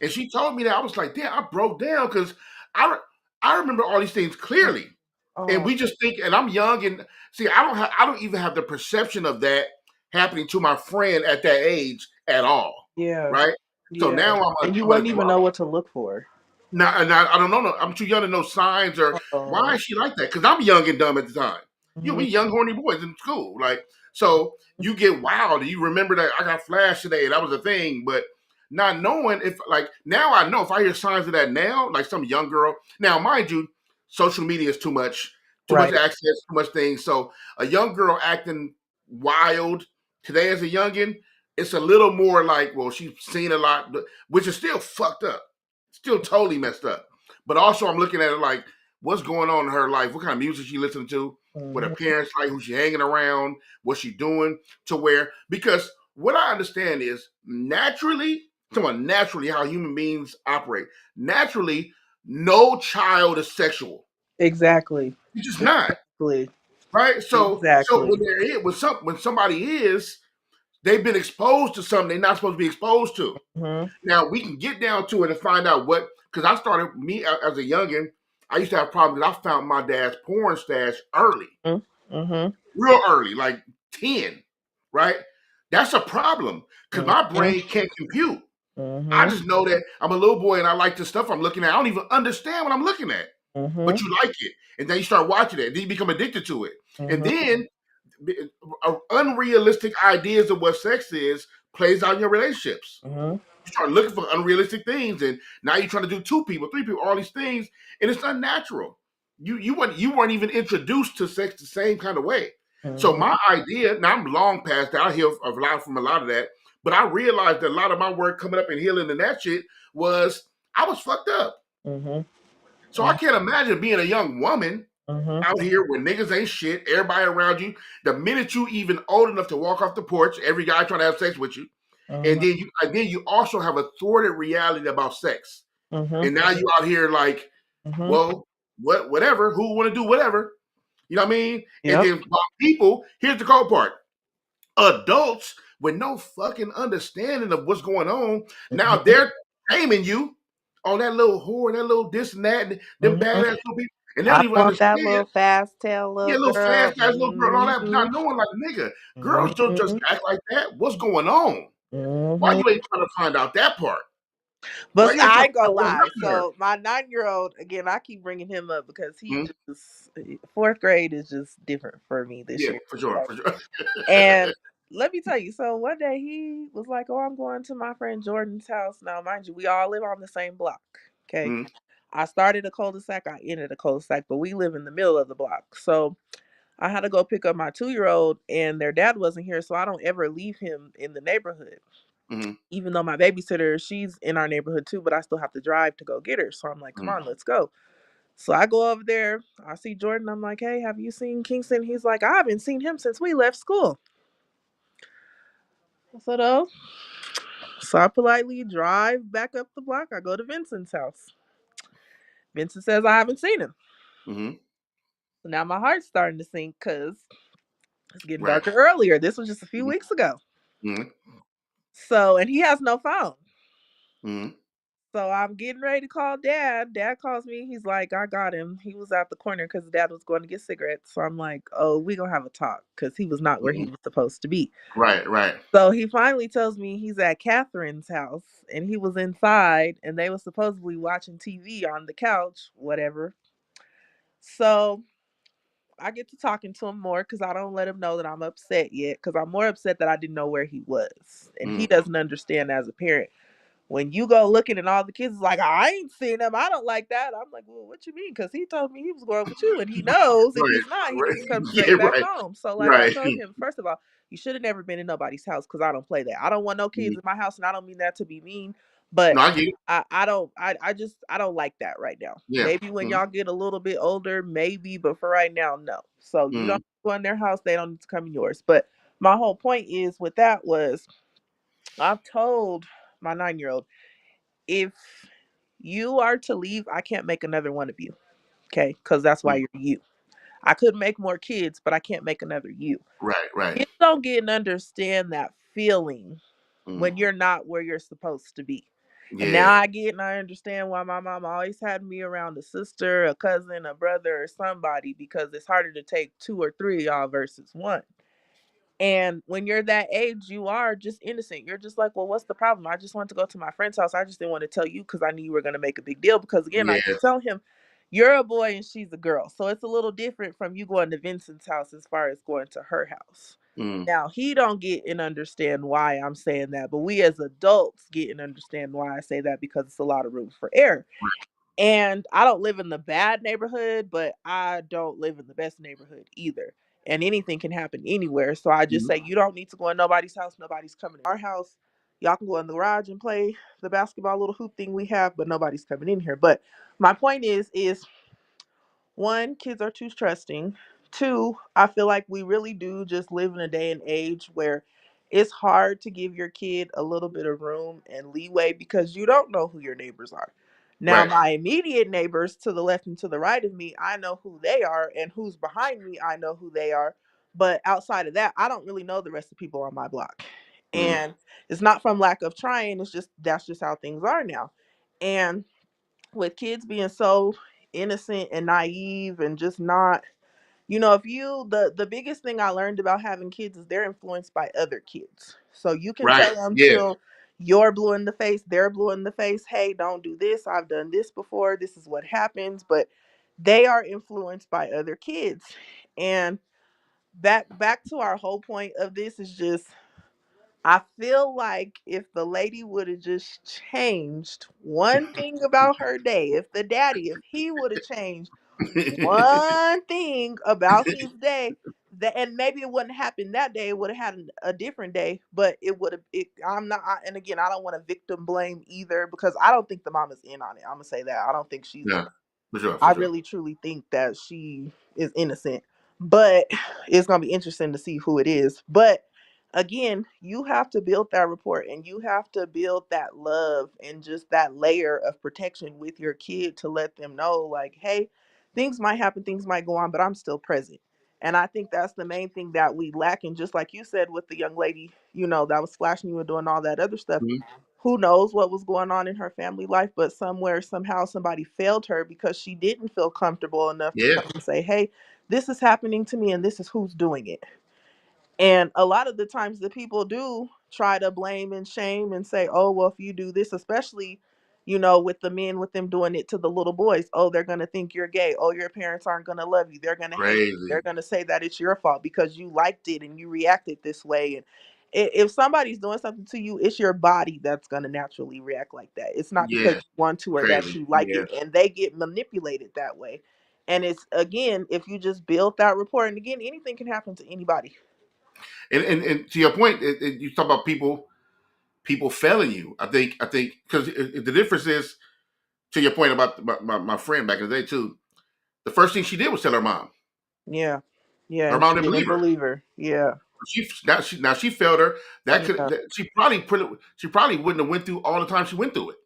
Speaker 1: And she told me that I was like, damn, I broke down because I I remember all these things clearly. And
Speaker 2: Oh.
Speaker 1: we just think, and I'm young, and see, I don't even have the perception of that happening to my friend at that age at all,
Speaker 2: Yeah.
Speaker 1: right? So
Speaker 2: Yeah.
Speaker 1: now
Speaker 2: And you
Speaker 1: I'm an
Speaker 2: wouldn't even
Speaker 1: adult.
Speaker 2: know what to look for.
Speaker 1: Now, and I don't know. No, I'm too young to know signs or why
Speaker 2: Oh.
Speaker 1: is she like that? Because I'm young and dumb at the time. We
Speaker 2: Mhm.
Speaker 1: young horny boys in school. Like, so you get wild. You remember that I got flashed today. That was a thing, but not knowing if like now I know if I hear signs of that now, like some young girl. Now, mind you, social media is too much
Speaker 2: Right.
Speaker 1: access, too much things. So a young girl acting wild today as a youngin, it's a little more like, well, she's seen a lot, which is still fucked up, still totally messed up. But also, I'm looking at it like, what's going on in her life? What kind of music she listening to? What her
Speaker 2: Mhm.
Speaker 1: parents like? Who she hanging around? What she doing? To where? Because what I understand is naturally, someone naturally how human beings operate. Naturally, no child is sexual.
Speaker 2: Exactly.
Speaker 1: It's just not
Speaker 2: Exactly.
Speaker 1: right. So
Speaker 2: Exactly.
Speaker 1: when somebody is, they've been exposed to something they're not supposed to be exposed to.
Speaker 2: Mhm.
Speaker 1: Now we can get down to it and find out what. Because I started me as a youngin, I used to have problems. I found my dad's porn stash early,
Speaker 2: Mhm. Mhm.
Speaker 1: real early, like 10. Right? That's a problem because my
Speaker 2: Mhm.
Speaker 1: brain can't compute. I
Speaker 2: Mhm.
Speaker 1: just know that I'm a little boy and I like the stuff I'm looking at. I don't even understand what I'm looking at, but
Speaker 2: Mhm.
Speaker 1: you like it, and then you start watching it. Then you become addicted to it, and
Speaker 2: Mhm.
Speaker 1: then unrealistic ideas of what sex is plays out in your relationships.
Speaker 2: Mhm.
Speaker 1: You start looking for unrealistic things, and now you're trying to do 2 people, 3 people, all these things, and it's unnatural. You weren't even introduced to sex the same kind of way. So
Speaker 2: Mhm.
Speaker 1: my idea, now I'm long past that. I hear a lot from a lot of that, but I realized that a lot of my work coming up and healing and that shit was I was fucked up.
Speaker 2: Mhm.
Speaker 1: So I can't imagine being a young woman
Speaker 2: Mhm.
Speaker 1: out here where niggas ain't shit, everybody around you. The minute you even old enough to walk off the porch, every guy trying to have sex with you.
Speaker 2: Mhm.
Speaker 1: And then you also have a thwarted reality about sex.
Speaker 2: Mhm.
Speaker 1: And now you out here like,
Speaker 2: Mhm.
Speaker 1: well, whatever, who want to do whatever. You know what I mean? And
Speaker 2: Yep.
Speaker 1: then people, here's the cold part. Adults with no fucking understanding of what's going on. Now
Speaker 2: Mhm.
Speaker 1: they're shaming you on that little whore, that little this and that, and them
Speaker 2: Mhm.
Speaker 1: badass little people. And they don't
Speaker 2: I
Speaker 1: even
Speaker 2: want that
Speaker 1: understand.
Speaker 2: little fast tail little
Speaker 1: Yeah, little
Speaker 2: girl.
Speaker 1: fast ass little girl and all that.
Speaker 2: Mhm.
Speaker 1: Not knowing like nigga, girls don't just
Speaker 2: Mhm.
Speaker 1: act like that. What's going on? Why
Speaker 2: Mhm.
Speaker 1: you ain't trying to find out that part? Why
Speaker 2: But
Speaker 1: you ain't trying
Speaker 2: I
Speaker 1: to
Speaker 2: ain't gonna
Speaker 1: find out what's
Speaker 2: lie.
Speaker 1: happening there?
Speaker 2: So my 9-year old, again, I keep bringing him up because he
Speaker 1: Mhm.
Speaker 2: just fourth grade is just different for me this
Speaker 1: Yeah,
Speaker 2: year.
Speaker 1: for sure,
Speaker 2: Okay?
Speaker 1: for sure.
Speaker 2: And let me tell you, so one day he was like, "Oh, I'm going to my friend Jordan's house." Now, mind you, we all live on the same block. Okay.
Speaker 1: Mhm,
Speaker 2: I started a cul-de-sac, I ended a cul-de-sac, but we live in the middle of the block. So I had to go pick up my 2-year old, and their dad wasn't here, so I don't ever leave him in the neighborhood.
Speaker 1: mhm,
Speaker 2: Even though my babysitter, she's in our neighborhood too, but I still have to drive to go get her. So I'm like, come
Speaker 1: mhm,
Speaker 2: on, let's go. So I go over there. I see Jordan. I'm like, hey, have you seen Kingston? He's like, I haven't seen him since we left school. I said, oh. So I politely drive back up the block. I go to Vincent's house. Vincent says I haven't seen him.
Speaker 1: mhm.
Speaker 2: So now my heart's starting to sink because it's getting
Speaker 1: Right.
Speaker 2: darker earlier. This was just a few
Speaker 1: Mhm,
Speaker 2: weeks ago.
Speaker 1: mhm,
Speaker 2: So, and he has no phone.
Speaker 1: mhm,
Speaker 2: So I'm getting ready to call dad. Dad calls me. He's like, I got him. He was at the corner because dad was going to get cigarettes. So I'm like, oh, we going to have a talk because he was not where he
Speaker 1: mhm.
Speaker 2: was supposed to be.
Speaker 1: Right, right.
Speaker 2: So he finally tells me he's at Catherine's house and he was inside and they were supposedly watching TV on the couch, whatever. So I get to talking to him more because I don't let him know that I'm upset yet because I'm more upset that I didn't know where he was. And he
Speaker 1: Mhm,
Speaker 2: doesn't understand as a parent when you go looking and all the kids is like, I ain't seen him. I don't like that. I'm like, well, what you mean? Because he told me he was going with you, and he knows if
Speaker 1: right,
Speaker 2: he's not, he
Speaker 1: right.
Speaker 2: needs to come
Speaker 1: Yeah,
Speaker 2: straight back
Speaker 1: right,
Speaker 2: home. So, like I
Speaker 1: right.
Speaker 2: told him, first of all, you should have never been in nobody's house because I don't play that. I don't want no kids
Speaker 1: Mhm.
Speaker 2: in my house, and I don't mean that to be mean, but
Speaker 1: No, I get it.
Speaker 2: I don't like that right now.
Speaker 1: Yeah.
Speaker 2: Maybe when
Speaker 1: Mhm,
Speaker 2: y'all get a little bit older, maybe, but for right now, no. So you
Speaker 1: mhm,
Speaker 2: don't go in their house, they don't need to come in yours. But my whole point is with that was I've told my 9-year old if you are to leave, I can't make another one of you. Okay. Because that's why
Speaker 1: mhm.
Speaker 2: you're you. I could make more kids, but I can't make another you.
Speaker 1: Right, right.
Speaker 2: Kids don't get and understand that feeling
Speaker 1: Mhm.
Speaker 2: when you're not where you're supposed to be. And now
Speaker 1: Yeah,
Speaker 2: I get and I understand why my mom always had me around a sister, a cousin, a brother, or somebody because it's harder to take two or three of y'all versus one. And when you're that age, you are just innocent. You're just like, well, what's the problem? I just want to go to my friend's house. I just didn't want to tell you because I knew you were going to make a big deal. Because again, I
Speaker 1: yeah.
Speaker 2: keep telling him, you're a boy and she's a girl. So it's a little different from you going to Vincent's house as far as going to her house.
Speaker 1: Mhm,
Speaker 2: Now, he don't get and understand why I'm saying that, but we as adults get and understand why I say that because it's a lot of room for error. And I don't live in the bad neighborhood, but I don't live in the best neighborhood either. And anything can happen anywhere. So I just
Speaker 1: mhm.
Speaker 2: say, you don't need to go in nobody's house. Nobody's coming in our house. Y'all can go in the garage and play the basketball little hoop thing we have, but nobody's coming in here. But my point is one, kids are too trusting. Two, I feel like we really do just live in a day and age where it's hard to give your kid a little bit of room and leeway because you don't know who your neighbors are. Now,
Speaker 1: Right.
Speaker 2: my immediate neighbors to the left and to the right of me, I know who they are, and who's behind me, I know who they are. But outside of that, I don't really know the rest of the people on my block.
Speaker 1: Mhm,
Speaker 2: And it's not from lack of trying, it's just that's just how things are now. And with kids being so innocent and naive and just not, if you the biggest thing I learned about having kids is they're influenced by other kids. So you can
Speaker 1: right.
Speaker 2: tell them
Speaker 1: Yeah.
Speaker 2: till you're blue in the face, they're blue in the face, hey, don't do this, I've done this before, this is what happens. But they are influenced by other kids. And back to our whole point of this is just I feel like if the lady would have just changed one thing about her day, if the daddy, if he would have changed one thing about his day, that and maybe it wouldn't happen that day, it would have had a different day, but it would have I'm not and again, I don't want to victim blame either because I don't think the mom is in on it. I'm gonna say that. I don't think she's in.
Speaker 1: Yeah. For sure,
Speaker 2: I
Speaker 1: for sure.
Speaker 2: really truly think that she is innocent. But it's gonna be interesting to see who it is. But again, you have to build that rapport and you have to build that love and just that layer of protection with your kid to let them know, like, hey, things might happen, things might go on, but I'm still present. And I think that's the main thing that we lack. And just like you said with the young lady, that was flashing you and doing all that other stuff,
Speaker 1: Mhm.
Speaker 2: who knows what was going on in her family life, but somewhere, somehow, somebody failed her because she didn't feel comfortable enough to
Speaker 1: Yeah,
Speaker 2: come and say, hey, this is happening to me and this is who's doing it. And a lot of the times the people do try to blame and shame and say, oh, well, if you do this, especially, with the men, with them doing it to the little boys, oh, they're going to think you're gay. Oh, your parents aren't going to love you. They're going to hate you.
Speaker 1: crazy.
Speaker 2: They're going to say that it's your fault because you liked it and you reacted this way. And if somebody's doing something to you, it's your body that's going to naturally react like that. It's not because
Speaker 1: Yeah,
Speaker 2: you want to or that
Speaker 1: crazy.
Speaker 2: you like
Speaker 1: Yeah.
Speaker 2: it. And they get manipulated that way. And it's, again, if you just build that rapport, and again, anything can happen to anybody.
Speaker 1: And to your point, you talk about people failing you. I think because the difference is, to your point about my friend back in the day too. The first thing she did was tell her mom.
Speaker 2: Yeah. Yeah,
Speaker 1: Her
Speaker 2: and
Speaker 1: mom
Speaker 2: she
Speaker 1: didn't
Speaker 2: didn't
Speaker 1: believe her.
Speaker 2: believe her. Yeah.
Speaker 1: She failed her.
Speaker 2: Yeah.
Speaker 1: She probably wouldn't have went through all the time she went through it.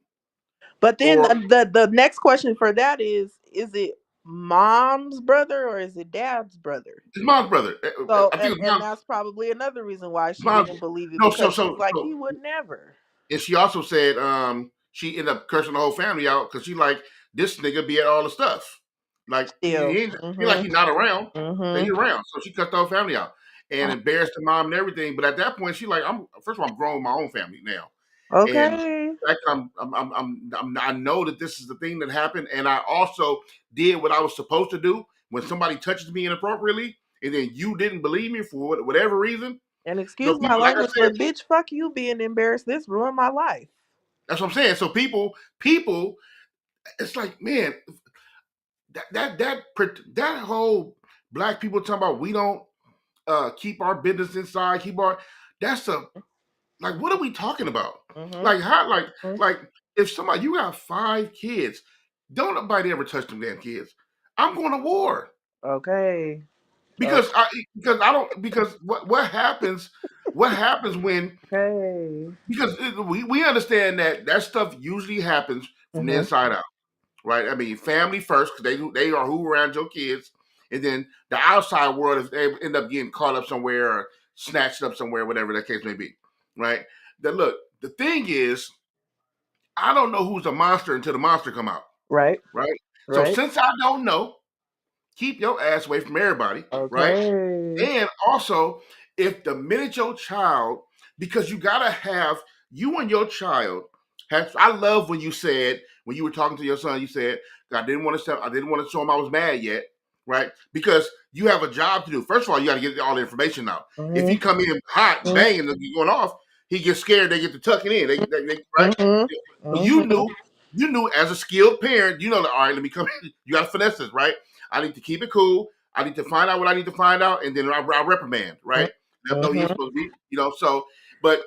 Speaker 2: But then
Speaker 1: Or
Speaker 2: the next question for that is it mom's brother or is it dad's brother?
Speaker 1: his mom's brother.
Speaker 2: So
Speaker 1: I think his
Speaker 2: and
Speaker 1: mom.
Speaker 2: that's probably another reason why she
Speaker 1: Mom.
Speaker 2: didn't believe it
Speaker 1: No,
Speaker 2: because she's like, he would never.
Speaker 1: and she also said she ended up cursing the whole family out because she like this nigga be at all the stuff. Like
Speaker 2: Still.
Speaker 1: he like
Speaker 2: Mhm.
Speaker 1: he not around. He
Speaker 2: Mhm.
Speaker 1: around. So she cut the whole family out and
Speaker 2: Oh,
Speaker 1: embarrassed the mom and everything. But at that point, she like I'm first of all I'm grown with my own family now. And
Speaker 2: okay.
Speaker 1: the fact that I know that this is the thing that happened, and I also did what I was supposed to do when somebody touches me inappropriately, and then you didn't believe me for whatever reason.
Speaker 2: And
Speaker 1: You know,
Speaker 2: excuse my
Speaker 1: people like I
Speaker 2: language,
Speaker 1: said,
Speaker 2: but bitch, fuck you being embarrassed. This ruined my life.
Speaker 1: that's what I'm saying. So people, it's like man, that whole black people talking about we don't keep our business inside, keep our that's a like what are we talking about?
Speaker 2: Mhm.
Speaker 1: Like how
Speaker 2: Mhm.
Speaker 1: like if somebody you got 5 kids, don't nobody ever touch them damn kids. I'm going to war
Speaker 2: Okay.
Speaker 1: because I don't because what happens when
Speaker 2: Okay.
Speaker 1: because we understand that stuff usually happens from the
Speaker 2: Mhm.
Speaker 1: inside out, right? I mean, family first because they are who around your kids, and then the outside world if they end up getting caught up somewhere or snatched up somewhere, whatever that case may be, right? That look, the thing is, I don't know who's a monster until the monster come out,
Speaker 2: Right.
Speaker 1: right? So
Speaker 2: Right.
Speaker 1: since I don't know, keep your ass away from everybody, right?
Speaker 2: Okay.
Speaker 1: And also, if the minute your child, because you gotta have you and your child have. I love when you said when you were talking to your son, you said, I didn't want to show him I was mad yet, right? Because you have a job to do. First of all, you got to get all the information out. If he
Speaker 2: Mhm.
Speaker 1: come in hot,
Speaker 2: Mhm.
Speaker 1: banging, and going off, he gets scared. They get to tucking in. Right?
Speaker 2: Mhm.
Speaker 1: So
Speaker 2: Mhm.
Speaker 1: you knew as a skilled parent, you know that all right. Let me come. You got to finesse this, right? I need to keep it cool. I need to find out what I need to find out, and then I reprimand, right? Let them know he's
Speaker 2: Mhm.
Speaker 1: supposed to be, So, but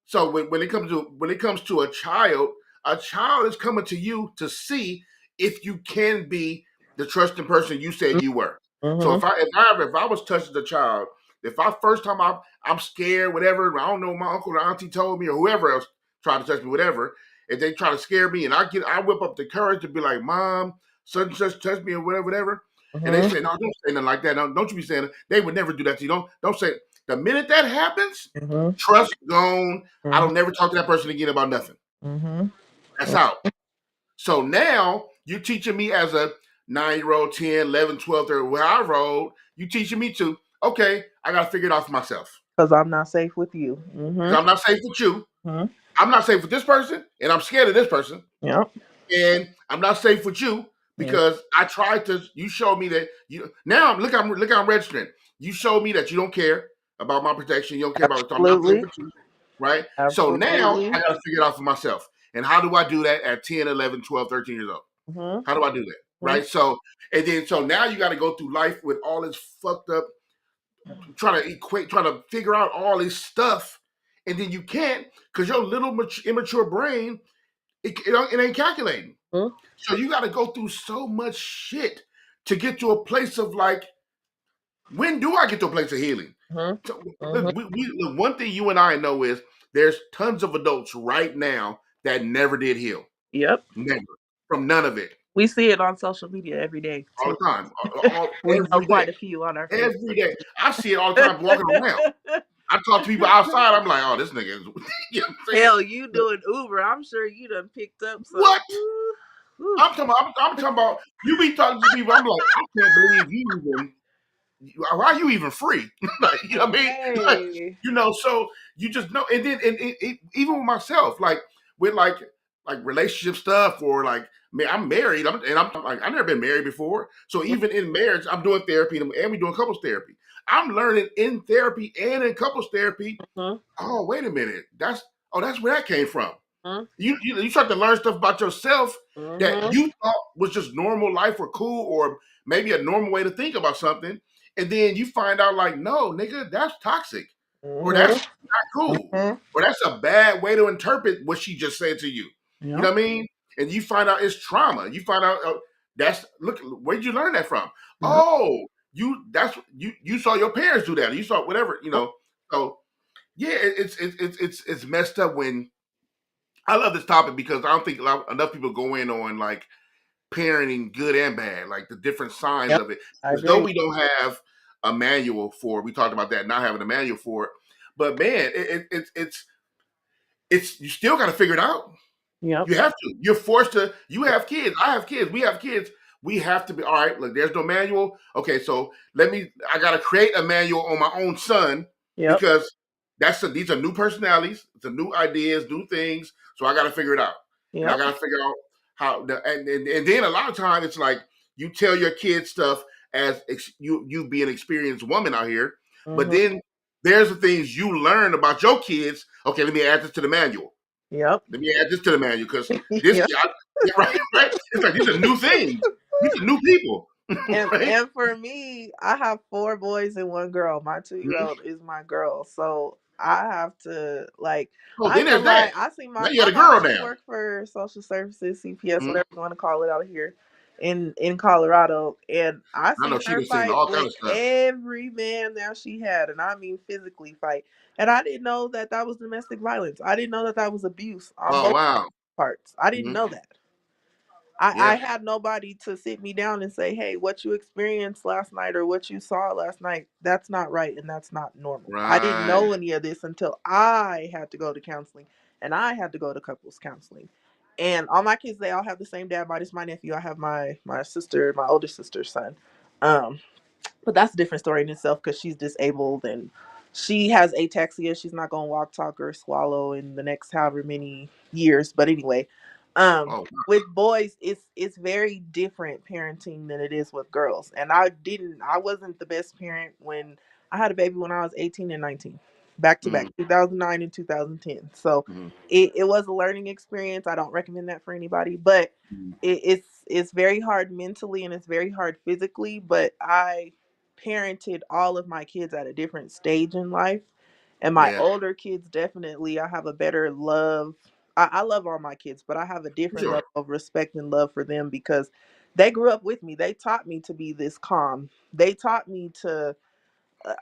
Speaker 1: so when it comes to a child is coming to you to see if you can be the trusting person you said you were. So
Speaker 2: Mhm.
Speaker 1: if I was touching the child, if I first time I'm scared, whatever, I don't know, my uncle or auntie told me or whoever else tried to touch me, whatever, if they try to scare me and I whip up the courage to be like, Mom, such and such touch me or whatever. And they
Speaker 2: Mhm.
Speaker 1: say, no, don't say nothing like that. Don't you be saying it. They would never do that to you. Don't say it. The minute that happens,
Speaker 2: Mhm.
Speaker 1: trust gone. I
Speaker 2: Mhm.
Speaker 1: don't never talk to that person again about nothing.
Speaker 2: Mhm.
Speaker 1: That's out. So now you're teaching me as a 9-year old, 10, 11, 12, 13, where I rolled, you teaching me to, okay, I got to figure it out for myself.
Speaker 2: Because I'm not safe with you.
Speaker 1: Because
Speaker 2: Mhm.
Speaker 1: I'm not safe with you.
Speaker 2: Mhm.
Speaker 1: I'm not safe with this person, and I'm scared of this person.
Speaker 2: Yep.
Speaker 1: And I'm not safe with you
Speaker 2: Mhm.
Speaker 1: because I tried to. You showed me that you now look. I'm registering. You showed me that you don't care about my protection. You don't care about. So I'm not safe
Speaker 2: Absolutely.
Speaker 1: with you, right? So now
Speaker 2: Absolutely.
Speaker 1: I got to figure it out for myself. And how do I do that at 10, 11, 12, 13 years old?
Speaker 2: Mhm.
Speaker 1: How do I do that?
Speaker 2: Mhm.
Speaker 1: Right. So now you got to go through life with all this fucked up, trying to figure out all this stuff, and then you can't because your little immature brain it ain't calculating.
Speaker 2: Mm-hmm.
Speaker 1: So you got to go through so much shit to get to a place of like, when do I get to a place of healing? So,
Speaker 2: Mm-hmm.
Speaker 1: look, one thing you and I know is there's tons of adults right now that never did heal.
Speaker 2: Yep.
Speaker 1: Never. From none of it.
Speaker 2: We see it on social media every day
Speaker 1: All
Speaker 2: too.
Speaker 1: the time.
Speaker 2: We know
Speaker 1: Every
Speaker 2: quite
Speaker 1: day.
Speaker 2: a few on our
Speaker 1: Every
Speaker 2: Facebook.
Speaker 1: day. I see it all the time walking around. I talk to people outside. I'm like, oh, this nigga is, you know what I'm saying?
Speaker 2: Hell, you doing Uber? I'm sure you done picked up some.
Speaker 1: What? I'm talking about, you be talking to people. I'm like, I can't believe you even, why are you even free? Like, you know what I mean? Like,
Speaker 2: Hey.
Speaker 1: so you just know. And then, even with myself, like with like relationship stuff, or like, man, I'm married, I'm like, I've never been married before. So even in marriage, I'm doing therapy, and we're doing couples therapy. I'm learning in therapy and in couples therapy.
Speaker 2: Mm-hmm.
Speaker 1: Oh, wait a minute, that's where that came from.
Speaker 2: Mm-hmm.
Speaker 1: You start to learn stuff about yourself that
Speaker 2: Mm-hmm.
Speaker 1: you thought was just normal life or cool, or maybe a normal way to think about something, and then you find out like, no, nigga, that's toxic, or that's
Speaker 2: Mm-hmm.
Speaker 1: not cool,
Speaker 2: Mm-hmm.
Speaker 1: or that's a bad way to interpret what she just said to you. You know
Speaker 2: Yep.
Speaker 1: what I mean? And you find out it's trauma. You find out, that's, look, where'd you learn that from?
Speaker 2: Yep.
Speaker 1: Oh, you saw your parents do that. You saw whatever,
Speaker 2: Yep.
Speaker 1: So yeah, it's messed up when, I love this topic because I don't think enough people go in on like parenting, good and bad, like the different signs
Speaker 2: Yep.
Speaker 1: of it.
Speaker 2: I
Speaker 1: Because though
Speaker 2: agree.
Speaker 1: we don't have a manual for, we talked about that, not having a manual for it, but man, it's you still got to figure it out.
Speaker 2: Yep.
Speaker 1: You have to. You're forced to. You have kids. I have kids. We have kids. We have to be all right. Look, there's no manual. Okay, so let me. I got to create a manual on my own son
Speaker 2: Yep.
Speaker 1: because these are new personalities. It's a new ideas, new things. So I got to figure it out, and I
Speaker 2: Yep.
Speaker 1: got to figure out how. And then a lot of times it's like you tell your kids stuff as you be an experienced woman out here, but
Speaker 2: Mm-hmm.
Speaker 1: then there's the things you learn about your kids. Okay, let me add this to the manual.
Speaker 2: Yep.
Speaker 1: Let me add this to the manual because this,
Speaker 2: Yep.
Speaker 1: yeah, right, right. It's like these are new things. These are new people,
Speaker 2: And
Speaker 1: right?
Speaker 2: and for me, I have four boys and one girl. My 2 year
Speaker 1: Mhm.
Speaker 2: old is my girl, so I have to like.
Speaker 1: Oh,
Speaker 2: I
Speaker 1: then
Speaker 2: ain't
Speaker 1: there's
Speaker 2: gonna
Speaker 1: that.
Speaker 2: lie. I see
Speaker 1: Now you
Speaker 2: my
Speaker 1: got a
Speaker 2: mom.
Speaker 1: girl
Speaker 2: She
Speaker 1: now.
Speaker 2: worked for social services, CPS,
Speaker 1: Mhm.
Speaker 2: whatever you want to call it out here in Colorado, and I
Speaker 1: I know
Speaker 2: seen
Speaker 1: she
Speaker 2: her
Speaker 1: done seen
Speaker 2: fight
Speaker 1: all kind
Speaker 2: with
Speaker 1: of stuff.
Speaker 2: every man that she had, and I mean physically fight. And I didn't know that that was domestic violence. I didn't know that that was abuse on
Speaker 1: Oh
Speaker 2: both
Speaker 1: wow.
Speaker 2: parts. I didn't
Speaker 1: Mhm.
Speaker 2: know that.
Speaker 1: Yeah.
Speaker 2: I had nobody to sit me down and say, hey, what you experienced last night or what you saw last night, that's not right and that's not normal. I didn't
Speaker 1: Right.
Speaker 2: know any of this until I had to go to counseling and I had to go to couples counseling. And all my kids, they all have the same dad, minus my nephew. I have my sister, my older sister's son. Um, but that's a different story in itself because she's disabled and she has ataxia. She's not going to walk, talk, or swallow in the next however many years. But anyway,
Speaker 1: Oh
Speaker 2: with boys, it's very different parenting than it is with girls. And I wasn't the best parent when I had a baby when I was 18 and 19, back to back,
Speaker 1: mm,
Speaker 2: 2009 and 2010. So
Speaker 1: mm,
Speaker 2: it was a learning experience. I don't recommend that for anybody, but
Speaker 1: mm.
Speaker 2: it's very hard mentally and it's very hard physically. But I parented all of my kids at a different stage in life. And my
Speaker 1: Yeah.
Speaker 2: older kids, definitely, I have a better love. I love all my kids, but I have a different
Speaker 1: Sure.
Speaker 2: level of respect and love for them because they grew up with me. They taught me to be this calm. They taught me to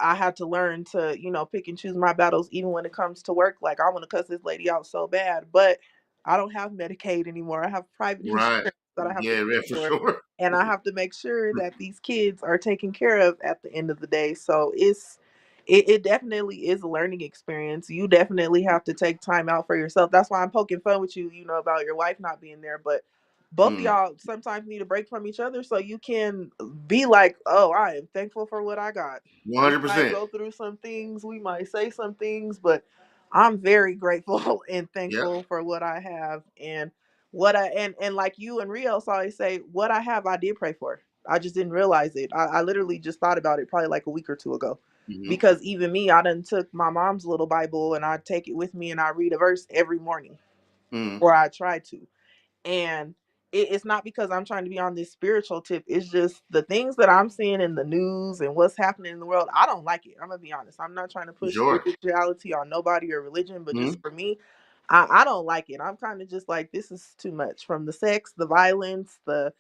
Speaker 2: I had to learn to, pick and choose my battles even when it comes to work. Like I want to cuss this lady out so bad, but I don't have Medicaid anymore. I have private
Speaker 1: Right.
Speaker 2: insurance that I have to
Speaker 1: Yeah.
Speaker 2: pay
Speaker 1: Yeah. For
Speaker 2: for.
Speaker 1: sure.
Speaker 2: And I have to make sure that these kids are taken care of at the end of the day. So it definitely is a learning experience. You definitely have to take time out for yourself. That's why I'm poking fun with you, about your wife not being there. But both of
Speaker 1: Mm.
Speaker 2: y'all sometimes need a break from each other so you can be like, oh, I am thankful for what I got.
Speaker 1: One
Speaker 2: We
Speaker 1: hundred
Speaker 2: might
Speaker 1: percent.
Speaker 2: go through some things, we might say some things, but I'm very grateful and
Speaker 1: Yep.
Speaker 2: thankful for what I have and what I and like you and Rios always say, what I have I did pray for. I just didn't realize it. I literally just thought about it probably like a week or two ago.
Speaker 1: Mm-hmm.
Speaker 2: Because even me, I done took my mom's little Bible and I take it with me and I read a verse every morning,
Speaker 1: Mm.
Speaker 2: or I try to. And it's not because I'm trying to be on this spiritual tip. It's just the things that I'm seeing in the news and what's happening in the world. I don't like it. I'm gonna be honest. I'm not trying to push
Speaker 1: Sure.
Speaker 2: spirituality on nobody or religion, but
Speaker 1: Mm.
Speaker 2: just for me, I don't like it. I'm kind of just like, this is too much. From the sex, the violence, the,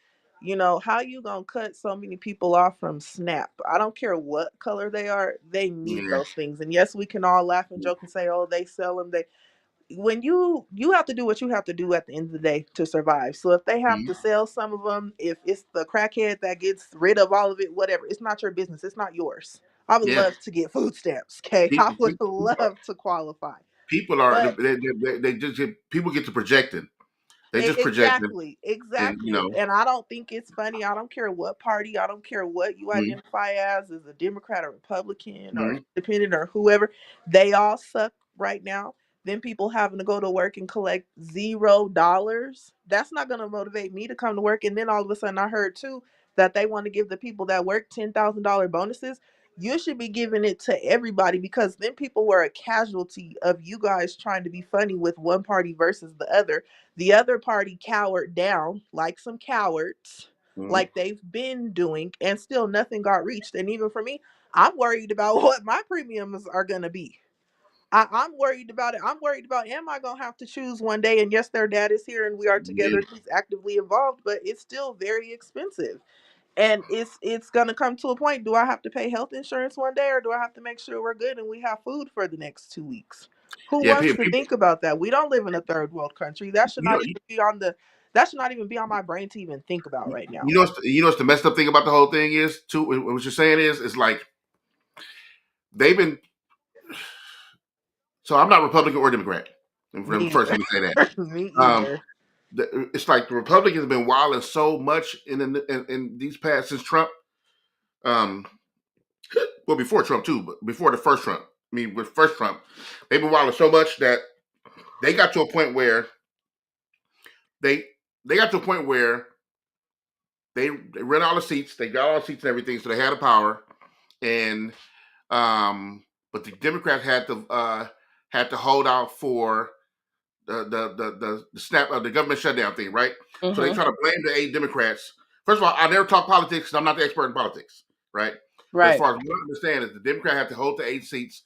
Speaker 2: how you gonna cut so many people off from SNAP? I don't care what color they are, they need
Speaker 1: Yeah,
Speaker 2: those things. And yes, we can all laugh and joke and say, oh, they sell them. They When you have to do what you have to do at the end of the day to survive. So if they have
Speaker 1: mhm,
Speaker 2: to sell some of them, if it's the crackhead that gets rid of all of it, whatever, it's not your business. It's not yours. I would
Speaker 1: yeah.
Speaker 2: love to get food stamps. Okay, I
Speaker 1: People,
Speaker 2: would
Speaker 1: people are,
Speaker 2: love to qualify.
Speaker 1: people are
Speaker 2: But
Speaker 1: they just people get to projecting. They just projecting,
Speaker 2: Exactly,
Speaker 1: and
Speaker 2: exactly. And I don't think it's funny. I don't care what party, I don't care what you
Speaker 1: mhm,
Speaker 2: identify as a Democrat or Republican or
Speaker 1: mhm,
Speaker 2: independent or whoever, they all suck right now. Then people having to go to work and collect $0. That's not going to motivate me to come to work. And then all of a sudden, I heard too that they want to give the people that work $10,000 bonuses. You should be giving it to everybody, because then people were a casualty of you guys trying to be funny with one party versus the other. The other party cowered down like some cowards,
Speaker 1: mhm.
Speaker 2: like they've been doing, and still nothing got reached. And even for me, I'm worried about what my premiums are going to be. I'm worried about it. I'm worried about, am I going to have to choose one day? And yes, their dad is here and we are together
Speaker 1: Yeah,
Speaker 2: and he's actively involved, but it's still very expensive. And it's gonna come to a point. Do I have to pay health insurance one day, or do I have to make sure we're good and we have food for the next 2 weeks? Who
Speaker 1: yeah.
Speaker 2: wants to
Speaker 1: People,
Speaker 2: think about that? We don't live in a third world country. That should
Speaker 1: you know,
Speaker 2: not even be on the. That should not even be on my brain to even think about right now.
Speaker 1: you know what's the messed up thing about the whole thing is too. What you're saying is like they've been. So I'm not Republican or Democrat. And
Speaker 2: Me
Speaker 1: first,
Speaker 2: either.
Speaker 1: let me say that.
Speaker 2: Me
Speaker 1: Um,
Speaker 2: either.
Speaker 1: it's like the Republicans have been wilding so much in these past since Trump. Um, well, before Trump too, but before the first Trump. I mean, with first Trump, they've been wilding so much that they got to a point where they they got to a point where they rent all the seats, they got all the seats and everything, so they had the power. And but the Democrats had to hold out for the snap of the government shutdown thing, right? So they
Speaker 2: Hmm.
Speaker 1: try to blame the 8 Democrats. First of all, I never talk politics. I'm not the expert in politics, right? But as
Speaker 2: Right.
Speaker 1: far as what I understand is the Democrat have to hold the 8 seats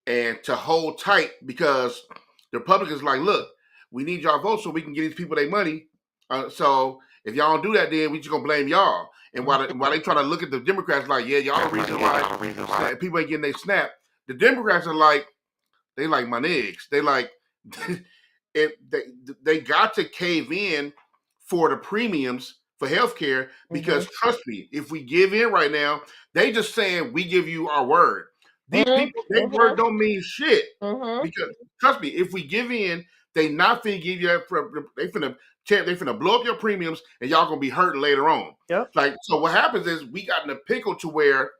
Speaker 1: and to hold tight because the Republicans like, look, we need y'all votes so we can get these people their money. So if y'all don't do that, then we just gonna blame y'all. And while they try to look at the Democrats like, yeah, y'all the reason why people ain't getting their snap, the Democrats are like, they like my niggas. They like it, they got to cave in for the premiums for healthcare
Speaker 2: Hmm.
Speaker 1: because trust me, if we give in right now, they just saying we give you our word. These
Speaker 2: Hmm.
Speaker 1: people, their
Speaker 2: Hmm.
Speaker 1: word don't mean shit
Speaker 2: Hmm.
Speaker 1: because trust me, if we give in, they not finna give you that. They finna blow up your premiums, and y'all gonna be hurting later on.
Speaker 2: Yep.
Speaker 1: Like so, what happens is we got in a pickle to where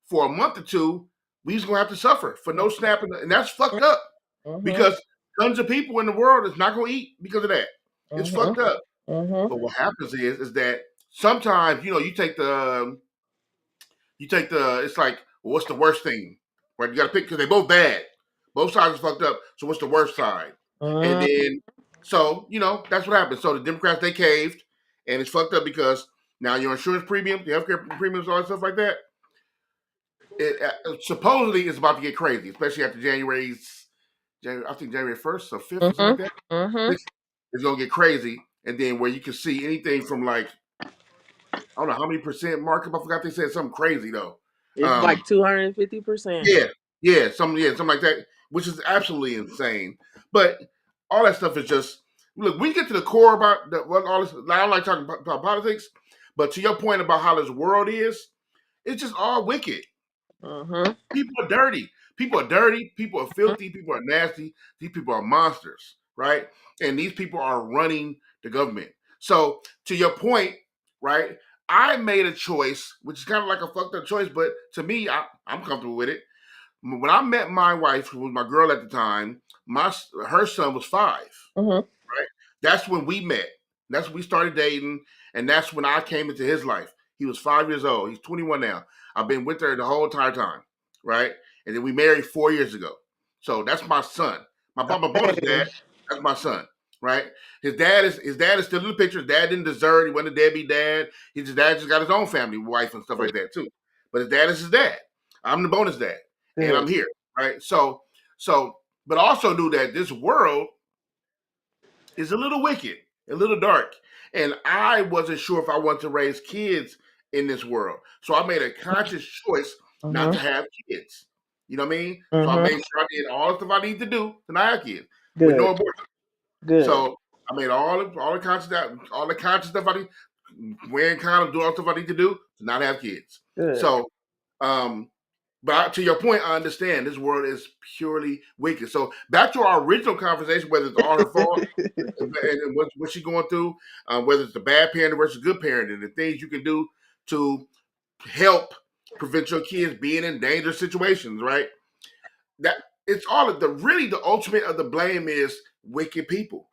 Speaker 1: for a month or two we just gonna have to suffer for no snapping, and that's fucked up
Speaker 2: Hmm.
Speaker 1: because tons of people in the world is not going to eat because of that. It's
Speaker 2: Hmm.
Speaker 1: fucked up.
Speaker 2: Hmm.
Speaker 1: But what happens is that sometimes you you take the it's like well, what's the worst thing? Right? You got to pick because they both bad. Both sides are fucked up. So what's the worst side? And
Speaker 2: Hmm.
Speaker 1: then so that's what happens. So the Democrats they caved, and it's fucked up because now your insurance premium, the healthcare premiums, all that stuff like that. It supposedly is about to get crazy, especially after I think January 1st or 5th or something like
Speaker 2: Hmm.
Speaker 1: that.
Speaker 2: Hmm.
Speaker 1: It's gonna get crazy, and then where you can see anything from like I don't know how many percent markup. I forgot they said something crazy though.
Speaker 2: It's
Speaker 1: Um,
Speaker 2: like 250%.
Speaker 1: yeah, something like that, which is absolutely insane. But all that stuff is just look. We get to the core about what all this. I don't like talking about politics, but to your point about how this world is, it's just all wicked.
Speaker 2: Hmm.
Speaker 1: People are dirty. People are dirty. People are filthy. People are nasty. These people are monsters, right? And these people are running the government. So, to your point, right? I made a choice, which is kind of like a fucked up choice, but to me, I'm comfortable with it. When I met my wife, who was my girl at the time, her son was 5.
Speaker 2: Hmm.
Speaker 1: Right? That's when we met. That's when we started dating, and that's when I came into his life. He was 5 years old. He's 21 now. I've been with her the whole entire time, right? And then we married 4 years ago. So that's my son. My bonus dad.
Speaker 2: Hey.
Speaker 1: That's my son, right? His dad is still in the picture. His dad didn't desert. He wasn't a deadbeat dad. His dad just got his own family, wife and stuff like that too. But his dad is his dad. I'm the bonus dad, and
Speaker 2: Good.
Speaker 1: I'm here, right? So, but also knew that this world is a little wicked, a little dark. And I wasn't sure if I wanted to raise kids in this world. So I made a conscious choice not
Speaker 2: Mhm.
Speaker 1: to have kids. You know what I mean? So I made
Speaker 2: Mhm.
Speaker 1: sure I did all the stuff I need to do to not have kids with no
Speaker 2: Good.
Speaker 1: abortion.
Speaker 2: Good.
Speaker 1: So I made all the conscious stuff I need, wearing condoms, doing all the stuff I need to do to not have kids.
Speaker 2: Good.
Speaker 1: So um but to your point, I understand this world is purely wicked. So back to our original conversation, whether it's all her fault and what she's going through, whether it's the bad parenting versus good parenting, the things you can do to help prevent your kids being in dangerous situations, right? That it's all of the really the ultimate of the blame is wicked people.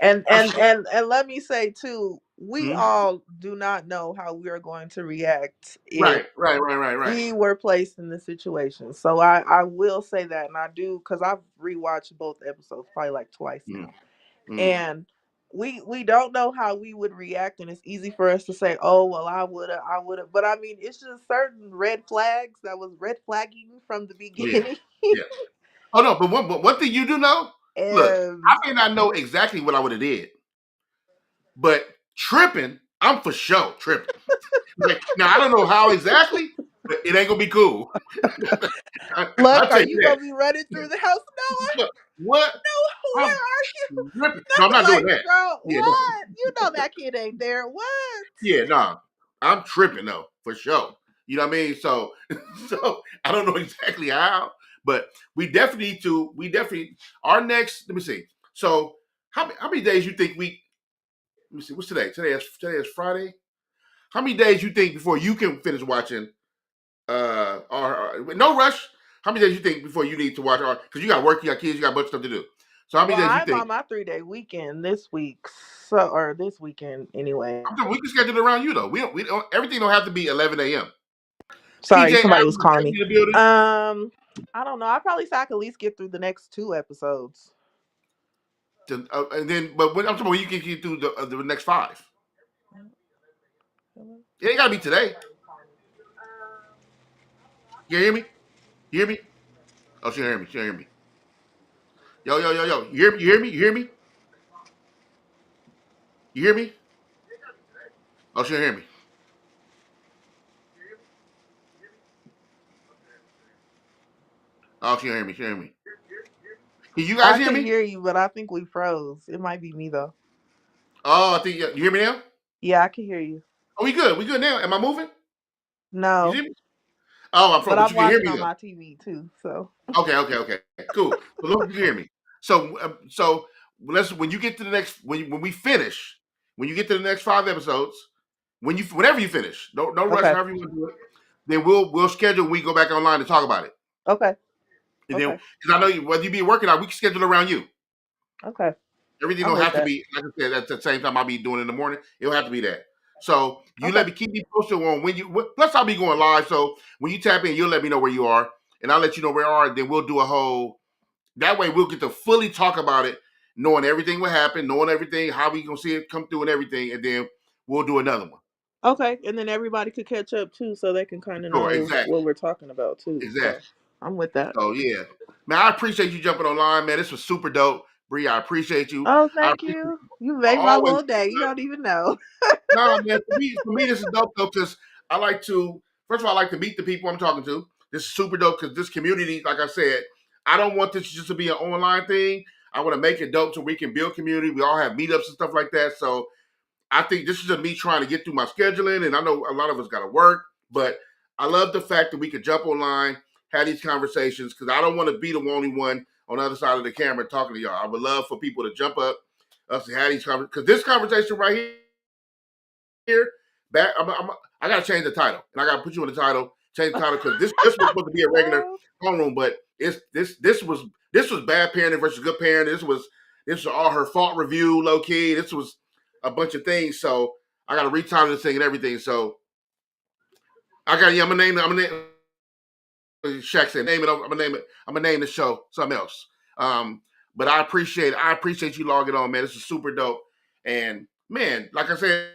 Speaker 2: and
Speaker 1: I
Speaker 2: and
Speaker 1: swear.
Speaker 2: and and let me say too, we
Speaker 1: Mhm.
Speaker 2: all do not know how we are going to react if
Speaker 1: Right.
Speaker 2: we were placed in the situation. So I will say that, and I do because I've rewatched both episodes probably like twice
Speaker 1: Mm,
Speaker 2: now,
Speaker 1: mm,
Speaker 2: and we don't know how we would react, and it's easy for us to say, oh well, I would have, but I mean it's just certain red flags that was red flagging from the
Speaker 1: yeah,
Speaker 2: beginning.
Speaker 1: yeah. Oh no, but one thing you do know, look,
Speaker 2: And
Speaker 1: I may not know exactly what I would have did, but tripping, I'm for sure tripping. Like, now I don't know how exactly, but it ain't gonna be cool.
Speaker 2: look,
Speaker 1: I'll
Speaker 2: are
Speaker 1: tell
Speaker 2: you
Speaker 1: you
Speaker 2: gonna be running through the house?
Speaker 1: that. What?
Speaker 2: Where
Speaker 1: I'm
Speaker 2: are you?
Speaker 1: tripping. No, I'm
Speaker 2: Nothing
Speaker 1: not doing
Speaker 2: like,
Speaker 1: that.
Speaker 2: girl,
Speaker 1: Yeah, no.
Speaker 2: what? You know that kid ain't there. What?
Speaker 1: Yeah, nah. I'm tripping though, for sure. You know what I mean? So so I don't know exactly how, but we definitely our next, let me see. So how many days you think we let me see, what's today? Today is Friday. How many days you think before you can finish watching or no rush? How many days you think before you need to watch because you got work, you got kids, you got a bunch of stuff to do. So how many
Speaker 2: Well,
Speaker 1: days you
Speaker 2: I'm
Speaker 1: think?
Speaker 2: on my 3 day weekend this week, so or this weekend anyway.
Speaker 1: I'm talking, we can schedule it around you though. We don't everything don't have to be 11 a.m.
Speaker 2: Sorry,
Speaker 1: TJ
Speaker 2: somebody was
Speaker 1: Allen
Speaker 2: calling me.
Speaker 1: in the building.
Speaker 2: I don't know. I probably say I could at least get through the next 2 episodes.
Speaker 1: And then, but when I'm talking about you can get through the next five. It ain't gotta be today. You hear me? You hear me? Oh, she hear me. She hear me. Yo. You hear me? You hear me? You hear me? You hear me? Oh, she hear me. Oh, she hear me. She hear me. Can you guys
Speaker 2: I
Speaker 1: hear
Speaker 2: could
Speaker 1: me?
Speaker 2: hear you, but I think we froze. It might be me though.
Speaker 1: Oh, I think you hear me now.
Speaker 2: Yeah, I can hear you.
Speaker 1: Oh, we good. We good now. Am I moving? You
Speaker 2: No,
Speaker 1: see me? Oh, I'm
Speaker 2: but
Speaker 1: from, but
Speaker 2: I'm
Speaker 1: you can hear
Speaker 2: watching
Speaker 1: me
Speaker 2: on
Speaker 1: though.
Speaker 2: my TV too. So
Speaker 1: Okay. Cool. So long as you hear me. So let's when you get to the next when we finish when you get to the next 5 episodes whenever you finish don't rush
Speaker 2: okay,
Speaker 1: however you want to do it. Then we'll schedule we go back online to talk about it.
Speaker 2: okay,
Speaker 1: And then
Speaker 2: okay,
Speaker 1: because I know you whether you be working out we can schedule around you.
Speaker 2: okay.
Speaker 1: Everything
Speaker 2: I'm
Speaker 1: don't
Speaker 2: with
Speaker 1: have to
Speaker 2: that.
Speaker 1: be like I said at the same time I'll be doing it in the morning. It'll have to be that. So you
Speaker 2: Okay,
Speaker 1: let me keep me posted on when you. Plus I'll be going live. So when you tap in, you'll let me know where you are, and I'll let you know where you are. Then we'll do a whole. That way we'll get to fully talk about it, knowing everything will happen, knowing everything, how we gonna see it come through and everything, and then we'll do another one.
Speaker 2: okay, and then everybody could catch up too, so they can kind of
Speaker 1: Sure,
Speaker 2: know
Speaker 1: exactly,
Speaker 2: what we're talking about too. So
Speaker 1: exactly.
Speaker 2: I'm with that.
Speaker 1: So yeah, man, I appreciate you jumping online, man. This was super dope, Bree. I appreciate you.
Speaker 2: Oh,
Speaker 1: I
Speaker 2: thank
Speaker 1: appreciate
Speaker 2: you.
Speaker 1: you
Speaker 2: You made my
Speaker 1: always.
Speaker 2: little day. You don't even know.
Speaker 1: Nah, man, for me, this is dope though, because I like to. First of all, I like to meet the people I'm talking to. This is super dope because this community, like I said, I don't want this just to be an online thing. I want to make it dope so we can build community. We all have meetups and stuff like that. So I think this is just me trying to get through my scheduling, and I know a lot of us got to work, but I love the fact that we could jump online, have these conversations, because I don't want to be the only one on the other side of the camera talking to y'all. I would love for people to jump up, us to have these conversations, because this conversation right here, back, I got to change the title, and I got to put you in the title, change the title, because this was supposed to be a regular homeroom, but this was bad parenting versus good parenting. This was all her fault review, low key. This was a bunch of things. So I got to retitle this thing and everything. So I got I'm gonna name. Shaq said, name it. I'm gonna name it. I'm gonna name the show something else. Um, but I appreciate you logging on, man. This is super dope. And man, like I said,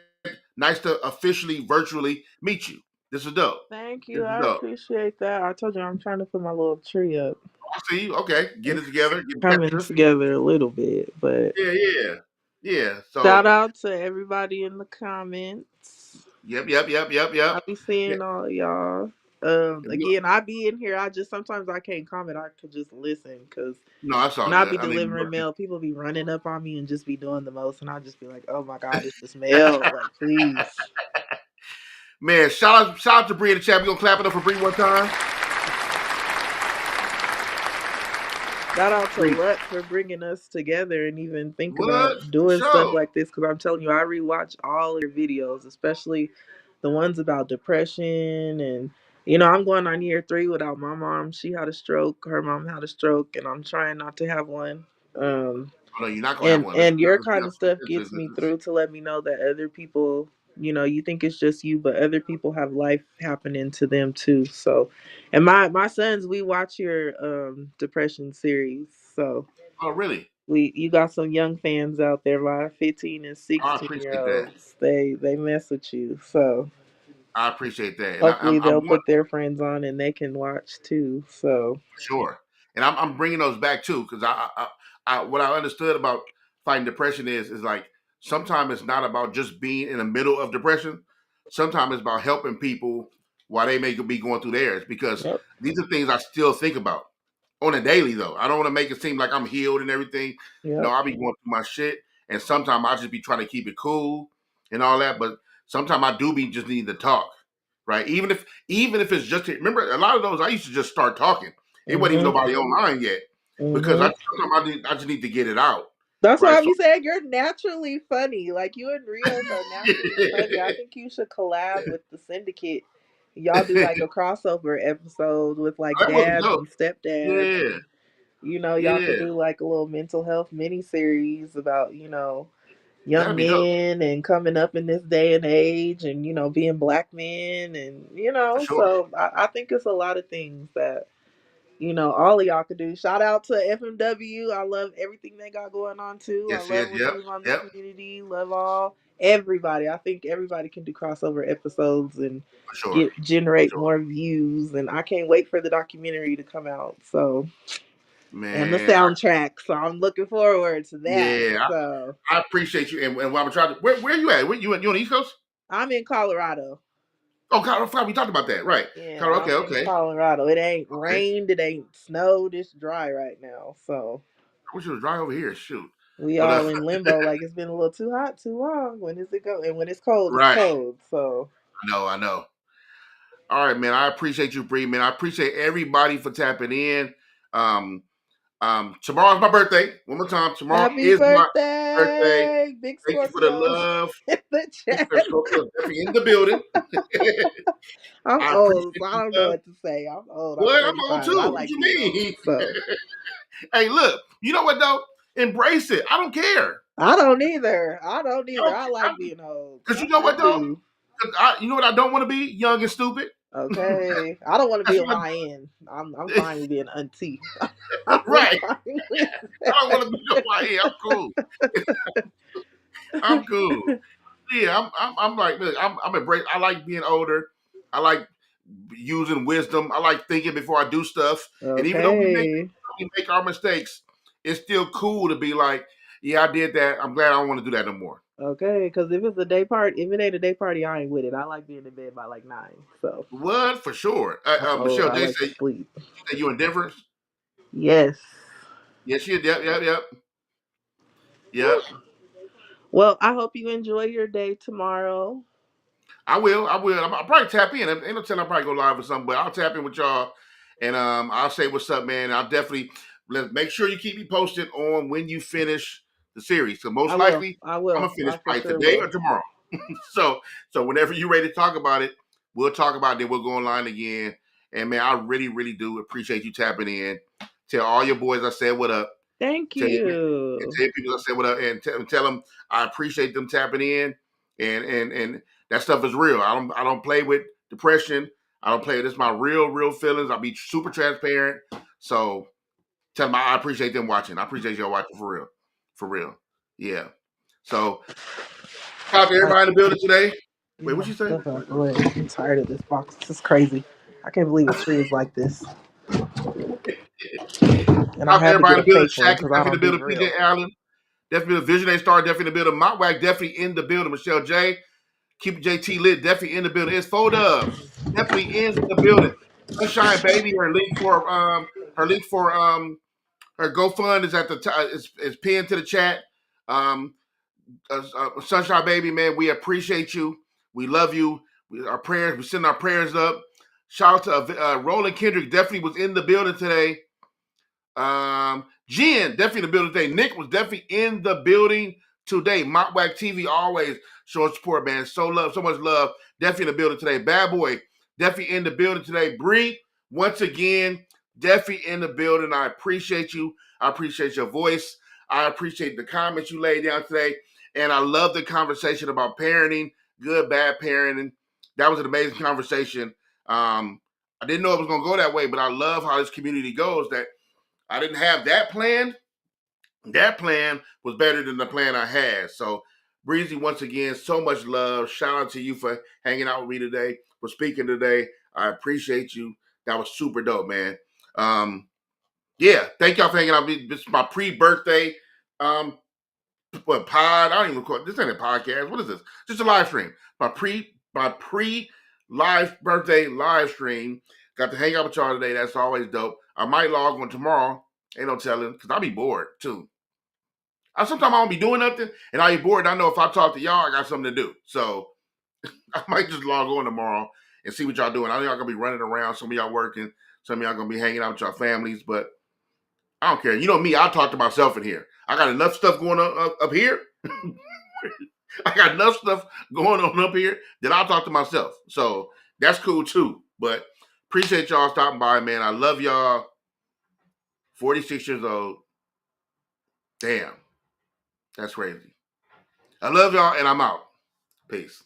Speaker 1: nice to officially virtually meet you. This is dope.
Speaker 2: Thank
Speaker 1: This
Speaker 2: you.
Speaker 1: is
Speaker 2: I
Speaker 1: dope.
Speaker 2: appreciate that. I told you I'm trying to put my little tree up.
Speaker 1: I see you. Okay, get it
Speaker 2: It's
Speaker 1: together. Get
Speaker 2: coming
Speaker 1: the picture.
Speaker 2: together a little bit, but
Speaker 1: Yeah. Yeah.
Speaker 2: Shout
Speaker 1: So
Speaker 2: out to everybody in the comments.
Speaker 1: yep.
Speaker 2: I be
Speaker 1: Yeah.
Speaker 2: seeing all y'all. Again, I be in here. I just sometimes I can't comment. I could just listen because
Speaker 1: No, that's
Speaker 2: when
Speaker 1: all
Speaker 2: I
Speaker 1: good.
Speaker 2: be
Speaker 1: I mean,
Speaker 2: delivering mail, people be running up on me and just be doing the most, and I just be like, "Oh my god, it's this mail! Like, please."
Speaker 1: man, shout out to Bree in the chat. We gonna clap it up for Bree one time.
Speaker 2: Shout out to
Speaker 1: Bree,
Speaker 2: Luck for bringing us together and even think about
Speaker 1: what for
Speaker 2: doing stuff
Speaker 1: sure?
Speaker 2: like this. Because I'm telling you, I rewatch all your videos, especially the ones about depression. And, I'm going on year 3 without my mom. She had a stroke. Her mom had a stroke, and I'm trying not to have one. Um,
Speaker 1: Oh, no, you're not gonna have
Speaker 2: and
Speaker 1: one.
Speaker 2: and your kind of stuff gets me
Speaker 1: It's-
Speaker 2: through to let me know that other people, you think it's just you, but other people have life happening to them too. So, and my sons, we watch your depression series. So
Speaker 1: oh, really?
Speaker 2: you got some young fans out there, my 15 and
Speaker 1: I
Speaker 2: 16 year
Speaker 1: appreciate that.
Speaker 2: olds. They mess with you. So
Speaker 1: I appreciate that, and
Speaker 2: hopefully
Speaker 1: I'm
Speaker 2: they'll
Speaker 1: one
Speaker 2: put their friends on and they can watch too. So
Speaker 1: sure, and I'm bringing those back too because what I understood about fighting depression is like sometimes it's not about just being in the middle of depression. Sometimes it's about helping people while they may be going through theirs because
Speaker 2: yep,
Speaker 1: these are things I still think about on a daily though. I don't want to make it seem like I'm healed and everything. No,
Speaker 2: yep.
Speaker 1: I'll be going through my shit, and sometimes I just be trying to keep it cool and all that. But sometimes I do be just need to talk, right? Even if it's just remember a lot of those I used to just start talking. It wasn't even
Speaker 2: Mhm.
Speaker 1: nobody online yet because
Speaker 2: Mhm.
Speaker 1: I just need to get it out,
Speaker 2: That's why
Speaker 1: right?
Speaker 2: I
Speaker 1: So
Speaker 2: be saying you're naturally funny. Like you and Rios are naturally funny. I think you should collab with the syndicate. Y'all do like a crossover episode with like
Speaker 1: that would be
Speaker 2: dads
Speaker 1: dope.
Speaker 2: and stepdads
Speaker 1: Yeah,
Speaker 2: and y'all could
Speaker 1: yeah,
Speaker 2: do like a little mental health mini series about, young
Speaker 1: that'd be dope
Speaker 2: men and coming up in this day and age and, being black men and
Speaker 1: for sure.
Speaker 2: so I think it's a lot of things that all of y'all could do. Shout out to FMW. I love everything they got going on too. I
Speaker 1: Yes,
Speaker 2: love
Speaker 1: yes,
Speaker 2: what
Speaker 1: yep,
Speaker 2: you do on the
Speaker 1: yep,
Speaker 2: community. Love all everybody. I think everybody can do crossover episodes and
Speaker 1: for sure,
Speaker 2: get
Speaker 1: for
Speaker 2: generate
Speaker 1: sure.
Speaker 2: more views. And I can't wait for the documentary to come out. So and the
Speaker 1: Man,
Speaker 2: soundtrack. So I'm looking forward to that.
Speaker 1: yeah,
Speaker 2: So
Speaker 1: I appreciate you. And while I'm trying to, where you at? You on the East Coast?
Speaker 2: I'm in Colorado.
Speaker 1: Oh, Colorado. I forgot we talked about that, right?
Speaker 2: Yeah,
Speaker 1: Colorado.
Speaker 2: I'm in
Speaker 1: Okay.
Speaker 2: Colorado. It ain't
Speaker 1: Okay.
Speaker 2: rained, it ain't snowed, it's dry right now. So
Speaker 1: I wish it was dry over here. Shoot.
Speaker 2: we
Speaker 1: But
Speaker 2: all in limbo, like it's been a little too hot, too long. When is it go? And when it's cold, it's
Speaker 1: right.
Speaker 2: cold. So
Speaker 1: I know. All right, man. I appreciate you, Bree, man. I appreciate everybody for tapping in. Um, tomorrow's my birthday. One more time. Tomorrow
Speaker 2: happy
Speaker 1: is my birthday.
Speaker 2: birthday, big
Speaker 1: Thank you for the
Speaker 2: Scorpios
Speaker 1: love.
Speaker 2: in the
Speaker 1: Big
Speaker 2: chat.
Speaker 1: Scorpio definitely in the building.
Speaker 2: I'm
Speaker 1: I
Speaker 2: old,
Speaker 1: appreciate
Speaker 2: so I
Speaker 1: the
Speaker 2: don't know
Speaker 1: love.
Speaker 2: what to say. I'm old. I'm
Speaker 1: What? I'm old
Speaker 2: 35. I
Speaker 1: too. What
Speaker 2: like
Speaker 1: you
Speaker 2: being old.
Speaker 1: mean?
Speaker 2: So
Speaker 1: Hey, look. You know what though? Embrace it. I don't care.
Speaker 2: I don't either. I don't
Speaker 1: I
Speaker 2: either.
Speaker 1: don't,
Speaker 2: I like being old.
Speaker 1: Because
Speaker 2: I
Speaker 1: you know
Speaker 2: sure
Speaker 1: what though?
Speaker 2: do.
Speaker 1: You know what I don't want to be? Young and stupid.
Speaker 2: Okay. I don't want to be
Speaker 1: That's
Speaker 2: a
Speaker 1: what
Speaker 2: YN. I'm fine with being auntie. I'm
Speaker 1: right.
Speaker 2: fine with
Speaker 1: I don't want
Speaker 2: that.
Speaker 1: to be no YN. I'm cool. I'm cool. Yeah, I'm like, look, I'm embrace. I like being older. I like using wisdom. I like thinking before I do stuff. And even though
Speaker 2: Okay.
Speaker 1: we make our mistakes, it's still cool to be like, yeah, I did that. I'm glad I don't want to do that no more.
Speaker 2: Okay. Because if it's a day party, if it ain't a day party, I ain't with it. I like being in bed by like 9. So
Speaker 1: What for sure?
Speaker 2: I'm old.
Speaker 1: Michelle
Speaker 2: I
Speaker 1: J
Speaker 2: like to
Speaker 1: say,
Speaker 2: sleep.
Speaker 1: you in Denver?
Speaker 2: Yes.
Speaker 1: Yes, you. Yep.
Speaker 2: Well, I hope you enjoy your day tomorrow.
Speaker 1: I will. I'll probably tap in. Ain't no telling I'll probably go live or something, but I'll tap in with y'all and I'll say what's up, man. I'll definitely make sure you keep me posted on when you finish the series. So most
Speaker 2: I will.
Speaker 1: likely
Speaker 2: I
Speaker 1: I'm
Speaker 2: will.
Speaker 1: gonna finish
Speaker 2: I for
Speaker 1: probably
Speaker 2: sure
Speaker 1: today or
Speaker 2: will.
Speaker 1: tomorrow. so whenever you're ready to talk about it, we'll talk about it, then we'll go online again. And man, I really, really do appreciate you tapping in. Tell all your boys I said what up.
Speaker 2: Thank
Speaker 1: Tell you and
Speaker 2: you.
Speaker 1: tell people I said what up and tell them I appreciate them tapping in and that stuff is real. I don't play with depression. I don't play with this. My real feelings. I'll be super transparent. So tell them I appreciate them watching. I appreciate y'all watching for real. Yeah. So shout out to
Speaker 2: Like,
Speaker 1: everybody in the building today.
Speaker 2: get
Speaker 1: Wait, what
Speaker 2: my
Speaker 1: you say?
Speaker 2: stuff out the way. I'm tired of this box. This is crazy. I can't believe a tree is like this. And I
Speaker 1: Shout out to
Speaker 2: had to
Speaker 1: everybody
Speaker 2: get
Speaker 1: in
Speaker 2: a
Speaker 1: the building.
Speaker 2: fake one
Speaker 1: Shaq is
Speaker 2: because I
Speaker 1: back in the
Speaker 2: don't do
Speaker 1: building. PJ
Speaker 2: real.
Speaker 1: Allen. Definitely the Visionary Star, definitely in the building. Mount Wack, definitely in the building. Michelle J, keep JT lit, definitely in the building. It's Dubs, definitely in the building. Sunshine Baby, her link for her GoFund is at the top. It's pinned to the chat. Sunshine Baby, man, we appreciate you. We love you. Our prayers, we send our prayers up. Shout out to Roland Kendrick, definitely was in the building today. Jen, definitely in the building today. Nick was definitely in the building today. Mount Wack TV always showing support, man. So much love. Definitely in the building today. Bad Boy, definitely in the building today. Bree, once again, definitely in the building. I appreciate you. I appreciate your voice. I appreciate the comments you laid down today. And I love the conversation about parenting, good, bad parenting. That was an amazing conversation. I didn't know it was going to go that way, but I love how this community goes, that I didn't have that plan. That plan was better than the plan I had. So, Breezy, once again, so much love. Shout out to you for hanging out with me today, for speaking today. I appreciate you. That was super dope, man. Yeah, thank y'all for hanging out with me. This is my pre-birthday pod. I don't even record. This ain't a podcast. What is this? Just a live stream. My pre live birthday live stream. Got to hang out with y'all today. That's always dope. I might log on tomorrow. Ain't no telling, because I'll be bored too. Sometimes I won't be doing nothing, and I'll be bored. I know if I talk to y'all, I got something to do. So I might just log on tomorrow and see what y'all doing. I know y'all gonna be running around. Some of y'all working. Some of y'all gonna be hanging out with y'all families. But I don't care. You know me. I'll talk to myself in here. I got enough stuff going on up here. I got enough stuff going on up here that I'll talk to myself. So that's cool too. But appreciate y'all stopping by, man. I love y'all. 46 years old. Damn. That's crazy. I love y'all, and I'm out. Peace.